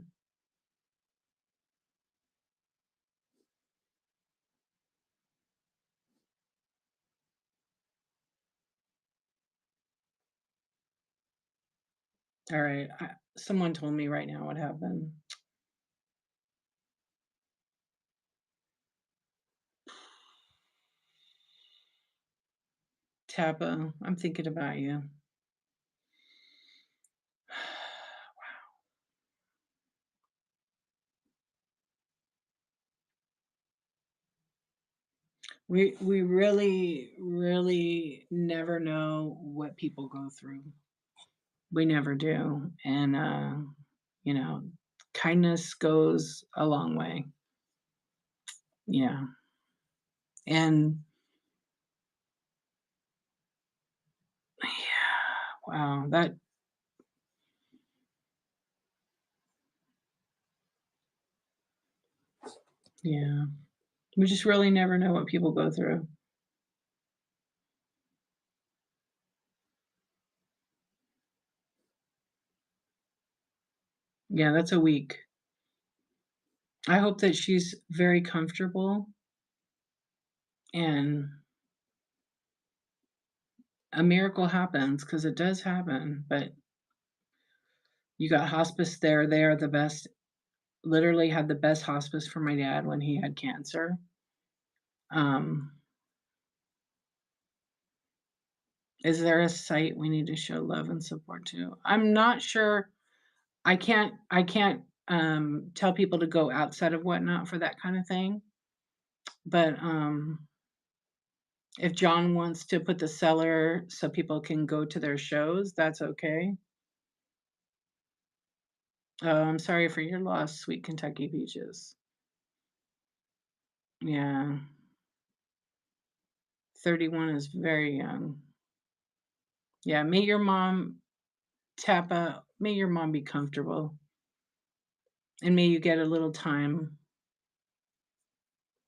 Alright, someone told me right now what happened. Tappa, I'm thinking about you. We really, really never know what people go through. We never do, and, you know, kindness goes a long way. Yeah, and yeah, wow, that yeah. We just really never know what people go through. Yeah, that's a week. I hope that she's very comfortable and a miracle happens because it does happen, but you got hospice there. They are the best. Literally had the best hospice for my dad when he had cancer. Um, is there a site we need to show love and support to? I'm not sure. I can't tell people to go outside of Whatnot for that kind of thing. But if John wants to put the seller so people can go to their shows, that's okay. Oh, I'm sorry for your loss, sweet Kentucky peaches. Yeah, 31 is very young. Yeah, may your mom tap out, may your mom be comfortable, and may you get a little time.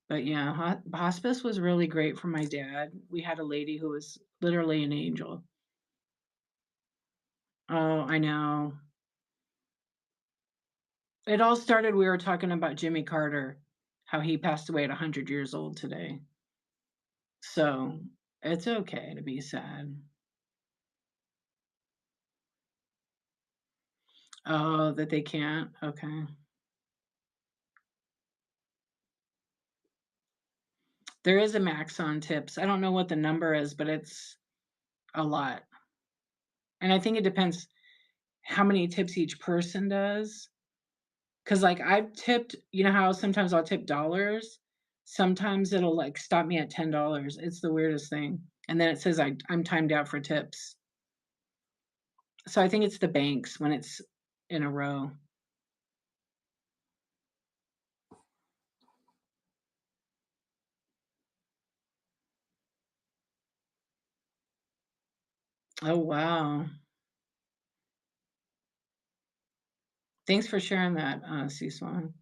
But yeah, hospice was really great for my dad. We had a lady who was literally an angel. Oh, I know. It all started, we were talking about Jimmy Carter, how he passed away at 100 years old today. So, it's okay to be sad. Oh, that they can't? Okay. There is a max on tips. I don't know what the number is, but it's a lot. And I think it depends how many tips each person does. Cause like, I've tipped, you know how sometimes I'll tip dollars? Sometimes it'll, like, stop me at $10. It's the weirdest thing. And then it says I'm timed out for tips. So I think it's the banks when it's in a row. Oh, wow. Thanks for sharing that, Sea Swan.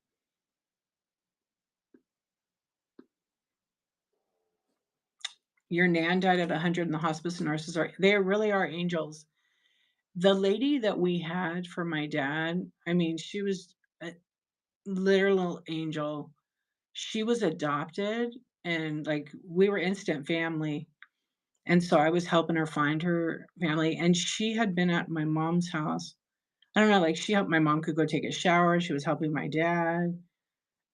Your nan died at 100 and the hospice nurses they really are angels. The lady that we had for my dad, I mean, she was a literal angel. She was adopted and, like, we were instant family, and so I was helping her find her family, and she had been at my mom's house. I don't know, like, she helped my mom could go take a shower, she was helping my dad,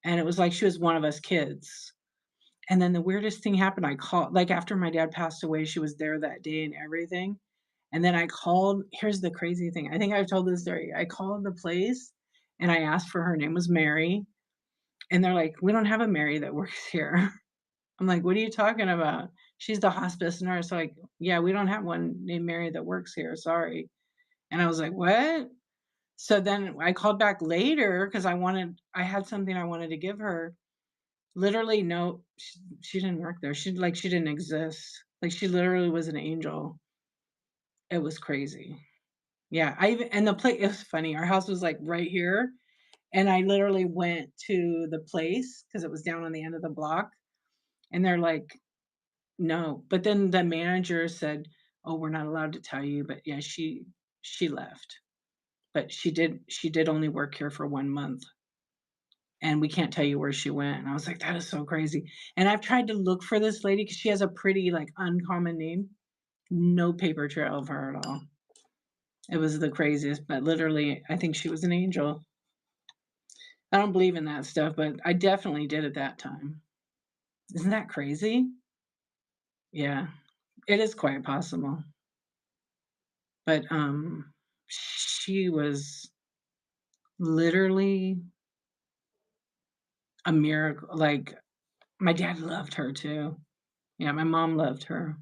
and it was like she was one of us kids. And then the weirdest thing happened, I called like, after my dad passed away, she was there that day and everything, and then I called here's the crazy thing, I think I've told this story. I called the place, and I asked for her name was Mary, and they're like, "We don't have a Mary that works here." I'm like, "What are you talking about?" She's the hospice nurse, like, "Yeah, we don't have one named Mary that works here, sorry." And I was like, "What?" So then I called back later because I had something I wanted to give her. Literally, no, she didn't work there. She didn't exist. Like, she literally was an angel. It was crazy. Yeah, I even and the place it was funny, our house was, like, right here, and I literally went to the place because it was down on the end of the block, and they're like, "No." But then the manager said, "Oh, we're not allowed to tell you," but yeah, she left. but she did only work here for 1 month, and we can't tell you where she went, and I was like, "That is so crazy." And I've tried to look for this lady because she has a pretty, like, uncommon name. No paper trail of her at all. It was the craziest, but literally, I think she was an angel. I don't believe in that stuff, but I definitely did at that time. Isn't that crazy? Yeah, it is quite possible. But, she was literally a miracle. Like, my dad loved her too. Yeah, my mom loved her.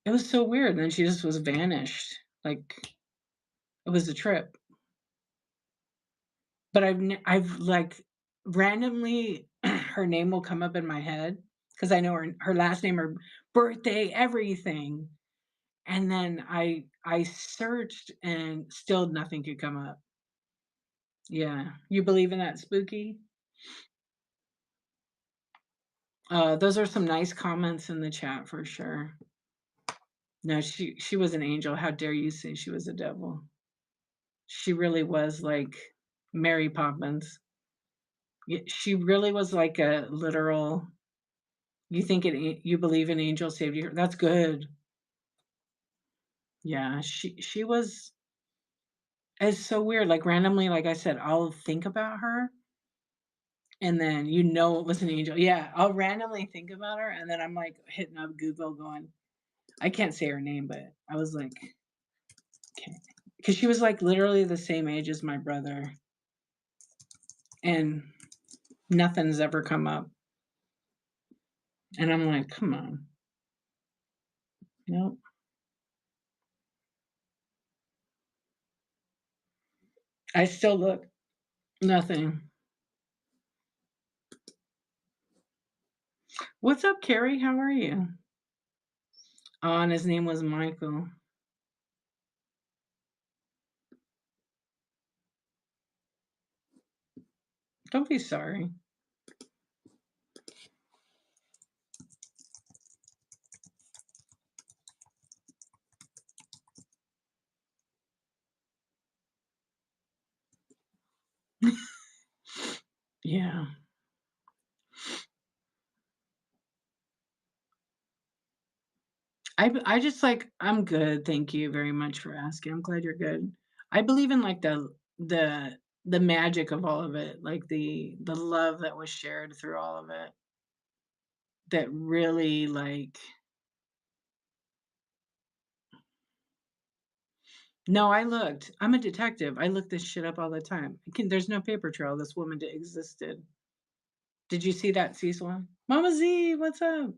It was so weird, and then she just was vanished. Like, it was a trip. But I've, like, randomly her name will come up in my head because I know her last name, her birthday, everything, and then I searched and still nothing could come up. Yeah. You believe in that spooky? Those are some nice comments in the chat for sure. No, she was an angel. How dare you say she was a devil? She really was like Mary Poppins. She really was like a literal. You believe an angel saved you? That's good. Yeah, she was. It's so weird. Like randomly, like I said, I'll think about her, and then it was an angel. Yeah, I'll randomly think about her, and then I'm like hitting up Google, going, I can't say her name, but I was like, okay, because she was like literally the same age as my brother, and nothing's ever come up. And I'm like, come on, nope. I still look, nothing. What's up, Carrie? How are you? Oh, and his name was Michael. Don't be sorry. Yeah. I just like I'm good. Thank you very much for asking. I'm glad you're good. I believe in like the magic of all of it, like the love that was shared through all of it. That really like no, I looked. I'm a detective. I look this shit up all the time. There's no paper trail. This woman existed. Did you see that Cecil one? Mama Z, what's up?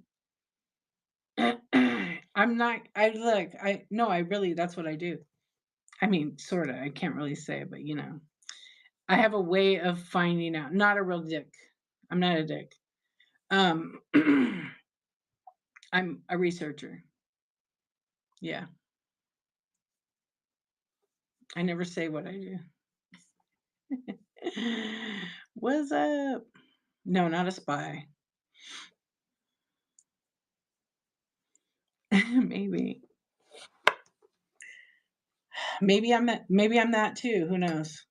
I'm not. I look. I no. I really. That's what I do. I mean, sorta. I can't really say, but I have a way of finding out. Not a real dick. I'm not a dick. Um, I'm a researcher. Yeah. I never say what I do. What's up? No, not a spy. Maybe. Maybe I'm that too. Who knows?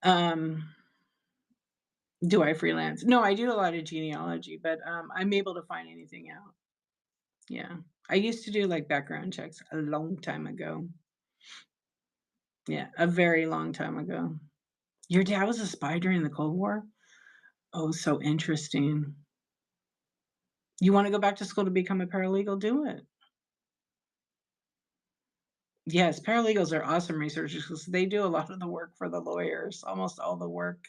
Um, do I freelance? No, I do a lot of genealogy, but I'm able to find anything out. Yeah. I used to do like background checks a long time ago. Yeah, a very long time ago. Your dad was a spy during the Cold War? Oh, so interesting. You wanna go back to school to become a paralegal? Do it. Yes, paralegals are awesome researchers because they do a lot of the work for the lawyers, almost all the work,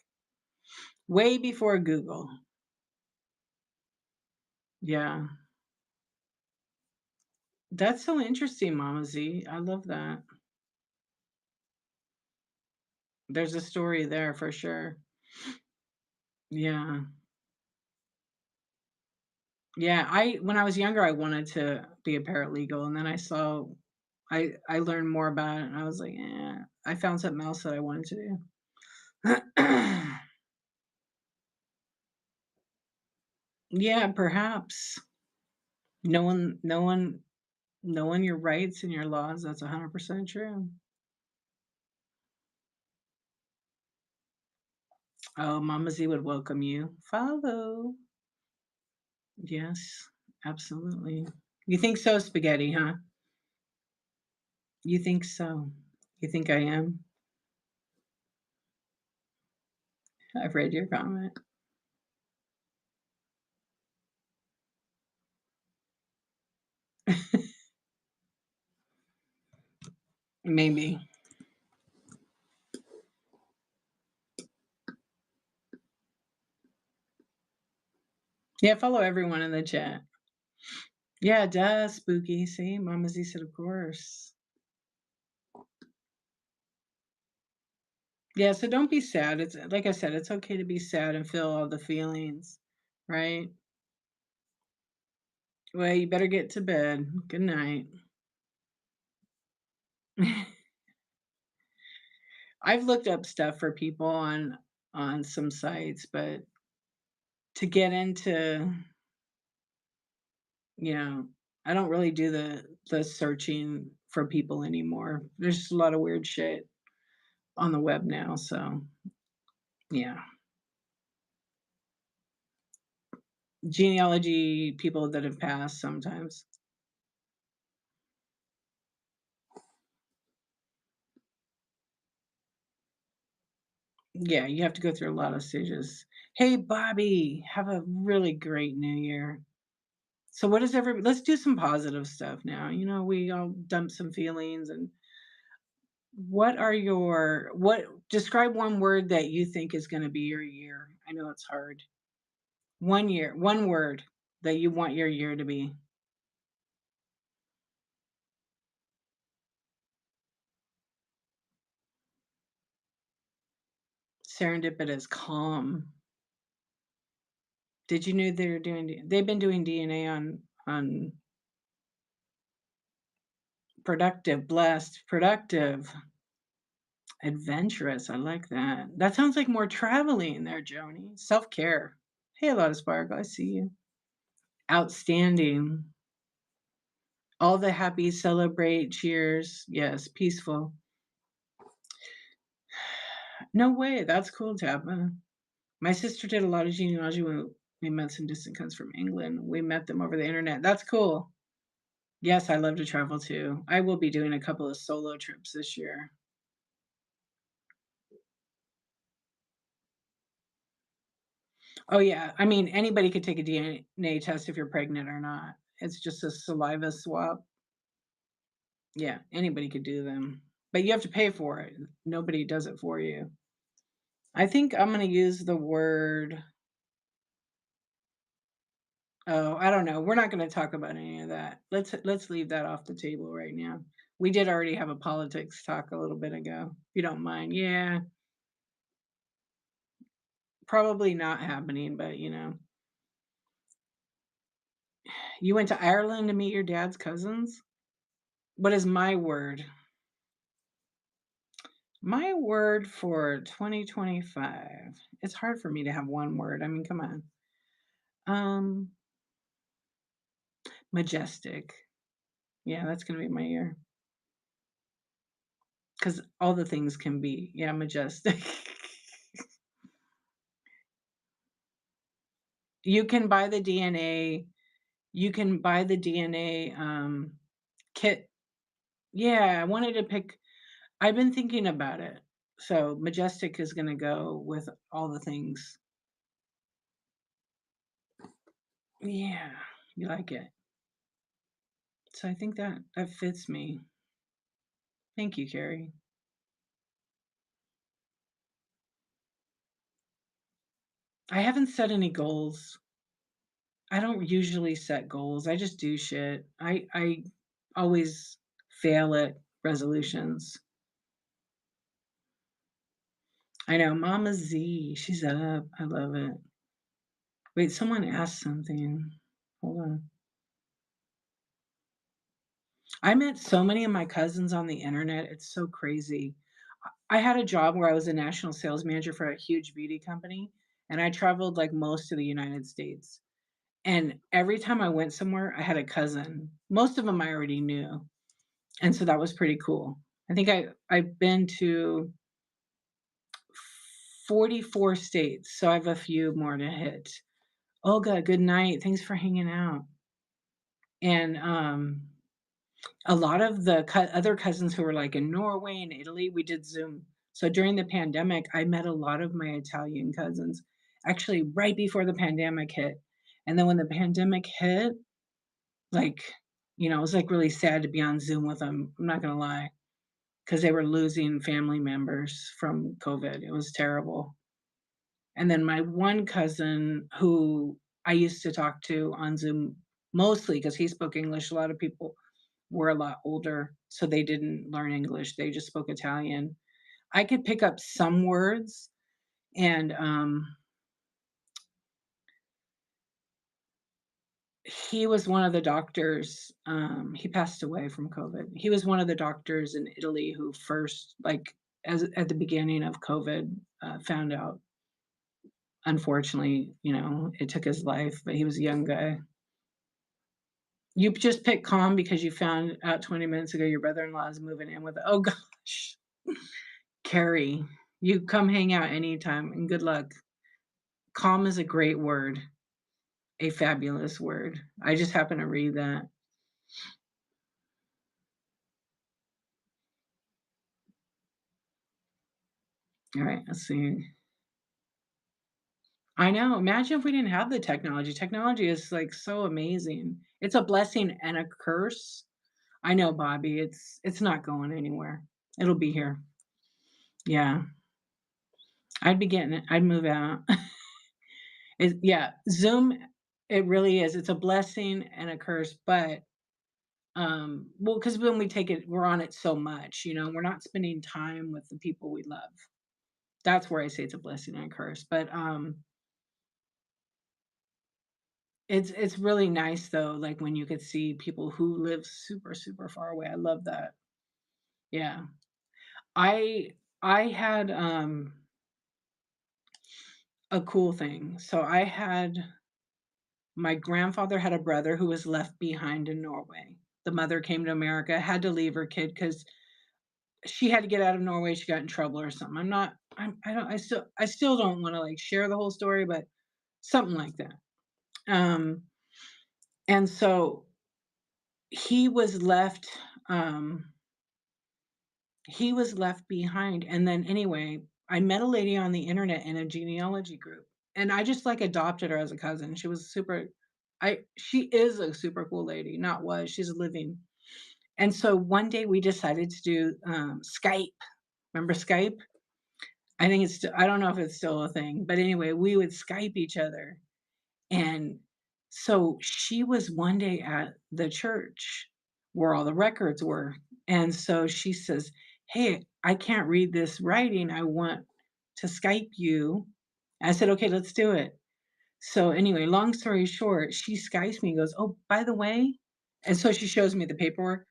way before Google. Yeah. That's so interesting, Mama Z. I love that. There's a story there for sure. Yeah. Yeah, I when I was younger, I wanted to be a paralegal, and then I learned more about it, and I was like, "Eh." I found something else that I wanted to do. Yeah, perhaps. No one knowing your rights and your laws, that's 100% true. Oh, Mama Z would welcome you. Follow. Yes, absolutely. You think so, spaghetti, huh? You think so? You think I am? I've read your comment. Maybe. Yeah, follow everyone in the chat. Yeah, it does, Spooky. See, Mama Z said, of course. Yeah, so don't be sad. It's like I said, it's okay to be sad and feel all the feelings, right? Well, you better get to bed. Good night. I've looked up stuff for people on some sites, but to get into, you know, I don't really do the searching for people anymore. There's just a lot of weird shit on the web now, so yeah. Genealogy people that have passed sometimes. Yeah, you have to go through a lot of stages. Hey, Bobby, have a really great new year. So what is every let's do some positive stuff now. You know, we all dump some feelings and what describe one word that you think is going to be your year. I know it's hard. One year, one word that you want your year to be. Serendipitous, calm. Did you know they've been doing DNA on productive, blessed, productive, adventurous. I like that. That sounds like more traveling there, Joni. Self-care. Hey, a lot of Sparkle. I see you. Outstanding. All the happy, celebrate, cheers. Yes, peaceful. No way. That's cool, Tabba. My sister did a lot of genealogy when we met some distant cousins from England. We met them over the internet. That's cool. Yes, I love to travel too. I will be doing a couple of solo trips this year. Oh yeah, I mean anybody could take a DNA test if you're pregnant or not. It's just a saliva swab. Yeah, anybody could do them, but you have to pay for it. Nobody does it for you. I think I'm going to use the word. Oh, I don't know. We're not going to talk about any of that. Let's leave that off the table right now. We did already have a politics talk a little bit ago. If you don't mind, yeah, probably not happening, but you know, you went to Ireland to meet your dad's cousins. What is my word? My word for 2025. It's hard for me to have one word. I mean, come on. Um, majestic. Yeah, that's gonna be my year. Because all the things can be, yeah, majestic. You can buy the DNA. You can buy the DNA kit. Yeah, I wanted to pick. I've been thinking about it. So majestic is gonna go with all the things. Yeah, you like it. So I think that fits me. Thank you, Carrie. I haven't set any goals. I don't usually set goals. I just do shit. I always fail at resolutions. I know Mama Z, she's up. I love it. Wait, someone asked something. Hold on. I met so many of my cousins on the internet. It's so crazy. I had a job where I was a national sales manager for a huge beauty company, and I traveled like most of the United States. And every time I went somewhere, I had a cousin. Most of them I already knew. And so that was pretty cool. I think I've been to 44 states, so I have a few more to hit. Olga, good night. Thanks for hanging out. And, a lot of the other cousins who were, like, in Norway and Italy, we did Zoom. So during the pandemic, I met a lot of my Italian cousins, actually right before the pandemic hit. And then when the pandemic hit, like, it was, like, really sad to be on Zoom with them. I'm not gonna lie, because they were losing family members from COVID. It was terrible. And then my one cousin who I used to talk to on Zoom mostly because he spoke English. A lot of people were a lot older, so they didn't learn English. They just spoke Italian. I could pick up some words, and he was one of the doctors. He passed away from COVID. He was one of the doctors in Italy who first, like, as at the beginning of COVID, found out. Unfortunately, it took his life, but he was a young guy. You just picked calm because you found out 20 minutes ago your brother-in-law is moving in with, oh gosh. Carrie, you come hang out anytime and good luck. Calm is a great word, a fabulous word. I just happen to read that. All right, let's see. I know. Imagine if we didn't have the technology. Technology is like so amazing. It's a blessing and a curse. I know, Bobby. It's not going anywhere. It'll be here. Yeah. I'd be getting it. I'd move out. Yeah, Zoom, it really is. It's a blessing and a curse, but, well, because when we take it, we're on it so much, we're not spending time with the people we love. That's where I say it's a blessing and a curse, but, it's really nice though, like, when you could see people who live super, super far away. I love that. Yeah. I I had, a cool thing. So I had my grandfather had a brother who was left behind in Norway. The mother came to America, had to leave her kid because she had to get out of Norway, she got in trouble or something. I'm not I don't I still don't wanna, like, share the whole story, but something like that. Um, and so he was left, um he was left behind, and then anyway, I met a lady on the internet in a genealogy group, and I just, like, adopted her as a cousin. She is a super cool lady, not was, she's living. And so one day we decided to do, Skype. Remember Skype? I don't know if it's still a thing, but anyway, we would Skype each other. And so she was one day at the church where all the records were. And so she says, "Hey, I can't read this writing. I want to Skype you." I said, "Okay, let's do it." So anyway, long story short, she Skypes me and goes, "Oh, by the way," and so she shows me the paperwork.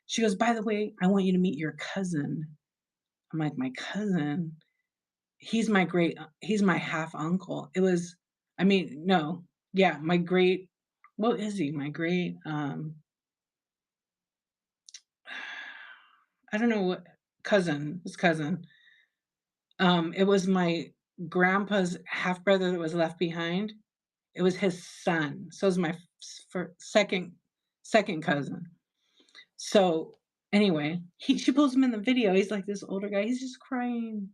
She goes, "By the way, I want you to meet your cousin." I'm like, "My cousin?" He's my half uncle. No, yeah, my great what is he? My great, I don't know what his cousin. It was my grandpa's half brother that was left behind. It was his son. So it was my second cousin. So anyway, she pulls him in the video. He's like this older guy. He's just crying.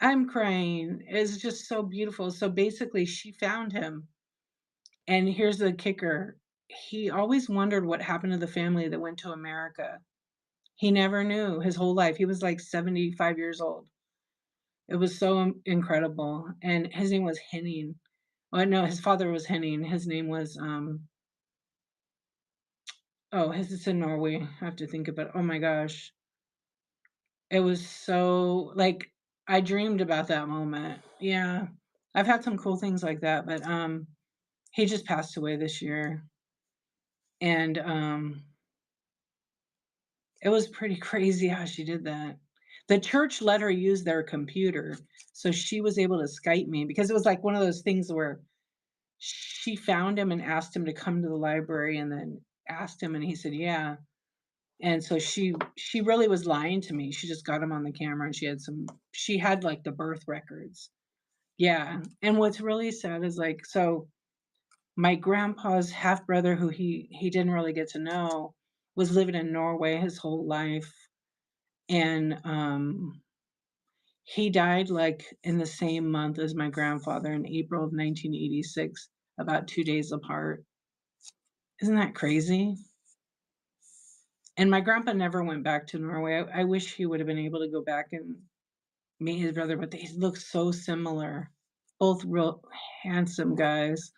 I'm crying. It's just so beautiful. So basically, she found him. And here's the kicker. He always wondered what happened to the family that went to America. He never knew his whole life. He was like 75 years old. It was so incredible. And his name was Henning. Oh, no, his father was Henning. His name was, oh, his is in Norway. I have to think about it. Oh my gosh. It was so, like, I dreamed about that moment. Yeah. I've had some cool things like that, but, he just passed away this year. And, it was pretty crazy how she did that. The church let her use their computer, so she was able to Skype me because it was like one of those things where she found him and asked him to come to the library and then asked him and he said, "Yeah." And so she really was lying to me. She just got him on the camera and she had, like, the birth records. Yeah, and what's really sad is, like, so my grandpa's half brother, who he didn't really get to know, was living in Norway his whole life, and, he died, like, in the same month as my grandfather in April of 1986, about 2 days apart. Isn't that crazy? And my grandpa never went back to Norway. I wish he would have been able to go back and meet his brother, but they look so similar. Both real handsome guys.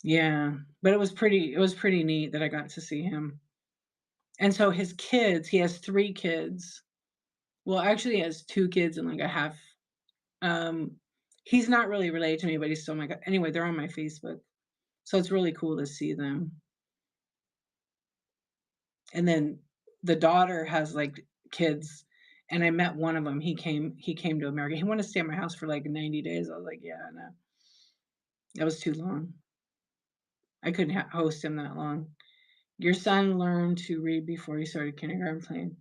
Yeah, but it was pretty neat that I got to see him. And so his kids, he has 3 kids. Well, actually, he has 2 kids and, like, a half. Um, he's not really related to me, but he's still my anyway, they're on my Facebook, so it's really cool to see them. And then the daughter has, like, kids, and I met one of them. He came to America. He wanted to stay at my house for, like, 90 days. I was like, "Yeah, no, that was too long. I couldn't host him that long." Your son learned to read before he started kindergarten playing.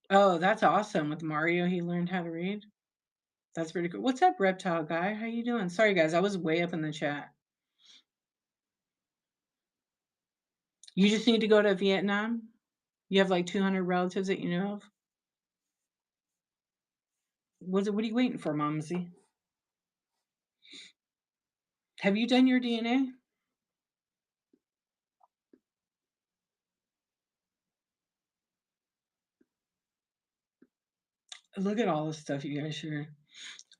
Oh, that's awesome. With Mario, he learned how to read? That's pretty cool. What's up, reptile guy? How you doing? Sorry, guys, I was way up in the chat. You just need to go to Vietnam? You have, like, 200 relatives that you know of? What are you waiting for, Momsy? Have you done your DNA? Look at all the stuff you guys share.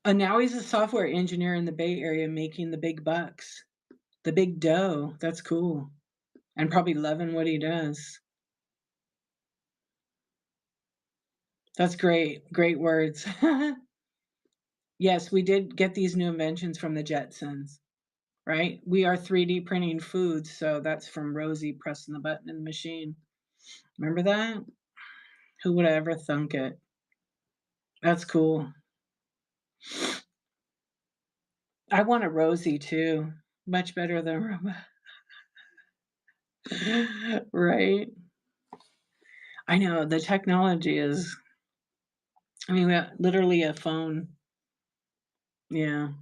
And now he's a software engineer in the Bay Area making the big bucks, the big dough. That's cool. And probably loving what he does. That's great. Great words. Yes, we did get these new inventions from the Jetsons, right? We are 3D printing food, so that's from Rosie pressing the button in the machine. Remember that? Who would have ever thunk it? That's cool. I want a Rosie too. Much better than a robot. Right? I know the technology is, I mean, we have literally a phone. Yeah.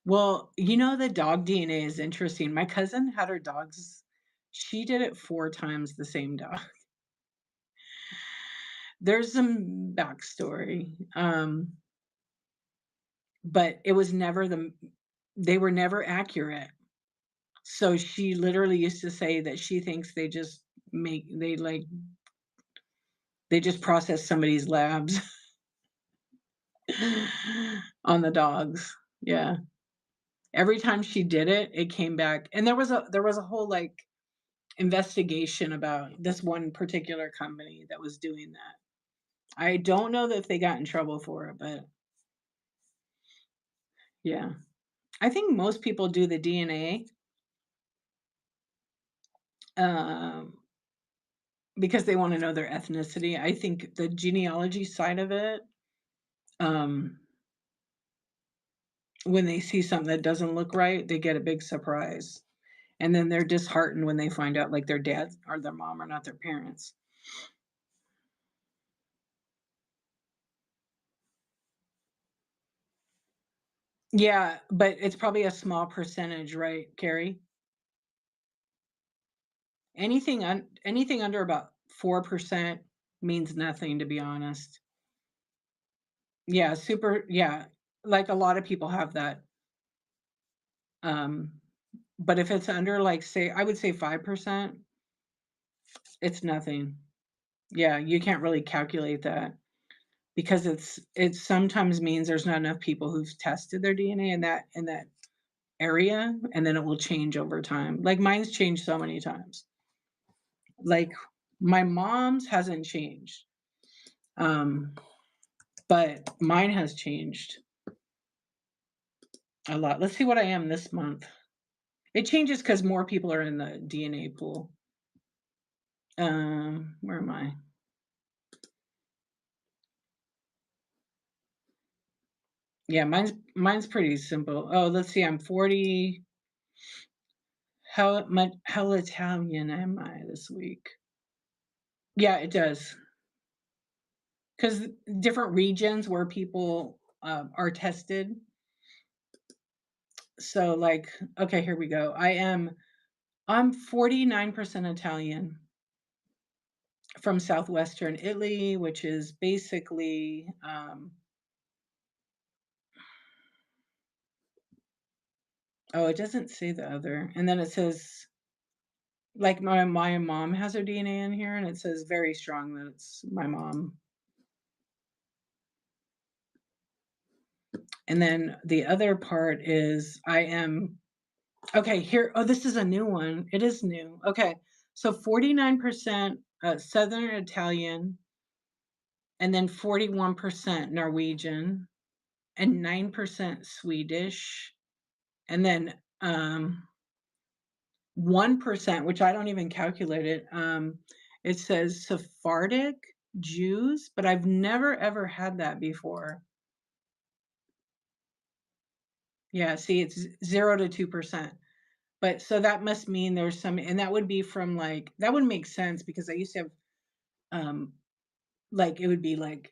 Well, the dog DNA is interesting. My cousin had her dogs. She did it 4 times the same dog. There's some backstory, but it was never they were never accurate. So she literally used to say that she thinks they just process somebody's labs on the dogs. Yeah. Every time she did it, it came back, and there was a whole, like, investigation about this one particular company that was doing that. I don't know that if they got in trouble for it, but yeah. I think most people do the DNA, um, because they wanna know their ethnicity. I think the genealogy side of it, um, when they see something that doesn't look right, they get a big surprise, and then they're disheartened when they find out, like, their dad or their mom are not their parents. Yeah, but it's probably a small percentage, right, Carrie? Anything under about 4% means nothing, to be honest. Yeah, like, a lot of people have that, um, but if it's under, like, say I would say 5%, it's nothing. Yeah, you can't really calculate that because it sometimes means there's not enough people who've tested their DNA in that area, and then it will change over time. Like, mine's changed so many times. Like, my mom's hasn't changed, um, but mine has changed a lot. Let's see what I am this month. It changes because more people are in the DNA pool. Where am I? Yeah, mine's pretty simple. Oh, let's see, I'm 40. How Italian am I this week? Yeah, it does. 'Cause different regions where people, are tested. So, like, okay, here we go. I'm 49% Italian from Southwestern Italy, which is basically, oh, it doesn't say the other, and then it says, like, my mom has her DNA in here, and it says very strong that it's my mom. And then the other part is I am okay, here oh, this is a new one. It is new. Okay. So 49% Southern Italian, and then 41% Norwegian, and 9% Swedish, and then 1%, which I don't even calculate it, it says Sephardic Jews, but I've never ever had that before. Yeah, see, it's 0 to 2%. But so that must mean there's some, and that would be from, like, that would make sense because I used to have, um, like, it would be like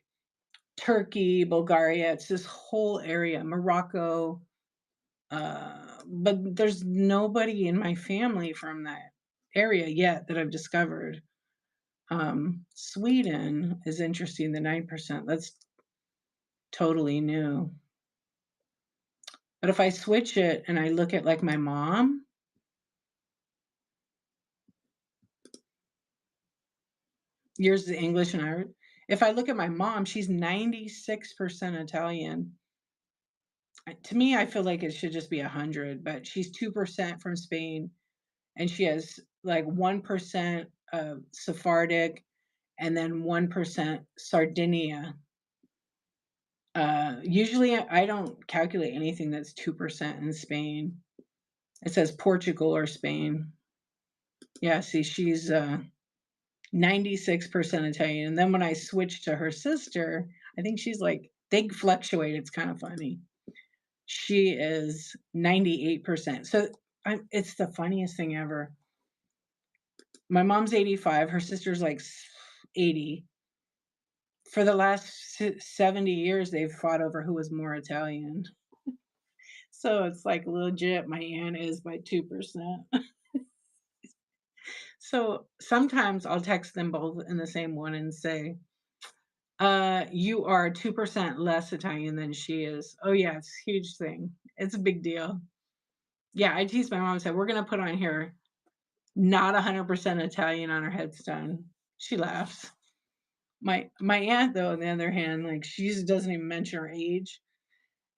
Turkey, Bulgaria, it's this whole area, Morocco, but there's nobody in my family from that area yet that I've discovered. Sweden is interesting, the 9%. That's totally new. But if I switch it and I look at, like, my mom, yours is English and Irish. If I look at my mom, she's 96% Italian. To me, I feel like it should just be 100, but she's 2% from Spain, and she has, like, 1% Sephardic, and then 1% Sardinia. Usually, I don't calculate anything that's 2% in Spain. It says Portugal or Spain. Yeah, see, she's 96% Italian. And then when I switch to her sister, I think she's like, they fluctuate. It's kind of funny. She is 98%. So it's the funniest thing ever. My mom's 85, her sister's like 80. For the last 70 years, they've fought over who was more Italian. So it's like legit, my aunt is by 2%. So sometimes I'll text them both in the same one and say, you are 2% less Italian than she is. Oh, yeah, it's a huge thing. It's a big deal. Yeah, I teased my mom and said, "We're gonna put on here not 100% Italian on her headstone." She laughs. My aunt, though, on the other hand, like, she just doesn't even mention her age,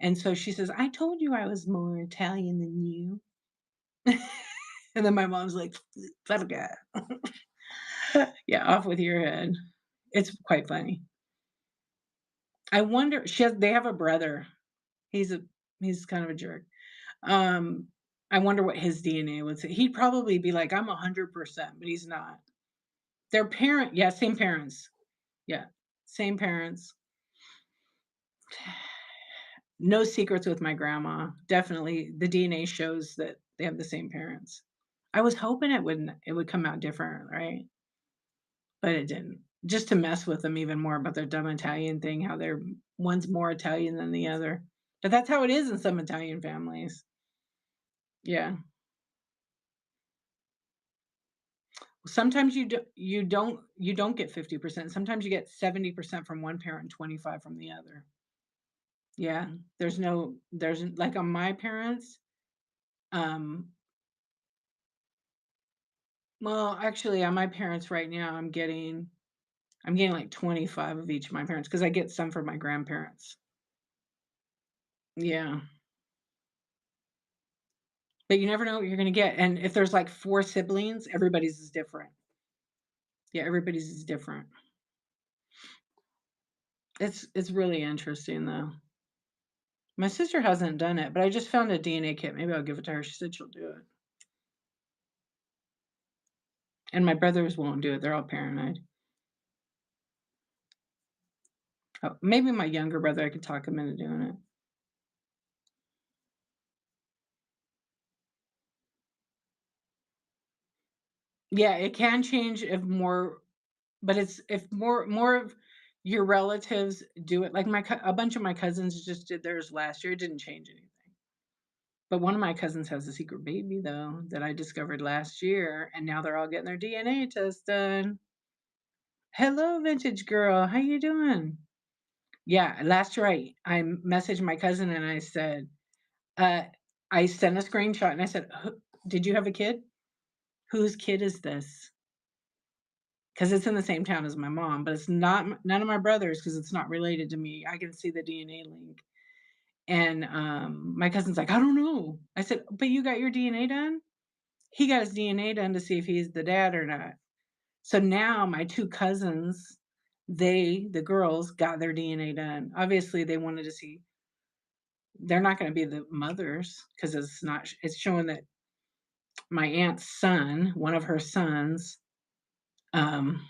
and so she says, "I told you I was more Italian than you." And then my mom's like, "Verga." Yeah, off with your head. It's quite funny. I wonder they have a brother. He's a he's kind of a jerk. Um, I wonder what his DNA would say. He'd probably be like, "I'm 100%," but he's not. Yeah, same parents. Yeah, same parents. No secrets with my grandma. Definitely, the DNA shows that they have the same parents. I was hoping it would come out different, right? But it didn't. Just to mess with them even more about their dumb Italian thing, how they're one's more Italian than the other. But that's how it is in some Italian families. Yeah. Sometimes you don't get 50%. Sometimes you get 70% from one parent and 25 from the other. Yeah. There's like on my parents, um well, actually on my parents right now, I'm getting like 25 of each of my parents because I get some from my grandparents. Yeah. But you never know what you're gonna get. And if there's like 4 siblings, everybody's is different. Yeah, everybody's is different. It's really interesting though. My sister hasn't done it, but I just found a DNA kit. Maybe I'll give it to her. She said she'll do it. And my brothers won't do it. They're all paranoid. Oh, maybe my younger brother, I could talk him into doing it. Yeah, it can change if more but it's if more of your relatives do it, like a bunch of my cousins just did theirs last year, it didn't change anything. But one of my cousins has a secret baby though that I discovered last year, and now they're all getting their DNA test done. Hello, vintage girl. How you doing? Yeah, last year I messaged my cousin and I said, uh, I sent a screenshot and I said, "Did you have a kid? Whose kid is this?" Because it's in the same town as my mom, but it's not none of my brothers because it's not related to me. I can see the DNA link. And my cousin's like, I don't know. I said, but you got your DNA done? He got his DNA done to see if he's the dad or not. So now my two cousins, the girls, got their DNA done. Obviously, they wanted to see, they're not going to be the mothers because it's not, it's showing that my aunt's son, one of her sons, um,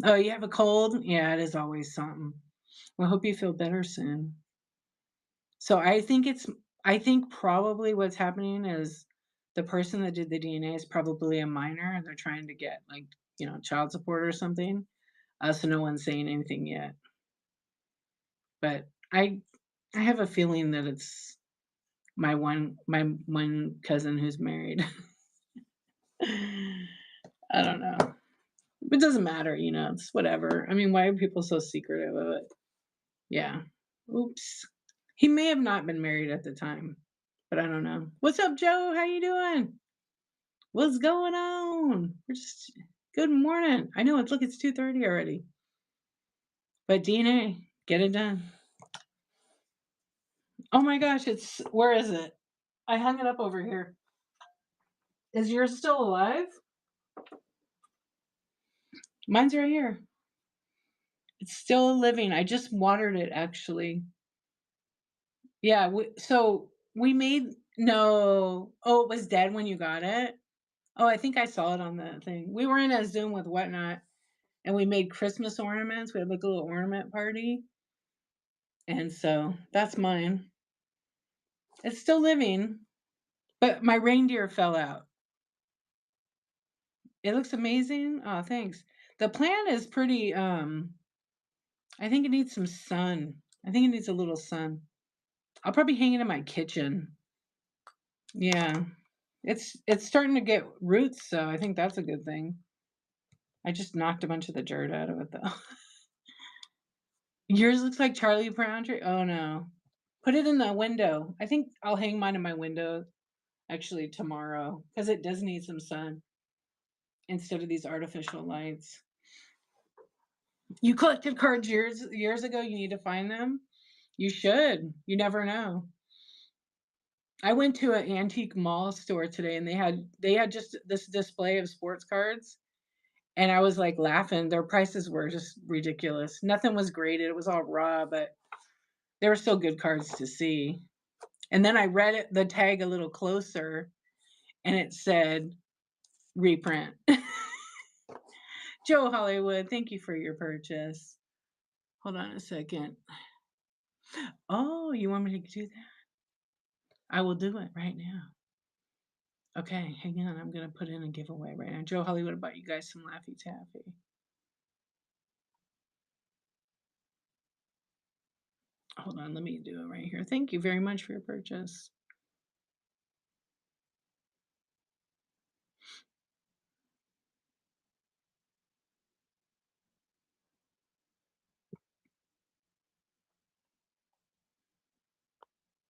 oh, you have a cold? Yeah, it is always something. Well, I hope you feel better soon. So I think probably what's happening is the person that did the DNA is probably a minor and they're trying to get like, child support or something. So no one's saying anything yet. But I have a feeling that it's my one cousin who's married. I don't know. It doesn't matter, it's whatever. I mean, why are people so secretive of it? Yeah. Oops. He may have not been married at the time, but I don't know. What's up, Joe? How you doing? What's going on? We're just good morning. I know it's 2:30 already. But DNA, get it done. Oh my gosh, it's where is it? I hung it up over here. Is yours still alive? Mine's right here. It's still living. I just watered it actually. Yeah, so we made no. Oh, it was dead when you got it? Oh, I think I saw it on the thing. We were in a Zoom with Whatnot, and we made Christmas ornaments. We had like a little ornament party, and so that's mine. It's still living, but my reindeer fell out. It looks amazing. Oh, thanks. The plant is pretty. I think it needs some sun. I think it needs a little sun. I'll probably hang it in my kitchen. Yeah, it's starting to get roots, so I think that's a good thing. I just knocked a bunch of the dirt out of it though. Yours looks like Charlie Brown tree. Oh no. Put it in the window. I think I'll hang mine in my window actually tomorrow because it does need some sun instead of these artificial lights. You collected cards years ago. You need to find them. You should. You never know. I went to an antique mall store today and they had just this display of sports cards and I was like laughing. Their prices were just ridiculous. Nothing was graded. It was all raw, but they were still good cards to see. And then I read the tag a little closer and it said reprint. Joe Hollywood, thank you for your purchase. Hold on a second. Oh, you want me to do that? I will do it right now. Okay, hang on. I'm going to put in a giveaway right now. Joe Hollywood bought you guys some Laffy Taffy. Hold on, let me do it right here. Thank you very much for your purchase.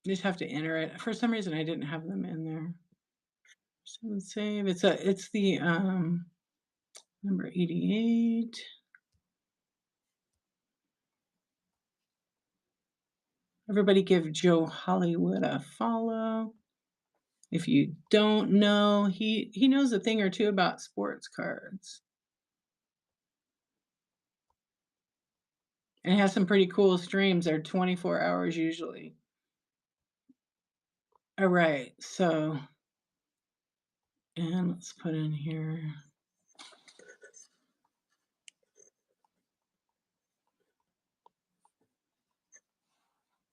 You just have to enter it. For some reason, I didn't have them in there. So save. It's the number 88. Everybody give Joe Hollywood a follow. If you don't know, he knows a thing or two about sports cards. And he has some pretty cool streams. They're 24 hours usually. All right, so and let's put in here.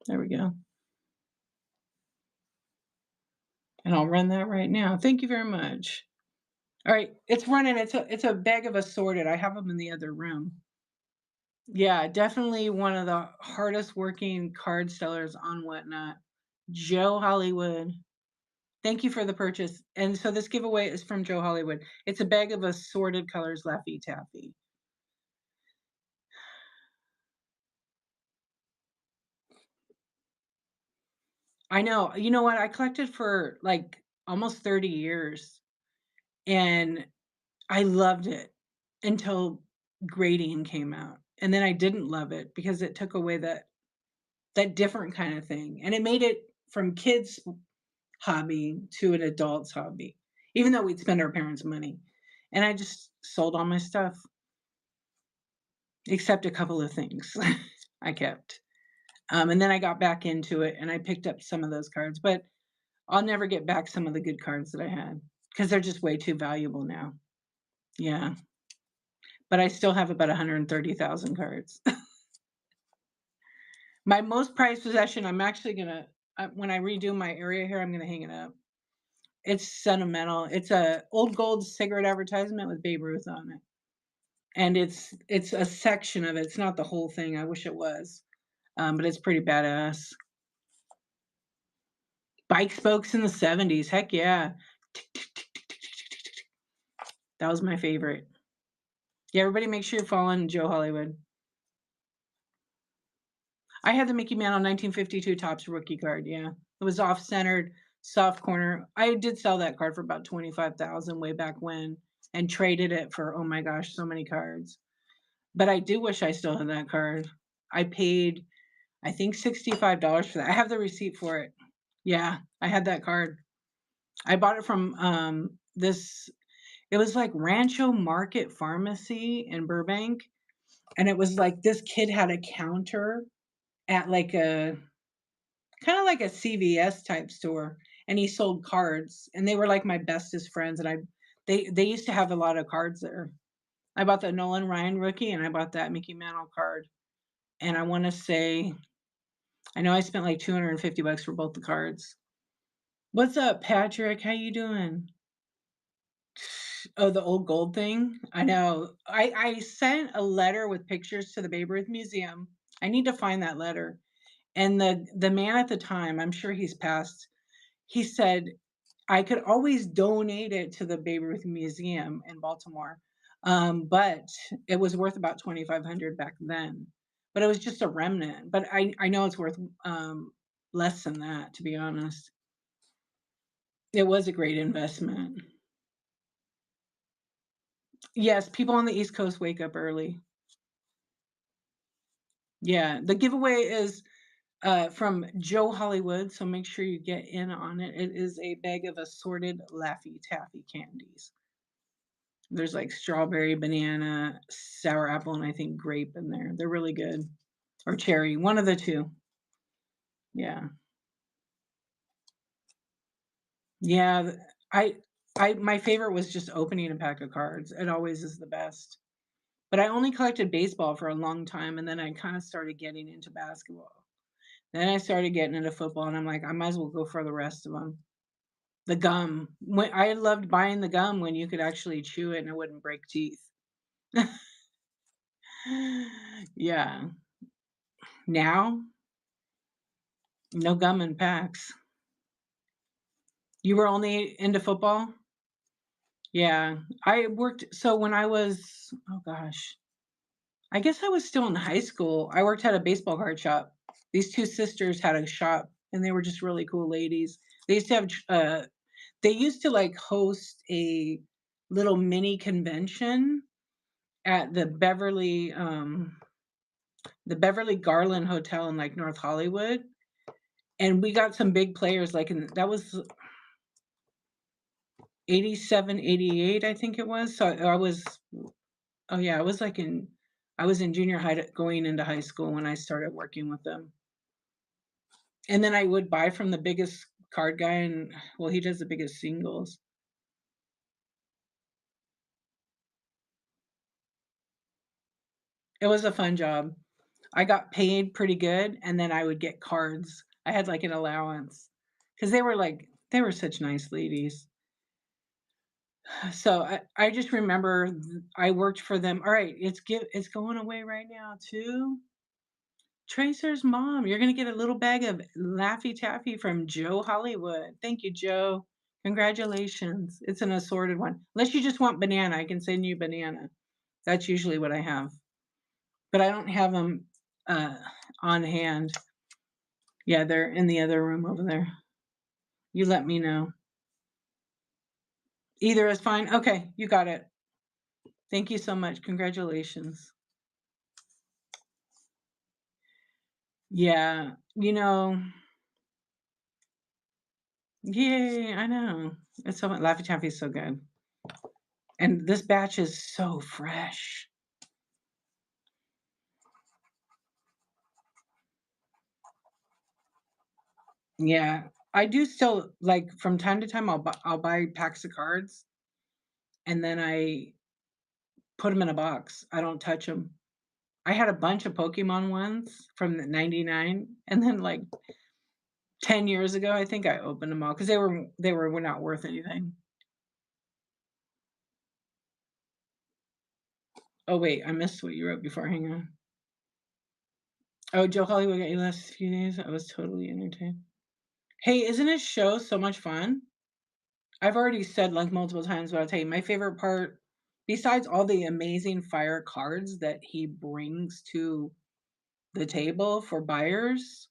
There we go. And I'll run that right now. Thank you very much. All right, it's running. It's a bag of assorted. I have them in the other room. Yeah, definitely one of the hardest working card sellers on Whatnot. Joe Hollywood. Thank you for the purchase. And so this giveaway is from Joe Hollywood. It's a bag of assorted colors, Laffy Taffy. I know. You know what? I collected for like almost 30 years and I loved it until grading came out. And then I didn't love it because it took away that different kind of thing. And it made it from kids hobby to an adult's hobby, even though we'd spend our parents' money. And I just sold all my stuff, except a couple of things I kept. And then I got back into it and I picked up some of those cards, but I'll never get back some of the good cards that I had because they're just way too valuable now. Yeah. But I still have about 130,000 cards. My most prized possession, I'm actually going to, when I redo my area here, I'm going to hang it up. It's sentimental. It's a old gold cigarette advertisement with Babe Ruth on it. And it's a section of it. It's not the whole thing. I wish it was. But it's pretty badass. Bike spokes in the 70s. Heck yeah. That was my favorite. Yeah, everybody make sure you're following Joe Hollywood. I had the Mickey Mantle 1952 Topps rookie card. Yeah. It was off-centered, soft corner. I did sell that card for about 25,000 way back when and traded it for, oh my gosh, so many cards. But I do wish I still had that card. I paid, I think, $65 for that. I have the receipt for it. Yeah, I had that card. I bought it from this, it was like Rancho Market Pharmacy in Burbank. And it was like this kid had a counter at like a kind of like a CVS type store. And he sold cards. And they were like my bestest friends. And they used to have a lot of cards there. I bought the Nolan Ryan rookie and I bought that Mickey Mantle card. And I want to say, I know I spent like 250 bucks for both the cards. What's up, Patrick? How you doing? Oh, the old gold thing? I know. I sent a letter with pictures to the Babe Ruth Museum. I need to find that letter. And the man at the time, I'm sure he's passed, he said I could always donate it to the Babe Ruth Museum in Baltimore. But it was worth about 2,500 back then. But it was just a remnant. But I know it's worth less than that, to be honest. It was a great investment. Yes, people on the East Coast wake up early. Yeah, the giveaway is from Joe Hollywood, so make sure you get in on it. It is a bag of assorted Laffy Taffy candies. There's like strawberry, banana, sour apple, and I think grape in there. They're really good. Or cherry, one of the two. Yeah. Yeah, my favorite was just opening a pack of cards. It always is the best. But I only collected baseball for a long time, and then I kind of started getting into basketball. Then I started getting into football, and I'm like, I might as well go for the rest of them. The gum. When I loved buying the gum when you could actually chew it and it wouldn't break teeth. Yeah. Now, no gum in packs. You were only into football? Yeah. I worked so when I was, oh gosh, I guess I was still in high school. I worked at a baseball card shop. These two sisters had a shop and they were just really cool ladies. They used to have they used to like host a little mini convention at the Beverly Garland Hotel in like North Hollywood. And we got some big players like in that was 87, 88, I think it was. So I was oh yeah, I was in junior high going into high school when I started working with them. And then I would buy from the biggest card guy and well, he does the biggest singles. It was a fun job. I got paid pretty good and then I would get cards. I had like an allowance cuz they were such nice ladies. So I just remember I worked for them. All right, it's going away right now too. Tracer's mom, you're gonna get a little bag of Laffy Taffy from Joe Hollywood. Thank you, Joe. Congratulations. It's an assorted one. Unless you just want banana, I can send you banana. That's usually what I have. But I don't have them on hand. Yeah, they're in the other room over there. You let me know. Either is fine. Okay, you got it. Thank you so much. Congratulations. Yeah, yay, I know. It's so Laffy Taffy is so good. And this batch is so fresh. Yeah, I do still like from time to time I'll buy packs of cards and then I put them in a box. I don't touch them. I had a bunch of Pokemon ones from the 99 and then like 10 years ago I think I opened them all cuz they were not worth anything. Oh wait, I missed what you wrote before. Hang on. Oh, Joe Hollywood got you last few days. I was totally entertained. Hey, isn't his show so much fun? I've already said like multiple times, but I'll tell you my favorite part, besides all the amazing fire cards that he brings to the table for buyers,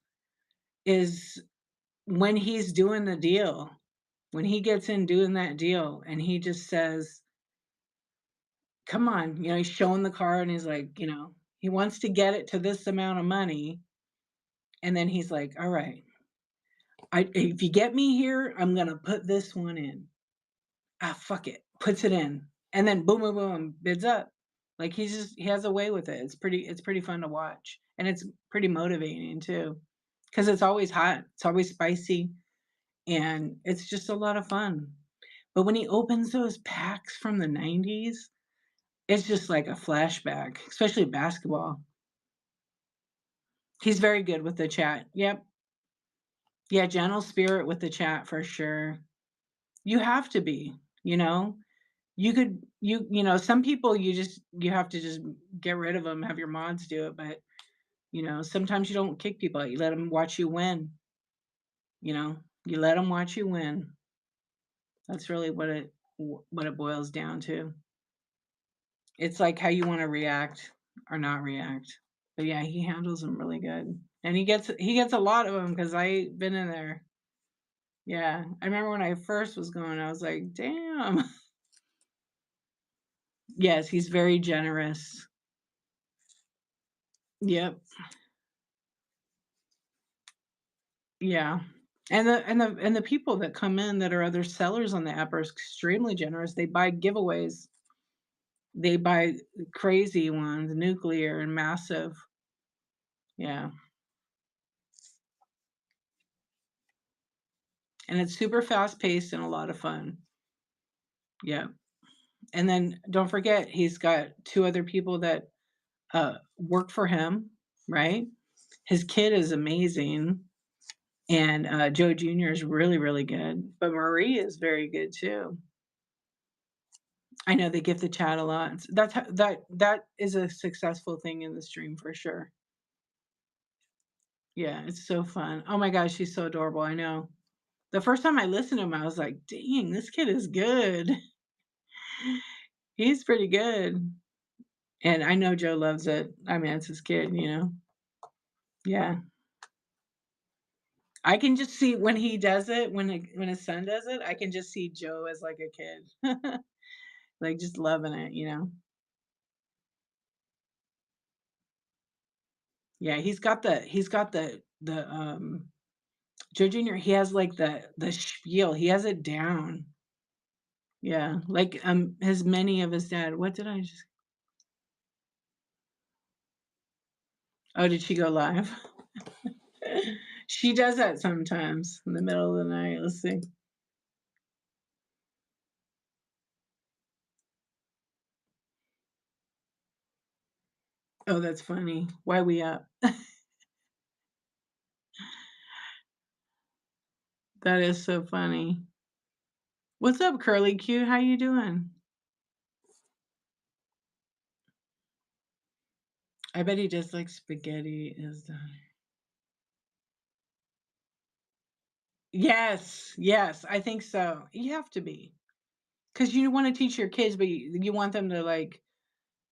is when he's doing the deal. When he gets in doing that deal and he just says, come on, he's showing the card and he's like, he wants to get it to this amount of money. And then he's like, all right, if you get me here, I'm going to put this one in. Ah, fuck it, puts it in, and then boom, boom, boom, bids up. Like he has a way with it. It's pretty fun to watch, and it's pretty motivating too, because it's always hot, it's always spicy, and it's just a lot of fun. But when he opens those packs from the '90s, it's just like a flashback, especially basketball. He's very good with the chat. Yep, yeah, gentle spirit with the chat for sure. You have to be, you know. Some people you have to just get rid of them, have your mods do it, but, sometimes you don't kick people out, you let them watch you win, you know? You let them watch you win. That's really what it boils down to. It's like how you wanna react or not react. But, yeah, he handles them really good. And he gets a lot of them because I been in there. Yeah. I remember when I first was going, I was like, "Damn." Yes, he's very generous. Yep. Yeah. And the people that come in that are other sellers on the app are extremely generous. They buy giveaways. They buy crazy ones, nuclear and massive. Yeah. And it's super fast paced and a lot of fun. Yeah. And then don't forget he's got two other people that work for him, right? His kid is amazing. And Joe Jr. is really, really good. But Marie is very good too. I know they give the chat a lot. That is a successful thing in the stream for sure. Yeah, it's so fun. Oh my gosh, she's so adorable. I know. The first time I listened to him, I was like, "Dang, this kid is good. He's pretty good." And I know Joe loves it. I mean, it's his kid. Yeah. I can just see when he does it, when his son does it, I can just see Joe as like a kid. Like just loving it. Yeah, he's got the Joe Jr., he has, like, the spiel, he has it down. Yeah, like, his many of his dad what did I just oh, did she go live? She does that sometimes in the middle of the night, let's see. Oh, that's funny. Why we up? That is so funny. What's up, Curly Q? How you doing? I bet he just like spaghetti is done. Yes, yes, I think so. You have to be. Because you want to teach your kids, but you want them to like,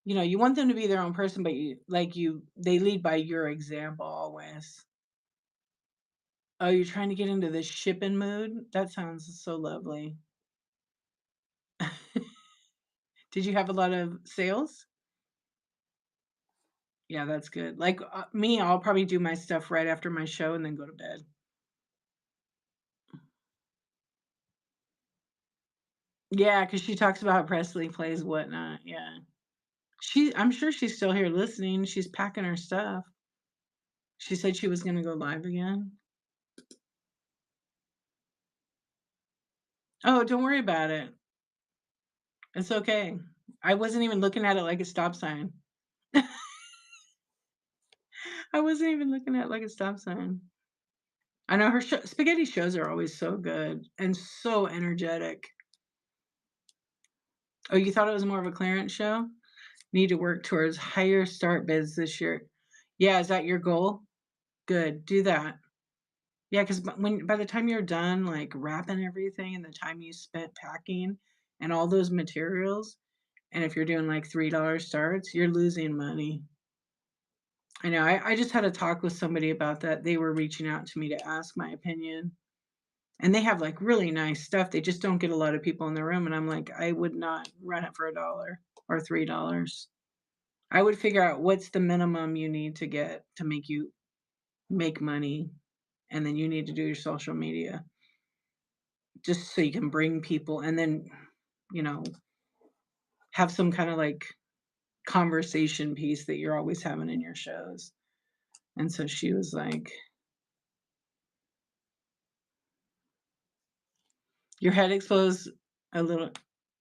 you want them to be their own person, but they lead by your example always. Oh, you're trying to get into this shipping mood? That sounds so lovely. Did you have a lot of sales? Yeah, that's good. Like me, I'll probably do my stuff right after my show and then go to bed. Yeah, because she talks about how Presley plays whatnot. Yeah. I'm sure she's still here listening. She's packing her stuff. She said she was gonna go live again. Oh, don't worry about it. It's okay. I wasn't even looking at it like a stop sign. I wasn't even looking at it like a stop sign. I know her spaghetti shows are always so good and so energetic. Oh, you thought it was more of a clearance show? Need to work towards higher start bids this year. Yeah, is that your goal? Good. Do that. Yeah, because by the time you're done, like, wrapping everything and the time you spent packing and all those materials, and if you're doing, like, $3 starts, you're losing money. I know, I just had a talk with somebody about that. They were reaching out to me to ask my opinion, and they have, like, really nice stuff. They just don't get a lot of people in the room, and I'm like, "I would not run it for a dollar or $3." I would figure out what's the minimum you need to get to make you make money, and then you need to do your social media. Just so you can bring people and then, you know, have some kinda, like, conversation piece that you're always having in your shows. And so she was like, "Your head exposed a little."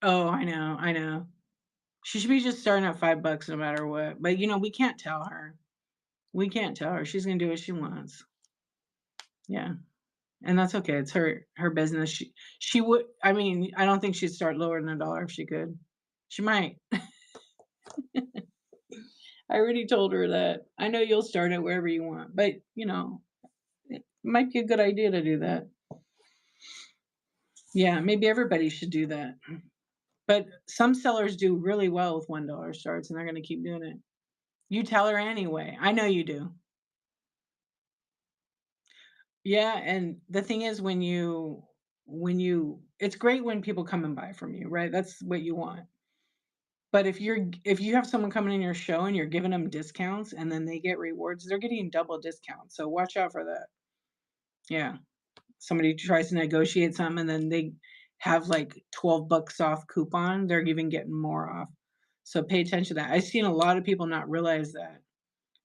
Oh, I know, I know. She should be just starting at $5 no matter what, but, we can't tell her. We can't tell her. She's gonna do what she wants. Yeah, and that's okay. It's her business. She would I mean, I don't think she'd start lower than a dollar if she could. She might. I already told her that. I know you'll start it wherever you want, but, it might be a good idea to do that. Yeah, maybe everybody should do that. But some sellers do really well with $1 starts, and they're gonna keep doing it. You tell her anyway. I know you do. Yeah, and the thing is when you it's great when people come and buy from you, right? That's what you want. But if you have someone coming in your show and you're giving them discounts and then they get rewards, they're getting double discounts. So watch out for that. Yeah. Somebody tries to negotiate something and then they have like $12 off coupon, they're even getting more off. So pay attention to that. I've seen a lot of people not realize that.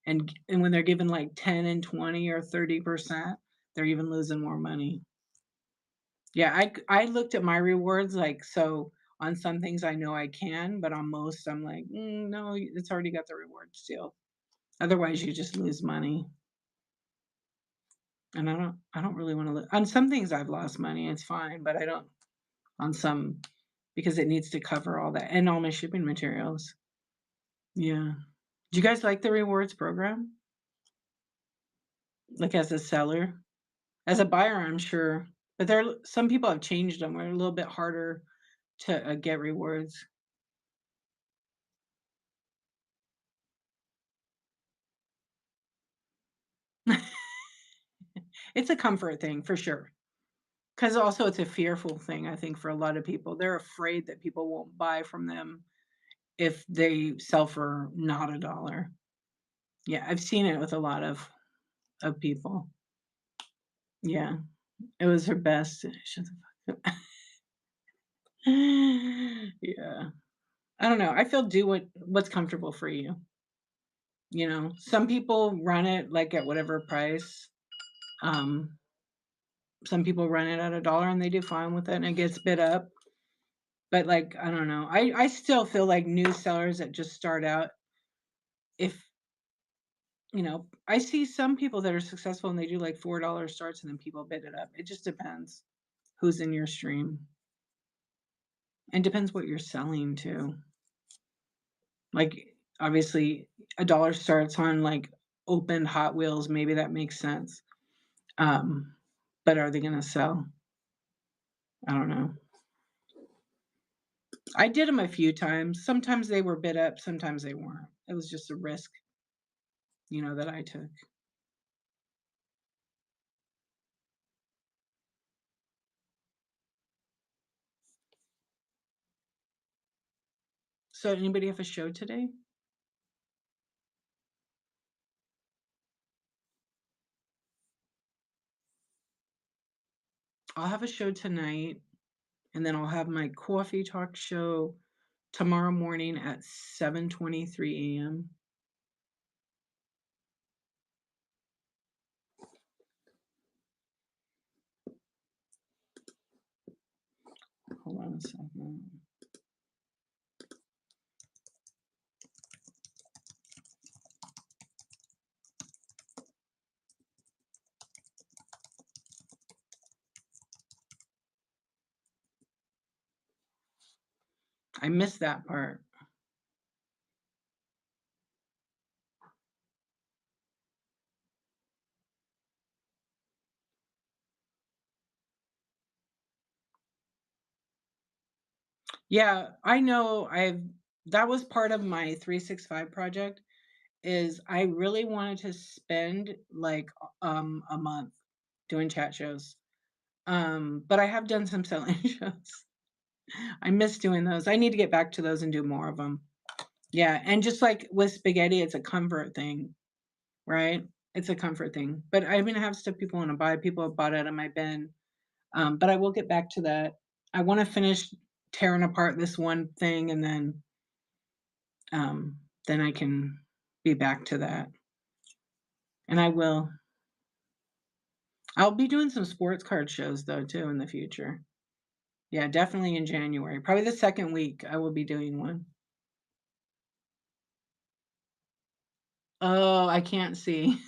And when they're given like 10 and 20 or 30%, they're even losing more money. Yeah, I looked at my rewards, like, so on some things I know I can, but on most I'm like, no, it's already got the reward still. Otherwise, you just lose money. And I don't really want to on some things I've lost money, it's fine, but I don't on some because it needs to cover all that and all my shipping materials. Yeah. Do you guys like the rewards program? Like as a seller? As a buyer, I'm sure. But some people have changed them. We're a little bit harder to get rewards. It's a comfort thing for sure. Because also it's a fearful thing, I think, for a lot of people. They're afraid that people won't buy from them if they sell for not a dollar. Yeah, I've seen it with a lot of people. Yeah, it was her best. Shut the fuck up. Yeah. I don't know. I feel do what's comfortable for you. Some people run it like at whatever price. Um, some people run it at a dollar and they do fine with it and it gets bid up. But like, I don't know. I still feel like new sellers that just start out, if I see some people that are successful and they do like $4 starts and then people bid it up. It just depends who's in your stream. And depends what you're selling too. Like, obviously, a dollar starts on, like, opened Hot Wheels, maybe that makes sense. Um, but are they gonna sell? I don't know. I did them a few times. Sometimes they were bid up, sometimes they weren't. It was just a risk, that I took. So anybody have a show today? I'll have a show tonight, and then I'll have my coffee talk show tomorrow morning at 7:23 AM. Hold on a second. I missed that part. Yeah, I know that was part of my 365 project, is I really wanted to spend, like, a month doing chat shows. But I have done some selling shows. I miss doing those. I need to get back to those and do more of them. Yeah, and just like with spaghetti, it's a comfort thing, right? It's a comfort thing. But I mean, I have stuff people wanna buy. People have bought out of my bin. But I will get back to that. I wanna finish tearing apart this one thing, and then I can be back to that, and I will. I'll be doing some sports card shows, though, too, in the future. Yeah, definitely in January. Probably the 2nd week, I will be doing one. Oh, I can't see.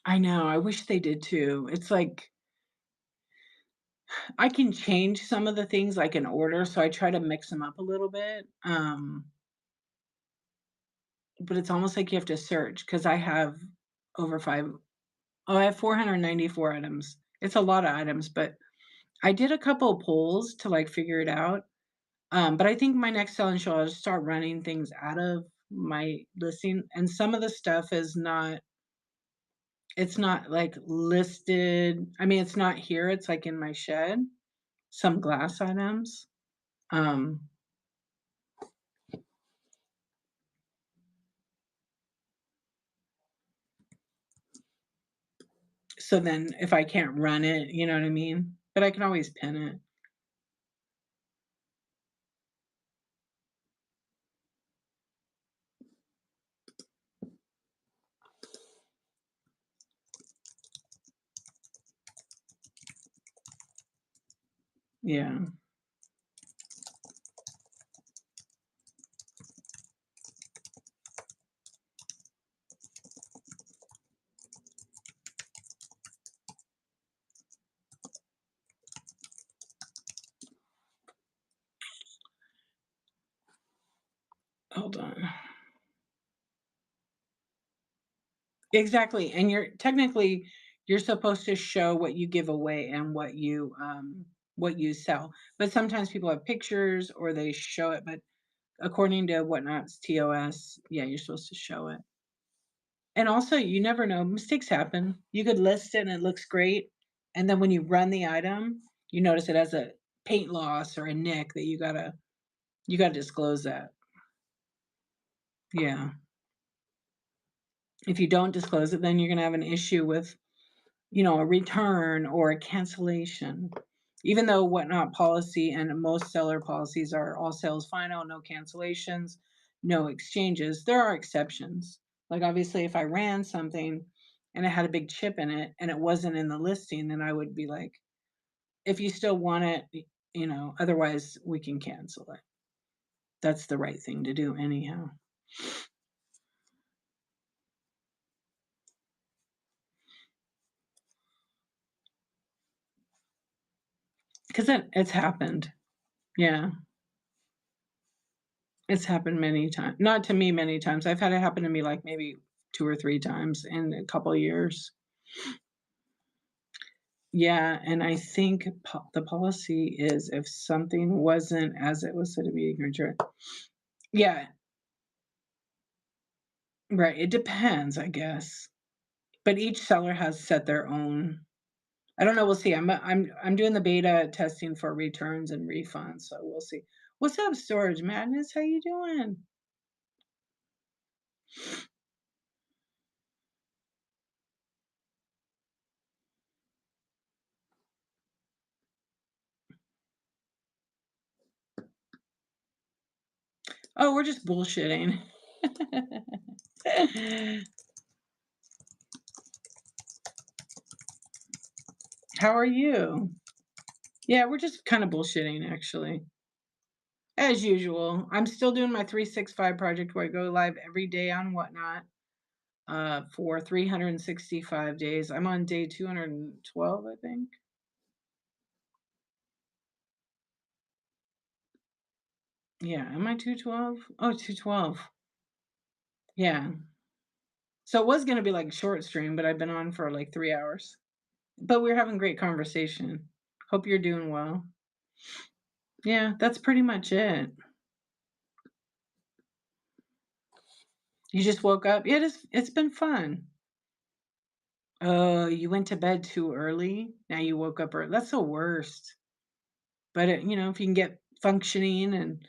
I know, I wish they did too. It's like, I can change some of the things, like, in order, so I try to mix them up a little bit, but it's almost like you have to search because I have over 5 oh, I have 494 items. It's a lot of items, but I did a couple polls to, like, figure it out, but I think my next selling show, I'll just start running things out of my listing, and some of the stuff is not it's not, like, listed. I mean, it's not here, it's, like, in my shed, some glass items, um, so then if I can't run it, you know what I mean? But I can always pin it. Yeah. Hold on. Exactly, and you're supposed to show what you give away and what you sell, but sometimes people have pictures or they show it, but according to Whatnot's TOS, yeah, you're supposed to show it. And also, you never know, mistakes happen. You could list it and it looks great, and then when you run the item, you notice it has a paint loss or a nick that you gotta disclose that. Yeah. If you don't disclose it, then you're gonna have an issue with, a return or a cancellation. Even though Whatnot policy and most seller policies are all sales final, no cancellations, no exchanges. There are exceptions. Like, obviously, if I ran something and it had a big chip in it and it wasn't in the listing, then I would be like, if you still want it, otherwise we can cancel it. That's the right thing to do anyhow. Because it's happened. Yeah. It's happened many times. Not to me many times. I've had it happen to me like maybe 2 or 3 times in a couple of years. Yeah, and I think the policy is if something wasn't as it was said to be, yeah, right, it depends, I guess. But each seller has set their own. I don't know, we'll see. I'm doing the beta testing for returns and refunds, so we'll see. What's up, Storage Madness? How you doing? Oh, we're just bullshitting. How are you? Yeah, we're just kind of bullshitting, actually. As usual. I'm still doing my 365 project where I go live every day on Whatnot for 365 days. I'm on day 212, I think. Yeah, am I 212? Oh, 212. Yeah. So it was going to be like a short stream, but I've been on for like 3 hours. But we're having great conversation. Hope you're doing well. Yeah, that's pretty much it. You just woke up? Yeah, it's been fun. Oh, you went to bed too early. Now you woke up early. That's the worst. But if you can get functioning and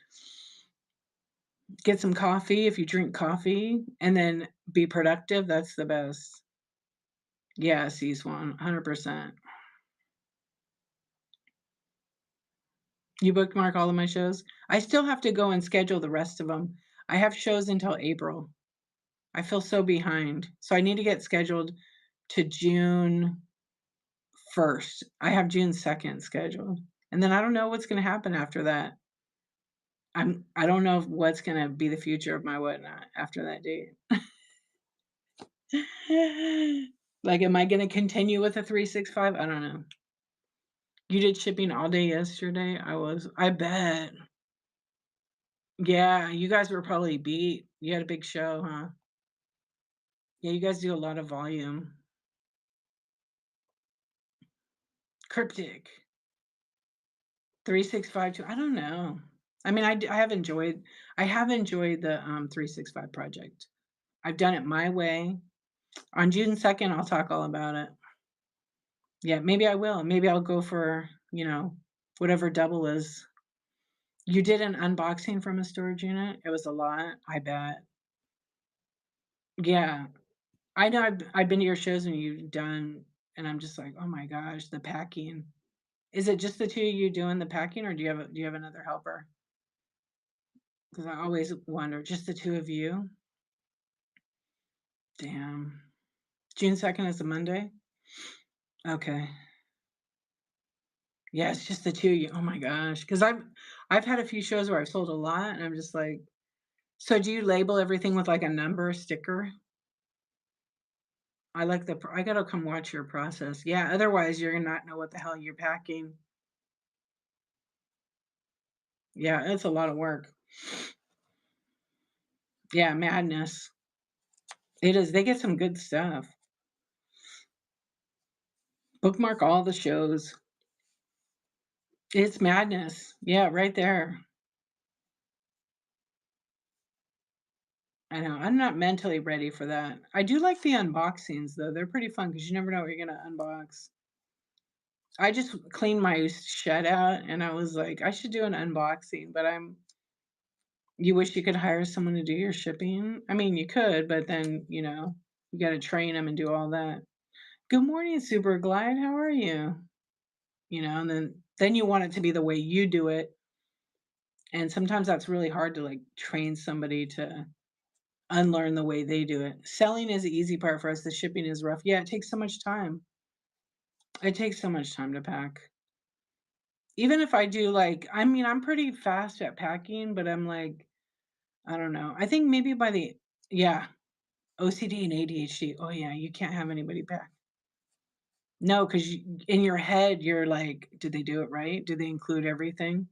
get some coffee, if you drink coffee, and then be productive, that's the best. Yeah, C-Swan, 100%. You bookmark all of my shows? I still have to go and schedule the rest of them. I have shows until April. I feel so behind. So I need to get scheduled to June 1st. I have June 2nd scheduled. And then I don't know what's going to happen after that. I don't know what's going to be the future of my Whatnot after that date. Like, am I going to continue with a 365? I don't know. You did shipping all day yesterday? I bet. Yeah, you guys were probably beat. You had a big show, huh? Yeah, you guys do a lot of volume. Cryptic. 365 too. I don't know. I mean, I have enjoyed the 365 project. I've done it my way. On June 2nd, I'll talk all about it. Yeah, maybe I will. Maybe I'll go for, whatever double is. You did an unboxing from a storage unit? It was a lot, I bet. Yeah. I know I've been to your shows and you've done, and I'm just like, "Oh my gosh, the packing." Is it just the 2 of you doing the packing, or do you have another helper? Because I always wonder, just the 2 of you? Damn. June 2nd is a Monday? Okay. Yeah, it's just the 2 of you. Oh my gosh. Because I've had a few shows where I've sold a lot, and I'm just like, so do you label everything with, like, a number sticker? I gotta come watch your process. Yeah, otherwise you're gonna not know what the hell you're packing. Yeah, it's a lot of work. Yeah, madness. It is. They get some good stuff. Bookmark all the shows. It's madness. Yeah, right there. I know. I'm not mentally ready for that. I do like the unboxings though. They're pretty fun because you never know what you're gonna unbox. I just cleaned my shed out and I was like, I should do an unboxing, but you wish you could hire someone to do your shipping? I mean, you could, but then, you gotta train them and do all that. Good morning, Super Glide. How are you? And then you want it to be the way you do it. And sometimes that's really hard to, like, train somebody to unlearn the way they do it. Selling is the easy part for us, the shipping is rough. Yeah, it takes so much time. It takes so much time to pack. Even if I do, like I mean, I'm pretty fast at packing, but I'm like, I don't know. I think maybe by the yeah, OCD and ADHD. Oh, yeah, you can't have anybody pack. No, 'cause you in your head, you're like, "Did they do it right? Did they include everything?"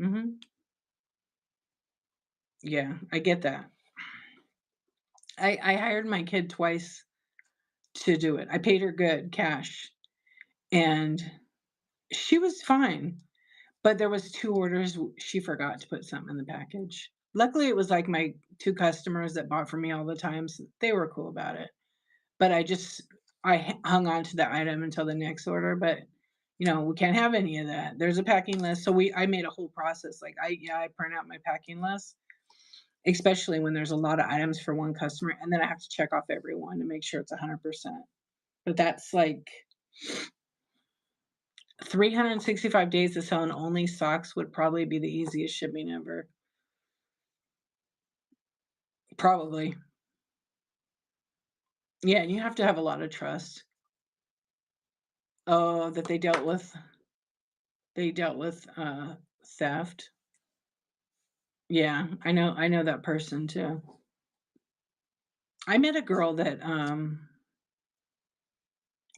Mhm. Yeah, I get that. I hired my kid twice to do it. I paid her good cash, and she was fine, but there was 2 orders she forgot to put something in the package. Luckily, it was, like, my 2 customers that bought from me all the time, so they were cool about it. But I hung on to the item until the next order, but, we can't have any of that. There's a packing list, so I made a whole process, like, I print out my packing list, especially when there's a lot of items for one customer, and then I have to check off every one to make sure it's 100%. But that's, like 365 days to sell, and only socks would probably be the easiest shipping ever. Probably. Yeah, and you have to have a lot of trust. Oh, that they dealt with theft. Yeah, I know that person too. I met a girl that,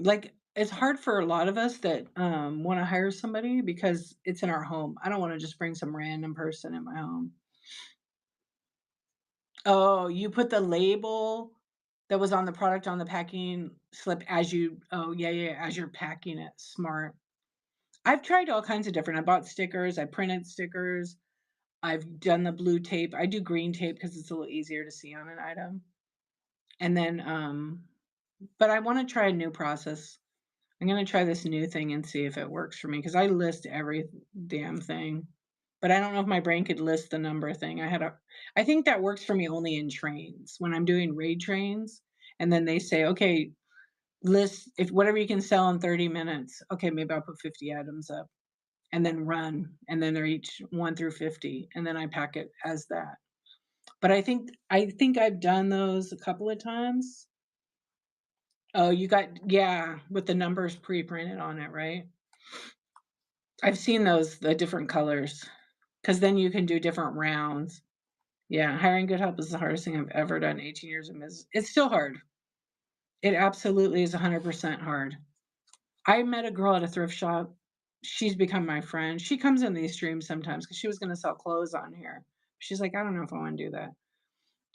like, it's hard for a lot of us that, wanna hire somebody because it's in our home. I don't wanna just bring some random person in my home. Oh, you put the label that was on the product on the packing slip as yeah, yeah, as you're packing it. Smart. I've tried all kinds of different I bought stickers, I printed stickers, I've done the blue tape. I do green tape because it's a little easier to see on an item. And then, but I wanna try a new process. I'm gonna try this new thing and see if it works for me because I list every damn thing, but I don't know if my brain could list the number thing. I think that works for me only in trains, when I'm doing raid trains, and then they say, "Okay, list if whatever you can sell in 30 minutes." Okay, maybe I'll put 50 items up and then run, and then they're each 1 through 50, and then I pack it as that. But I think I've done those a couple of times. Oh, you got yeah, with the numbers pre-printed on it, right? I've seen those, the different colors, because then you can do different rounds. Yeah, hiring good help is the hardest thing I've ever done, 18 years of business. It's still hard. It absolutely is 100% hard. I met a girl at a thrift shop. She's become my friend. She comes in these streams sometimes because she was gonna sell clothes on here. She's like, "I don't know if I wanna do that."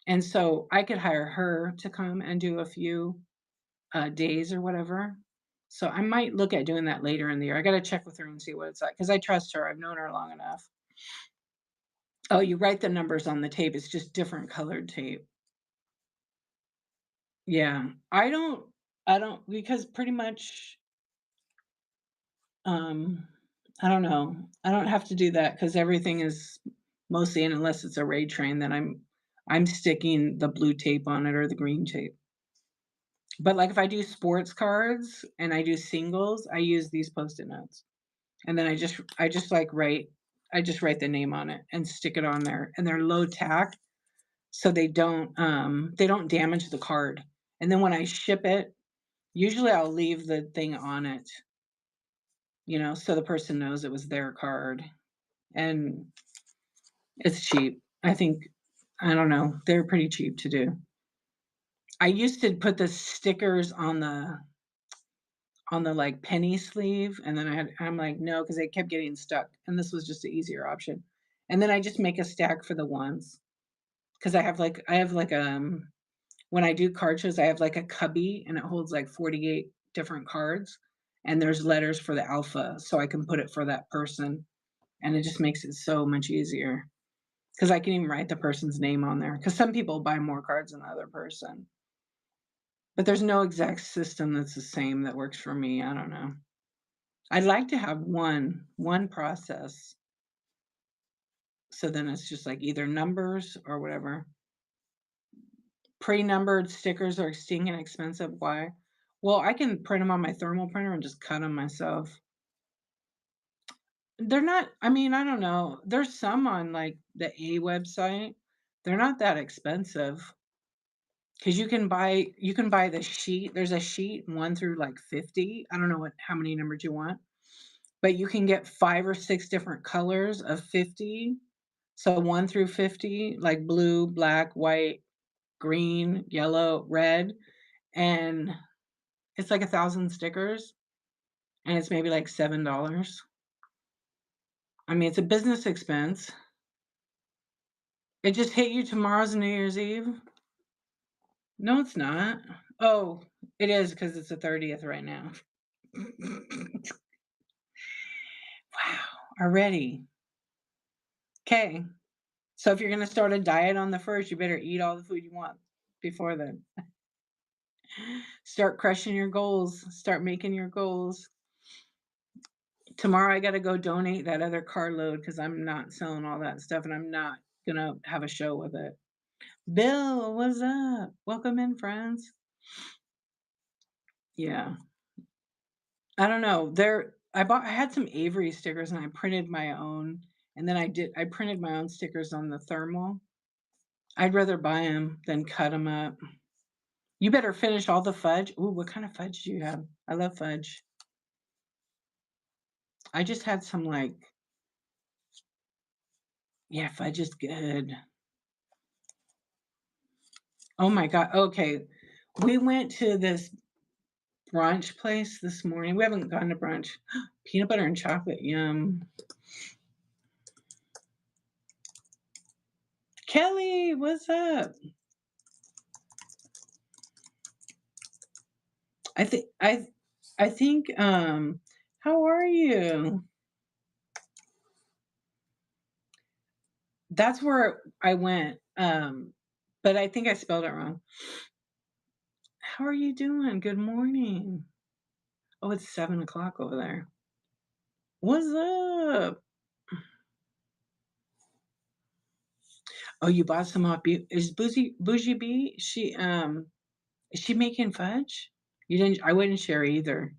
And so I could hire her to come and do a few, days or whatever. So I might look at doing that later in the year. I gotta check with her and see what it's like because I trust her. I've known her long enough. Oh, you write the numbers on the tape, it's just different colored tape. Yeah. I don't because pretty much, um, I don't know. I don't have to do that because everything is mostly in unless it's a raid train, then I'm sticking the blue tape on it or the green tape. But, like, if I do sports cards and I do singles, I use these Post-it notes. And then I just write the name on it and stick it on there, and they're low tack, so they don't damage the card. And then when I ship it, usually I'll leave the thing on it, so the person knows it was their card, and it's cheap. I don't know, they're pretty cheap to do. I used to put the stickers on the, like, penny sleeve, and then I'm like, "No," because they kept getting stuck, and this was just the easier option. And then I just make a stack for the ones, because when I do card shows, I have, like, a cubby, and it holds, like, 48 different cards, and there's letters for the alpha, so I can put it for that person, and it just makes it so much easier. Because I can even write the person's name on there. Because some people buy more cards than the other person. But there's no exact system that's the same that works for me, I don't know. I'd like to have one process, so then it's just, like, either numbers or whatever. Pre-numbered stickers are stinking expensive, why? Well, I can print them on my thermal printer and just cut them myself. They're not, I mean, I don't know. There's some on, like, the A website. They're not that expensive. 'Cause you can buy the sheet. There's a sheet 1 through, like, 50. I don't know how many numbers you want, but you can get 5 or 6 different colors of 50. So 1 through 50, like blue, black, white, green, yellow, red, and it's like 1,000 stickers, and it's maybe like $7. I mean, it's a business expense. It just hit you tomorrow's New Year's Eve? No, it's not. Oh, it is because it's the 30th right now. Wow, already. 'Kay. So if you're gonna start a diet on the 1st, you better eat all the food you want before then. Start crushing your goals, start making your goals. Tomorrow, I gotta go donate that other carload because 'cause I'm not selling all that stuff, and I'm not gonna have a show with it. Bill, what's up? Welcome in, friends. Yeah. I don't know, I had some Avery stickers, and I printed my own, and then I printed my own stickers on the thermal. I'd rather buy them than cut them up. You better finish all the fudge. Ooh, what kind of fudge do you have? I love fudge. I just had some, like, yeah, fudge is good. Oh my god, okay. We went to this brunch place this morning. We haven't gone to brunch. Peanut butter and chocolate, yum. Kelly, what's up? I think I think, how are you? That's where I went, but I think I spelled it wrong. How are you doing? Good morning. Oh, it's 7 o'clock over there. What's up? Oh, you bought some off is Bougie Bee? Is she making fudge? You didn't I wouldn't share either.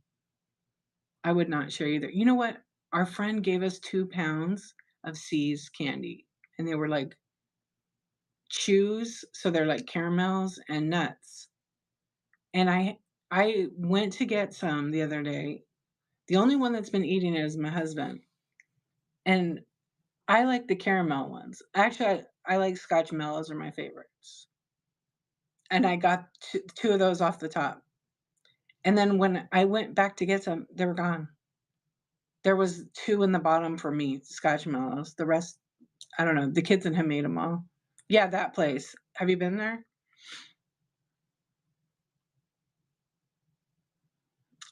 I would not share either. You know what? Our friend gave us 2 pounds of C's candy, and they were like chews, so they're like caramels and nuts. And I went to get some the other day. The only one that's been eating it is my husband, and I like the caramel ones. Actually, I like Scotch Mellows are my favorites, and I got 2 of those off the top. And then when I went back to get some, they were gone. There was 2 in the bottom for me, Scotch Mellows. The rest, I don't know. The kids and him ate them all. Yeah, that place. Have you been there?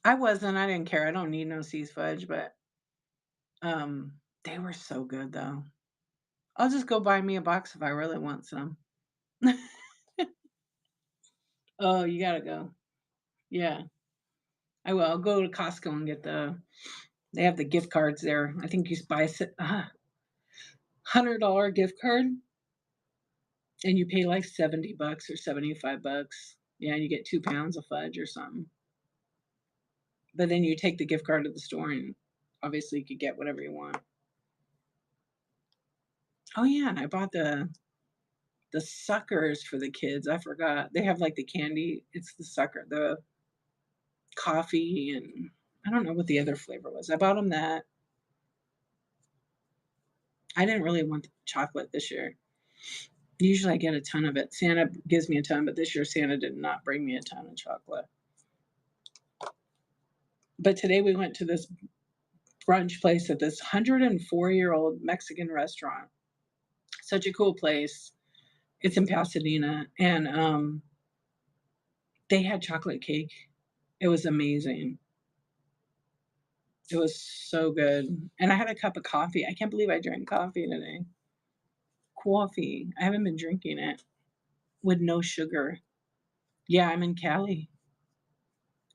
I wasn't. I didn't care. I don't need no C's fudge, but they were so good though. I'll just go buy me a box if I really want some. Oh, you gotta go. Yeah, I will. I'll go to Costco and get they have the gift cards there. I think you buy a $100 gift card and you pay like 70 bucks or 75 bucks. Yeah, and you get 2 pounds of fudge or something. But then you take the gift card to the store and obviously you could get whatever you want. Oh yeah, and I bought the suckers for the kids. I forgot. They have like the candy. It's the sucker, the coffee, and I don't know what the other flavor was. I bought them that. I didn't really want the chocolate this year. Usually I get a ton of it. Santa gives me a ton, but this year Santa did not bring me a ton of chocolate. But today we went to this brunch place at this 104-year-old Mexican restaurant. Such a cool place. It's in Pasadena, and they had chocolate cake. It was amazing. It was so good. And I had a cup of coffee. I can't believe I drank coffee today. Coffee. I haven't been drinking it with no sugar. Yeah, I'm in Cali.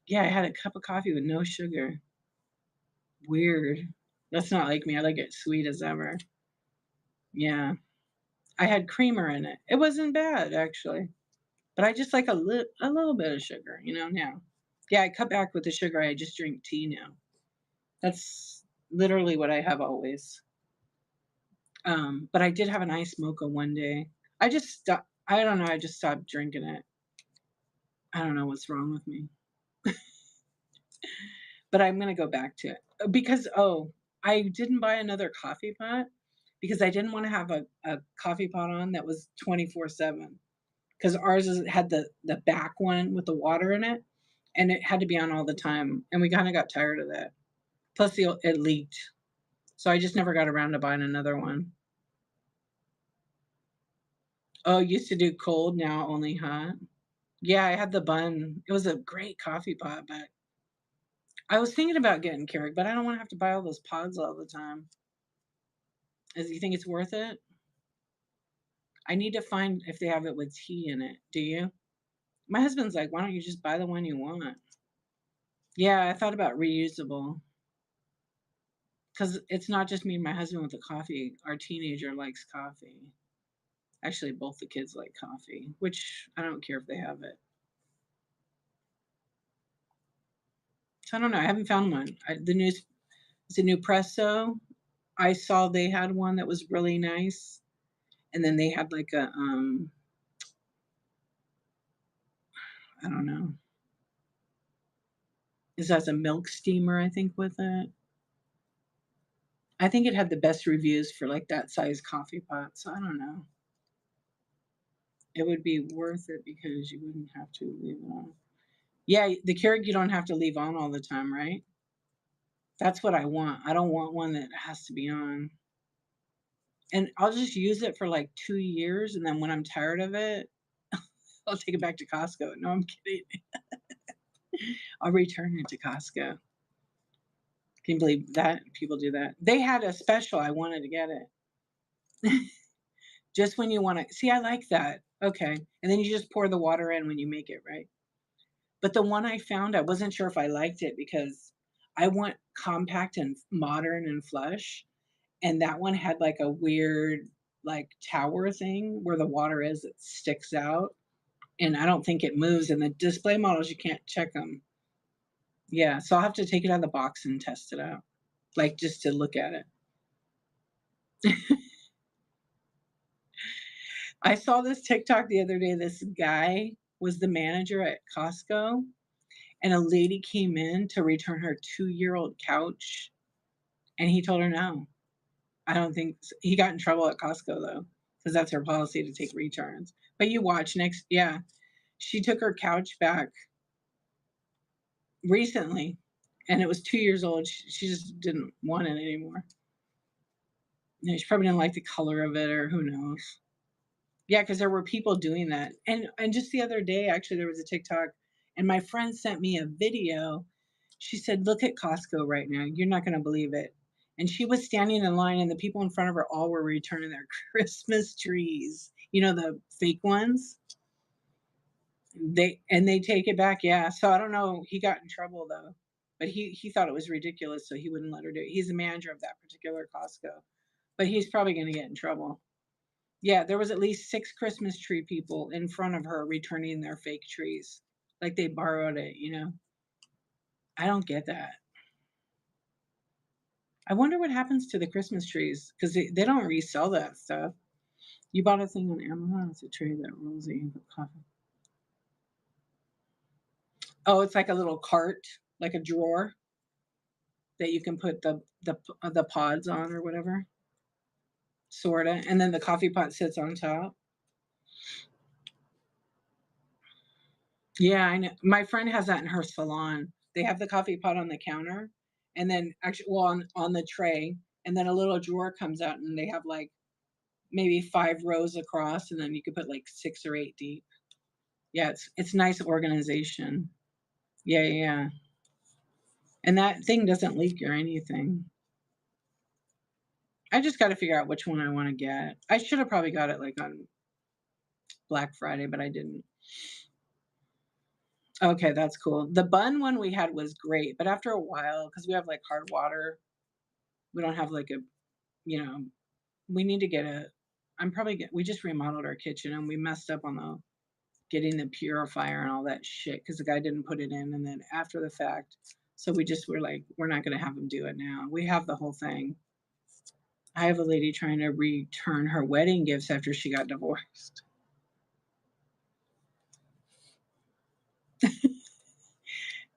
Yeah, I had a cup of coffee with no sugar. Weird. That's not like me. I like it sweet as ever. Yeah. I had creamer in it. It wasn't bad actually. But I just like a little bit of sugar, now. Yeah, I cut back with the sugar. I just drink tea now. That's Literally what I have always. But I did have an iced mocha one day. I don't know, I just stopped drinking it. I don't know what's wrong with me, but I'm gonna go back to it. Because I didn't buy another coffee pot because I didn't wanna have a coffee pot on that was 24/7. Because ours had the back one with the water in it, and it had to be on all the time, and we kinda got tired of that. Plus it leaked, so I just never got around to buying another one. Oh, used to do cold, now only hot. Yeah, I had the bun. It was a great coffee pot, but I was thinking about getting Keurig, but I don't wanna have to buy all those pods all the time. Is you think it's worth it? I need to find if they have it with tea in it. Do you? My husband's like, "Why don't you just buy the one you want?" Yeah, I thought about reusable because it's not just me and my husband with the coffee. Our teenager likes coffee. Actually, both the kids like coffee, which I don't care if they have it. So I don't know. I haven't found one. It's a new Presso. I saw they had one that was really nice, and then they had like I don't know. It has a milk steamer, I think, with it. I think it had the best reviews for like that size coffee pot. So I don't know. It would be worth it because you wouldn't have to leave it on. Yeah, the Keurig you don't have to leave on all the time, right? That's what I want. I don't want one that has to be on. And I'll just use it for like 2 years, and then when I'm tired of it, I'll take it back to Costco. No, I'm kidding. I'll return it to Costco. Can you believe that? People do that. They had a special, I wanted to get it. Just when you wanna see, I like that. Okay, and then you just pour the water in when you make it, right? But the one I found, I wasn't sure if I liked it because I want compact and modern and flush, and that one had, like, a weird, like, tower thing where the water is, it sticks out, and I don't think it moves, and the display models, you can't check them. Yeah, so I'll have to take it out of the box and test it out, like, just to look at it. I saw this TikTok the other day, this guy was the manager at Costco, and a lady came in to return her two-year-old couch, and he told her no. I don't think s he got in trouble at Costco, though, because that's their policy to take returns. But you watch next yeah, she took her couch back recently, and it was 2 years old. She just didn't want it anymore. Yeah, she probably didn't like the color of it or who knows. Yeah, because there were people doing that. And just the other day, actually, there was a TikTok, and my friend sent me a video. She said, "Look at Costco right now. You're not gonna believe it." And she was standing in line, and the people in front of her all were returning their Christmas trees. You know, the fake ones? They take it back, yeah. So I don't know, he got in trouble though. But he thought it was ridiculous, so he wouldn't let her do it. He's the manager of that particular Costco, but he's probably gonna get in trouble. Yeah, there was at least 6 Christmas tree people in front of her returning their fake trees, like they borrowed it, you know? I don't get that. I wonder what happens to the Christmas trees because they don't resell that stuff. You bought a thing on Amazon, it's a tray that rolls that you can put coffee. Oh, it's like a little cart, like a drawer that you can put the pods on or whatever, sorta, and then the coffee pot sits on top. Yeah, I know. My friend has that in her salon. They have the coffee pot on the counter, and then actually well, on the tray, and then a little drawer comes out, and they have, like, maybe 5 rows across, and then you could put, like, 6 or 8 deep. Yeah, it's nice organization. Yeah, yeah, yeah, and that thing doesn't leak or anything. I just gotta figure out which one I wanna get. I should have probably got it, like, on Black Friday, but I didn't. Okay, that's cool. The bun one we had was great, but after a while, because we have, like, hard water, we don't have, like, a you know, we need to get a I'm probably get we just remodeled our kitchen, and we messed up on the getting the purifier and all that shit because the guy didn't put it in, and then after the fact So we just were like, we're not going to have them do it now. We have the whole thing. I have a lady trying to return her wedding gifts after she got divorced.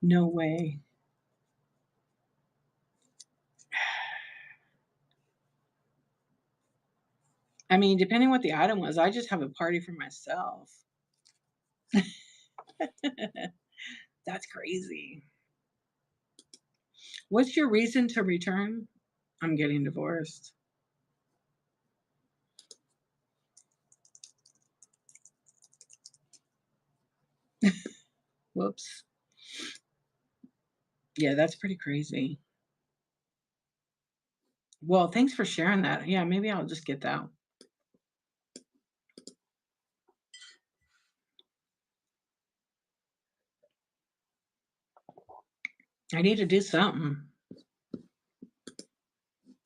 No way. I mean, depending what the item was, I just have a party for myself. That's crazy. What's your reason to return? I'm getting divorced. Whoops. Yeah, that's pretty crazy. Well, thanks for sharing that. Yeah, maybe I'll just get that. I need to do something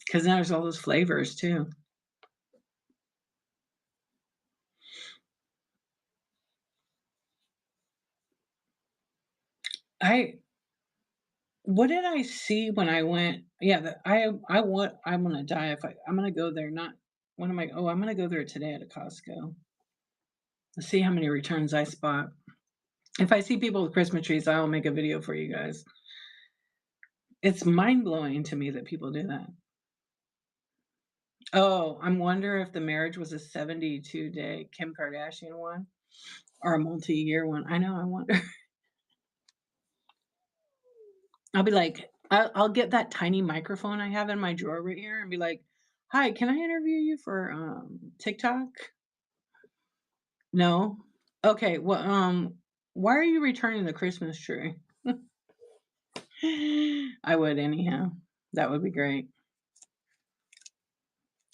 because now there's all those flavors too. I What did I see when I went? Yeah, I'm gonna die if I'm gonna go there. Not when am I? Oh, I'm gonna go there today at a Costco. Let's see how many returns I spot. If I see people with Christmas trees, I'll make a video for you guys. It's mind blowing to me that people do that. Oh, I'm wonder if the marriage was a 72-day Kim Kardashian one or a multi-year one. I know. I wonder. I'll be like, I'll get that tiny microphone I have in my drawer right here and be like, "Hi, can I interview you for TikTok?" No. Okay. Well, why are you returning the Christmas tree? I would anyhow. That would be great.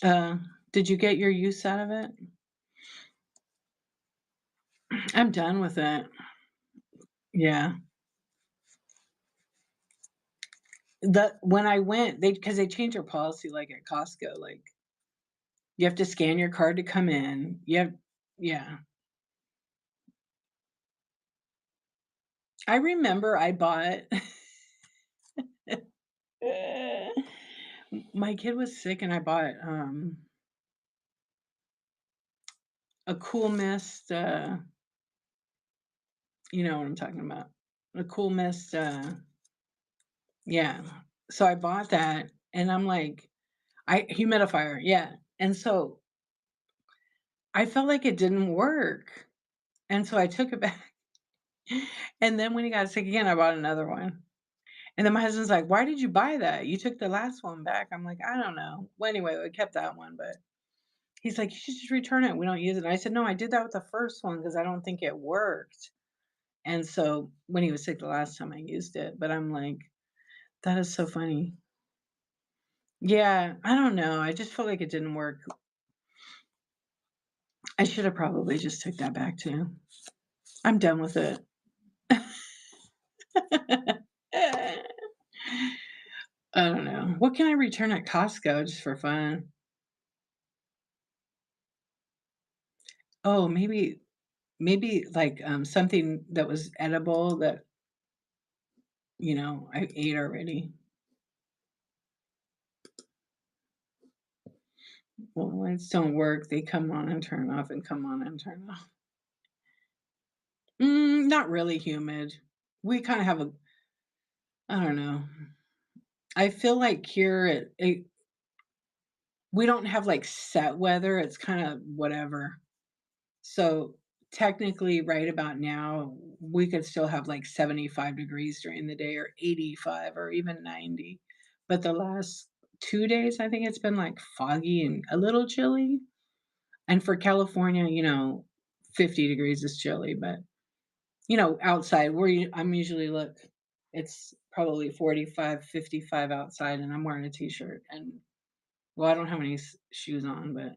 Uh, did you get your use out of it? I'm done with it. Yeah. When I went, because they changed their policy like at Costco, like you have to scan your card to come in. Yeah. I remember I bought my kid was sick and I bought a Cool Mist, you know what I'm talking about. A Cool Mist, yeah. So I bought that and I'm like, I humidifier, yeah. And so I felt like it didn't work. And so I took it back. And then when he got sick again, I bought another one. And then my husband's like, "Why did you buy that? You took the last one back." I'm like, "I don't know." Well, anyway, we kept that one, but he's like, "You should just return it. We don't use it." And I said, "No, I did that with the first one because I don't think it worked." And so when he was sick the last time, I used it. But I'm like, that is so funny. Yeah, I don't know. I just felt like it didn't work. I should have probably just took that back too. I'm done with it. I don't know. What can I return at Costco just for fun? Oh, maybe like something that was edible that I ate already. Well, lights don't work. They come on and turn off and come on and turn off. Not really humid. We kind of have I don't know. I feel like here we don't have like set weather. It's kind of whatever. So technically, right about now, we could still have like 75 degrees during the day or 85 or even 90. But the last 2 days, I think it's been like foggy and a little chilly. And for California, 50 degrees is chilly, but outside I'm usually it's probably 45, 55 outside and I'm wearing a t-shirt and well, I don't have any shoes on, but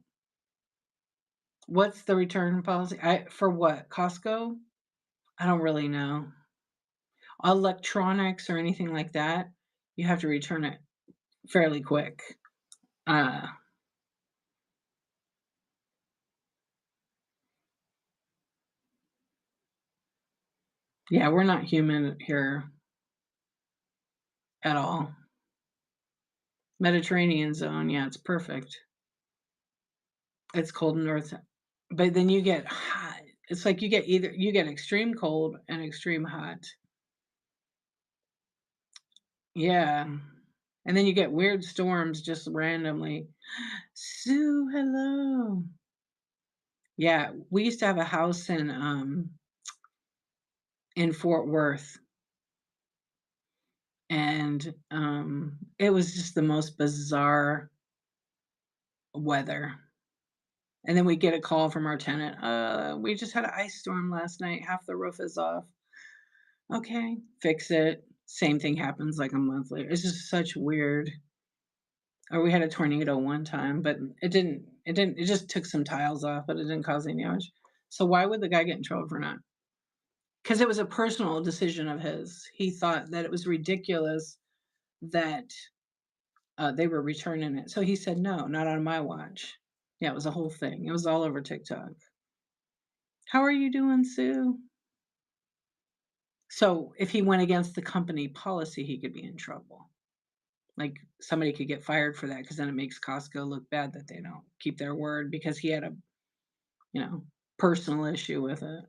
what's the return policy? For what? Costco? I don't really know. Electronics or anything like that, you have to return it fairly quick. Uh, yeah, we're not human here. at all. Mediterranean zone, yeah, it's perfect. It's cold north, but then you get hot. It's like you get extreme cold and extreme hot. Yeah. And then you get weird storms just randomly. Sue, hello. Yeah, we used to have a house in Fort Worth, and, it was just the most bizarre weather. And then we get a call from our tenant, we just had an ice storm last night, half the roof is off." "Okay, fix it." Same thing happens like a month later. It's just such weird. Or we had a tornado one time, but it just took some tiles off, but it didn't cause any damage. So why would the guy get in trouble for not? Because it was a personal decision of his. He thought that it was ridiculous that, they were returning it. So he said, "No, not on my watch." Yeah, it was a whole thing. It was all over TikTok. "How are you doing, Sue?" So if he went against the company policy, he could be in trouble. Like, somebody could get fired for that because then it makes Costco look bad that they don't keep their word because he had a, you know, personal issue with it.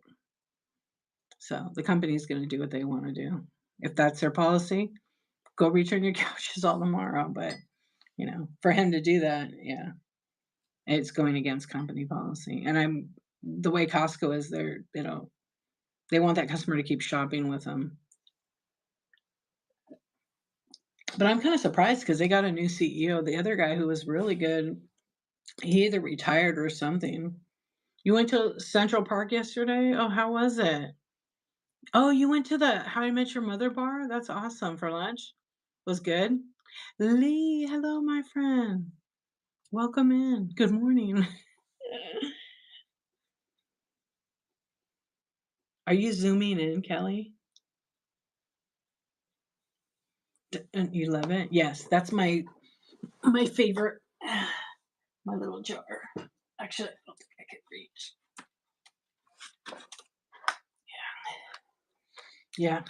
So the company's gonna do what they wanna do. If that's their policy, go return your couches all tomorrow, but, for him to do that, yeah, it's going against company policy, and the way Costco is, they want that customer to keep shopping with them. But I'm kinda surprised because they got a new CEO. The other guy who was really good, he either retired or something. You went to Central Park yesterday? Oh, how was it? Oh, you went to the How I Met Your Mother bar? That's awesome, for lunch? Was good? Lee, hello, my friend. Welcome in. Good morning. Are you zooming in, Kelly? And you love it? Yes, that's my favorite. My little jar. Actually, I don't think I could reach. Yeah,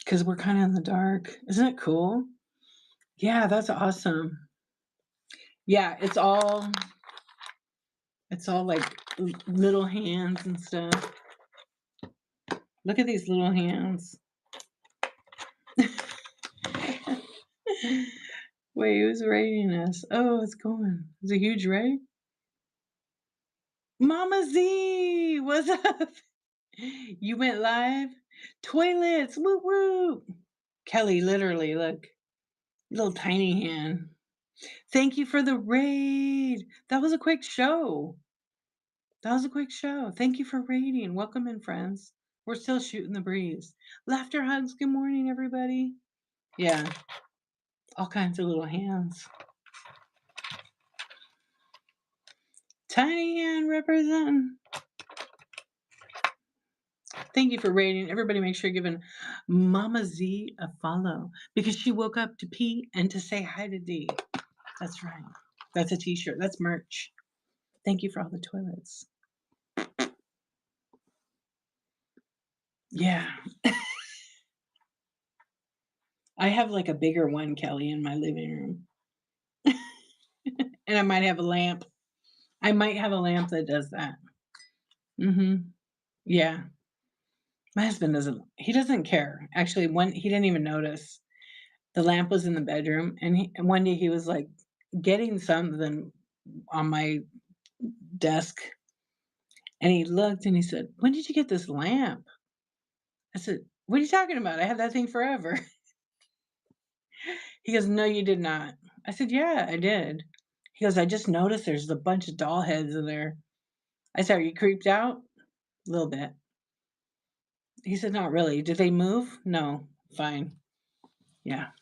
because we're kinda in the dark. Isn't it cool? Yeah, that's awesome. Yeah, it's all like little hands and stuff. Look at these little hands. Wait, who's rating us? Oh, it's going. It's a huge ray. Mama Z, what's up? You went live? Toilets, woo woo. Kelly, literally, look, little tiny hand. Thank you for the raid. That was a quick show. That was a quick show. Thank you for raiding. Welcome in, friends. We're still shooting the breeze. Laughter hugs. Good morning, everybody. Yeah, all kinds of little hands. Tiny hand representing. Thank you for rating. Everybody make sure you're giving Mama Z a follow because she woke up to pee and to say hi to D. That's right. That's a t-shirt. That's merch. Thank you for all the toilets. Yeah. I have like a bigger one, Kelly, in my living room. And I might have a lamp. I might have a lamp that does that. Mhm. Yeah. My husband he doesn't care. Actually, one he didn't even notice. The lamp was in the bedroom, and one day he was, like, getting something on my desk, and he looked and he said, "When did you get this lamp?" I said, "What are you talking about? I had that thing forever." He goes, "No, you did not." I said, "Yeah, I did." He goes, "I just noticed there's a bunch of doll heads in there." I said, "Are you creeped out?" "A little bit." He said, "Not really. Did they move?" "No." "Fine." Yeah.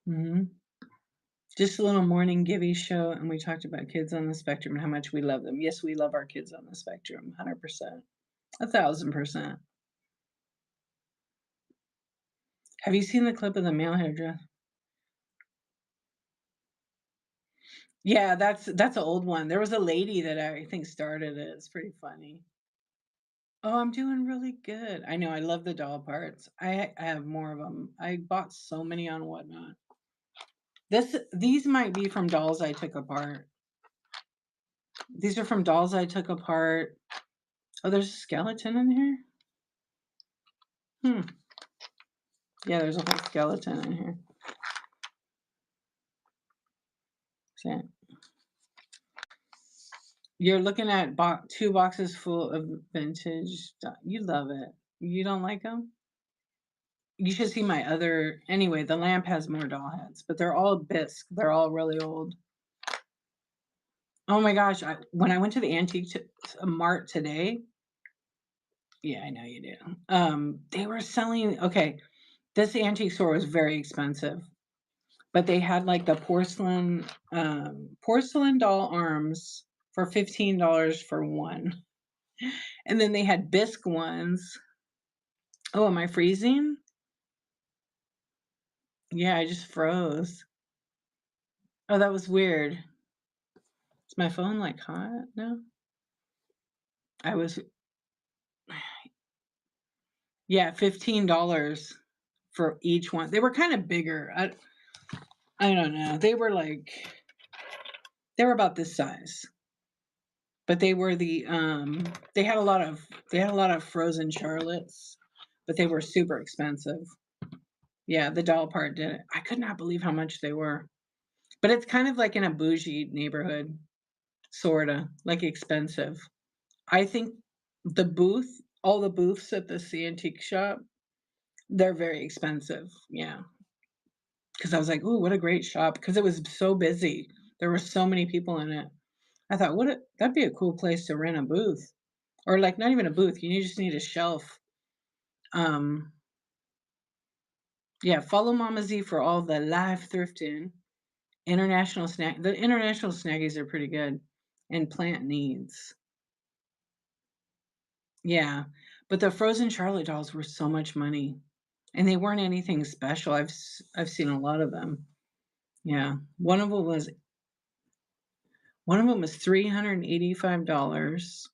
Mhm. Just a little morning givey show, and we talked about kids on the spectrum and how much we love them. Yes, we love our kids on the spectrum, 100%, 1,000%. Have you seen the clip of the male hairdresser? Yeah, that's an old one. There was a lady that I think started it. It's pretty funny. Oh, I'm doing really good. I know, I love the doll parts. I have more of them. I bought so many on Whatnot. These might be from dolls I took apart. These are from dolls I took apart. Oh, there's a skeleton in here? Hmm. Yeah, there's a whole skeleton in here. See? You're looking at 2 boxes full of vintage you love it. You don't like them? You should see my other anyway, the lamp has more doll heads, but they're all bisque. They're all really old. Oh my gosh, when I went to the mart today, yeah, I know you do. They were selling okay, this antique store was very expensive, but they had like the porcelain doll arms for $15 for one. And then they had bisque ones. Oh, am I freezing? Yeah, I just froze. Oh, that was weird. Is my phone like hot? No. I was yeah, $15 for each one. They were kind of bigger. I don't know. They were about this size. But they had a lot of frozen Charlottes, but they were super expensive. Yeah, the doll part did it. I could not believe how much they were. But it's kind of like in a bougie neighborhood, sorta, like expensive. I think all the booths at this antique shop, they're very expensive. Yeah. Because I was like, "Ooh, what a great shop!" Because it was so busy. There were so many people in it. I thought, that'd be a cool place to rent a booth, or like not even a booth. Just need a shelf. Um, yeah. Follow Mama Z for all the live thrifting. The international snaggies are pretty good, and plant needs. Yeah, but the frozen Charlotte dolls were so much money, and they weren't anything special. I've seen a lot of them. Yeah, one of them was $385,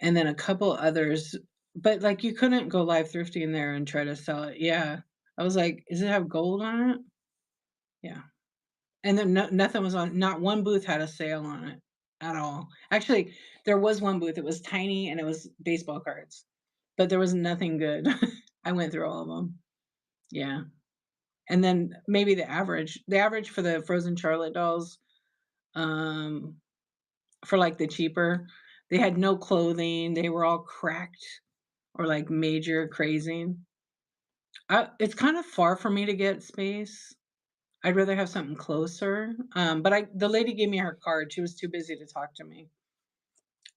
and then a couple others. But like you couldn't go live thrifting there and try to sell it. Yeah, I was like, "Does it have gold on it?" Yeah, and then nothing was on. Not one booth had a sale on it at all. Actually, there was one booth. It was tiny and it was baseball cards, but there was nothing good. I went through all of them. Yeah. And then maybe the average for the frozen Charlotte dolls, um, for like the cheaper, they had no clothing. They were all cracked or like major crazing. It's kind of far for me to get space. I'd rather have something closer. But the lady gave me her card. She was too busy to talk to me.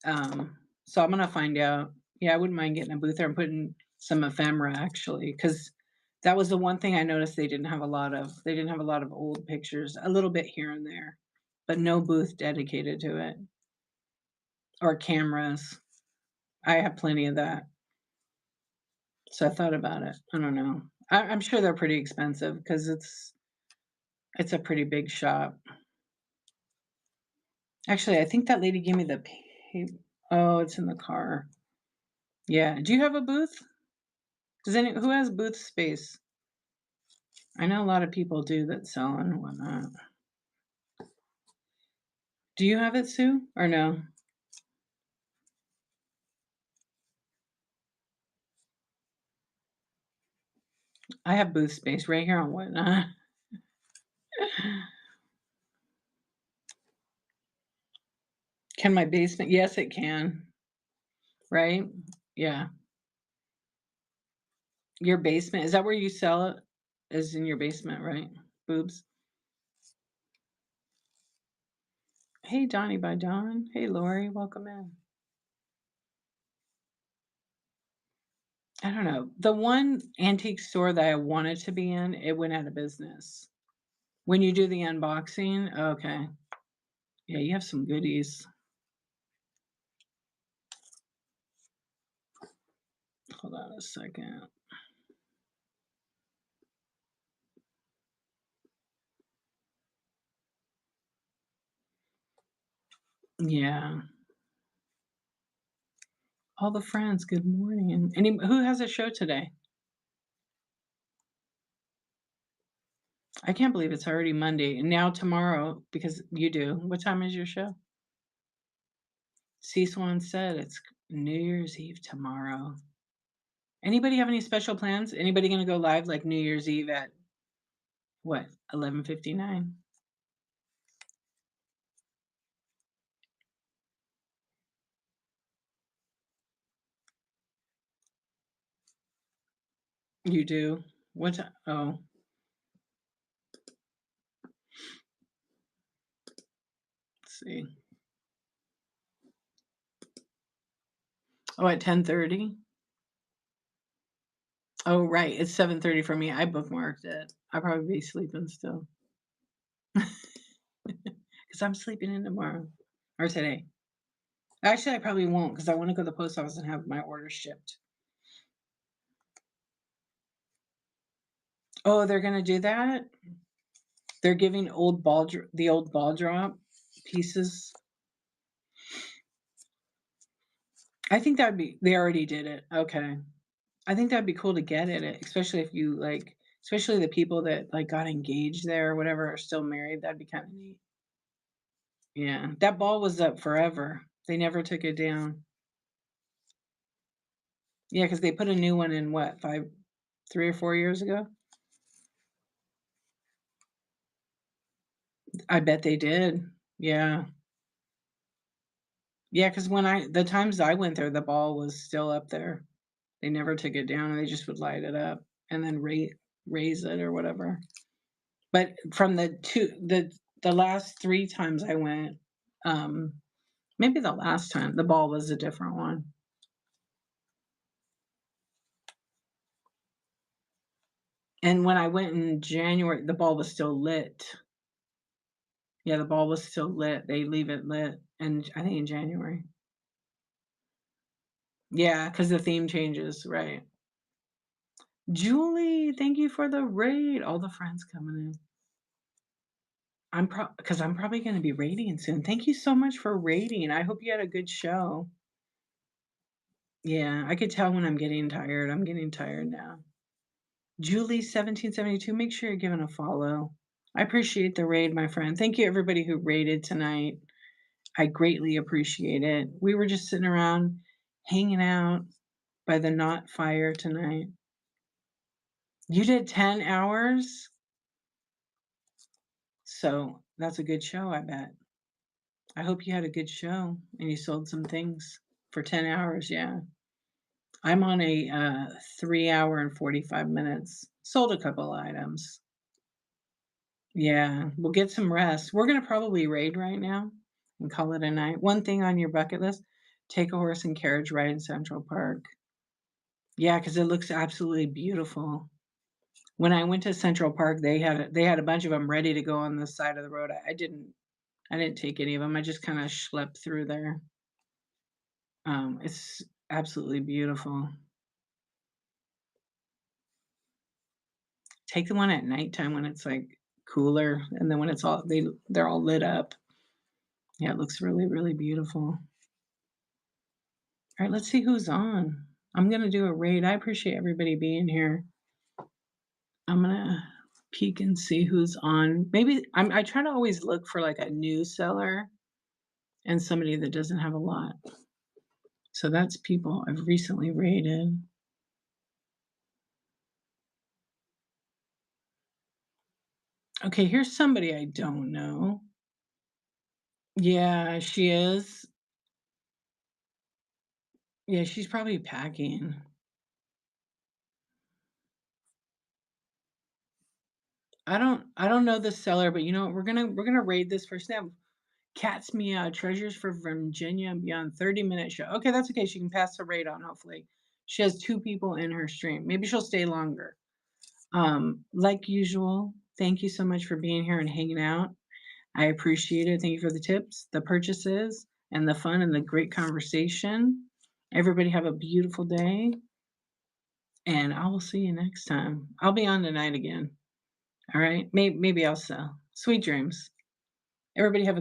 So I'm gonna find out. Yeah, I wouldn't mind getting a booth there and putting some ephemera actually, because that was the one thing I noticed they didn't have a lot of. They didn't have a lot of old pictures, a little bit here and there, but no booth dedicated to it or cameras. I have plenty of that. So I thought about it. I don't know. I'm sure they're pretty expensive because it's a pretty big shop. Actually, I think that lady gave me oh, it's in the car. Yeah. Do you have a booth? Who has booth space? I know a lot of people do that sell and whatnot. Do you have it, Sue, or no? I have booth space right here on whatnot. Can my basement? Yes, it can. Right? Yeah. Your basement, is that where you sell it? Is in your basement, right? Boobs. Hey, Donnie by Dawn. Hey, Lori, welcome in. I don't know. The one antique store that I wanted to be in, it went out of business. When you do the unboxing, okay. Yeah, you have some goodies. Hold on a second. Yeah. All the friends, good morning. Who has a show today? I can't believe it's already Monday, and now tomorrow, because you do. What time is your show? C Swan said it's New Year's Eve tomorrow. Anybody have any special plans? Anybody gonna go live like New Year's Eve at what, 11:59? You do? What ti oh, let's see. Oh, at 10:30? Oh, right, it's 7:30 for me. I bookmarked it. I'll probably be sleeping still. 'Cause I'm sleeping in tomorrow or today. Actually, I probably won't, because I wanna go to the post office and have my order shipped. Oh, they're gonna do that? They're giving the old ball drop pieces. I think that'd be they already did it, okay. I think that'd be cool to get it, especially if you, like especially the people that, like, got engaged there or whatever are still married, that'd be kinda neat. Yeah, that ball was up forever. They never took it down. Yeah, because they put a new one in what, 3 or 4 years ago? I bet they did. Yeah. Yeah, because the times I went there, the ball was still up there. They never took it down, and they just would light it up and then raise it or whatever. But from the last 3 times I went, um, maybe the last time, the ball was a different one. And when I went in January, the ball was still lit. Yeah, the ball was still lit. They leave it lit, and I think in January. Yeah, because the theme changes, right. Julie, thank you for the raid. All the friends coming in. Because I'm probably gonna be raiding soon. Thank you so much for raiding. I hope you had a good show. Yeah, I could tell when I'm getting tired. I'm getting tired now. Julie1772, make sure you're giving a follow. I appreciate the raid, my friend. Thank you everybody who raided tonight. I greatly appreciate it. We were just sitting around hanging out by the knot fire tonight. You did 10 hours? So that's a good show, I bet. I hope you had a good show and you sold some things for 10 hours. Yeah. I'm on a 3 hour and 45 minutes. Sold a couple items. Yeah. We'll get some rest. We're going to probably raid right now and call it a night. One thing on your bucket list, take a horse and carriage ride in Central Park. Yeah, because it looks absolutely beautiful. When I went to Central Park, they had a bunch of them ready to go on the side of the road. I didn't take any of them. I just kind of schlepped through there. It's absolutely beautiful. Take the one at nighttime when it's like cooler, and then when they're all lit up. Yeah, it looks really, really beautiful. All right, let's see who's on. I'm gonna do a raid. I appreciate everybody being here. I'm gonna peek and see who's on. Maybe I try to always look for like a new seller and somebody that doesn't have a lot. So that's people I've recently raided. Okay, here's somebody I don't know. Yeah, she is. Yeah, she's probably packing. I don't know the seller, but you know what? We're gonna raid this first now. Cat's Meow Treasures for Virginia and Beyond 30-minute show. Okay, that's okay. She can pass the raid on, hopefully. She has 2 people in her stream. Maybe she'll stay longer. Like usual, thank you so much for being here and hanging out. I appreciate it. Thank you for the tips, the purchases, and the fun and the great conversation. Everybody have a beautiful day, and I will see you next time. I'll be on tonight again. All right? Maybe I'll sell. Sweet dreams. Everybody have a good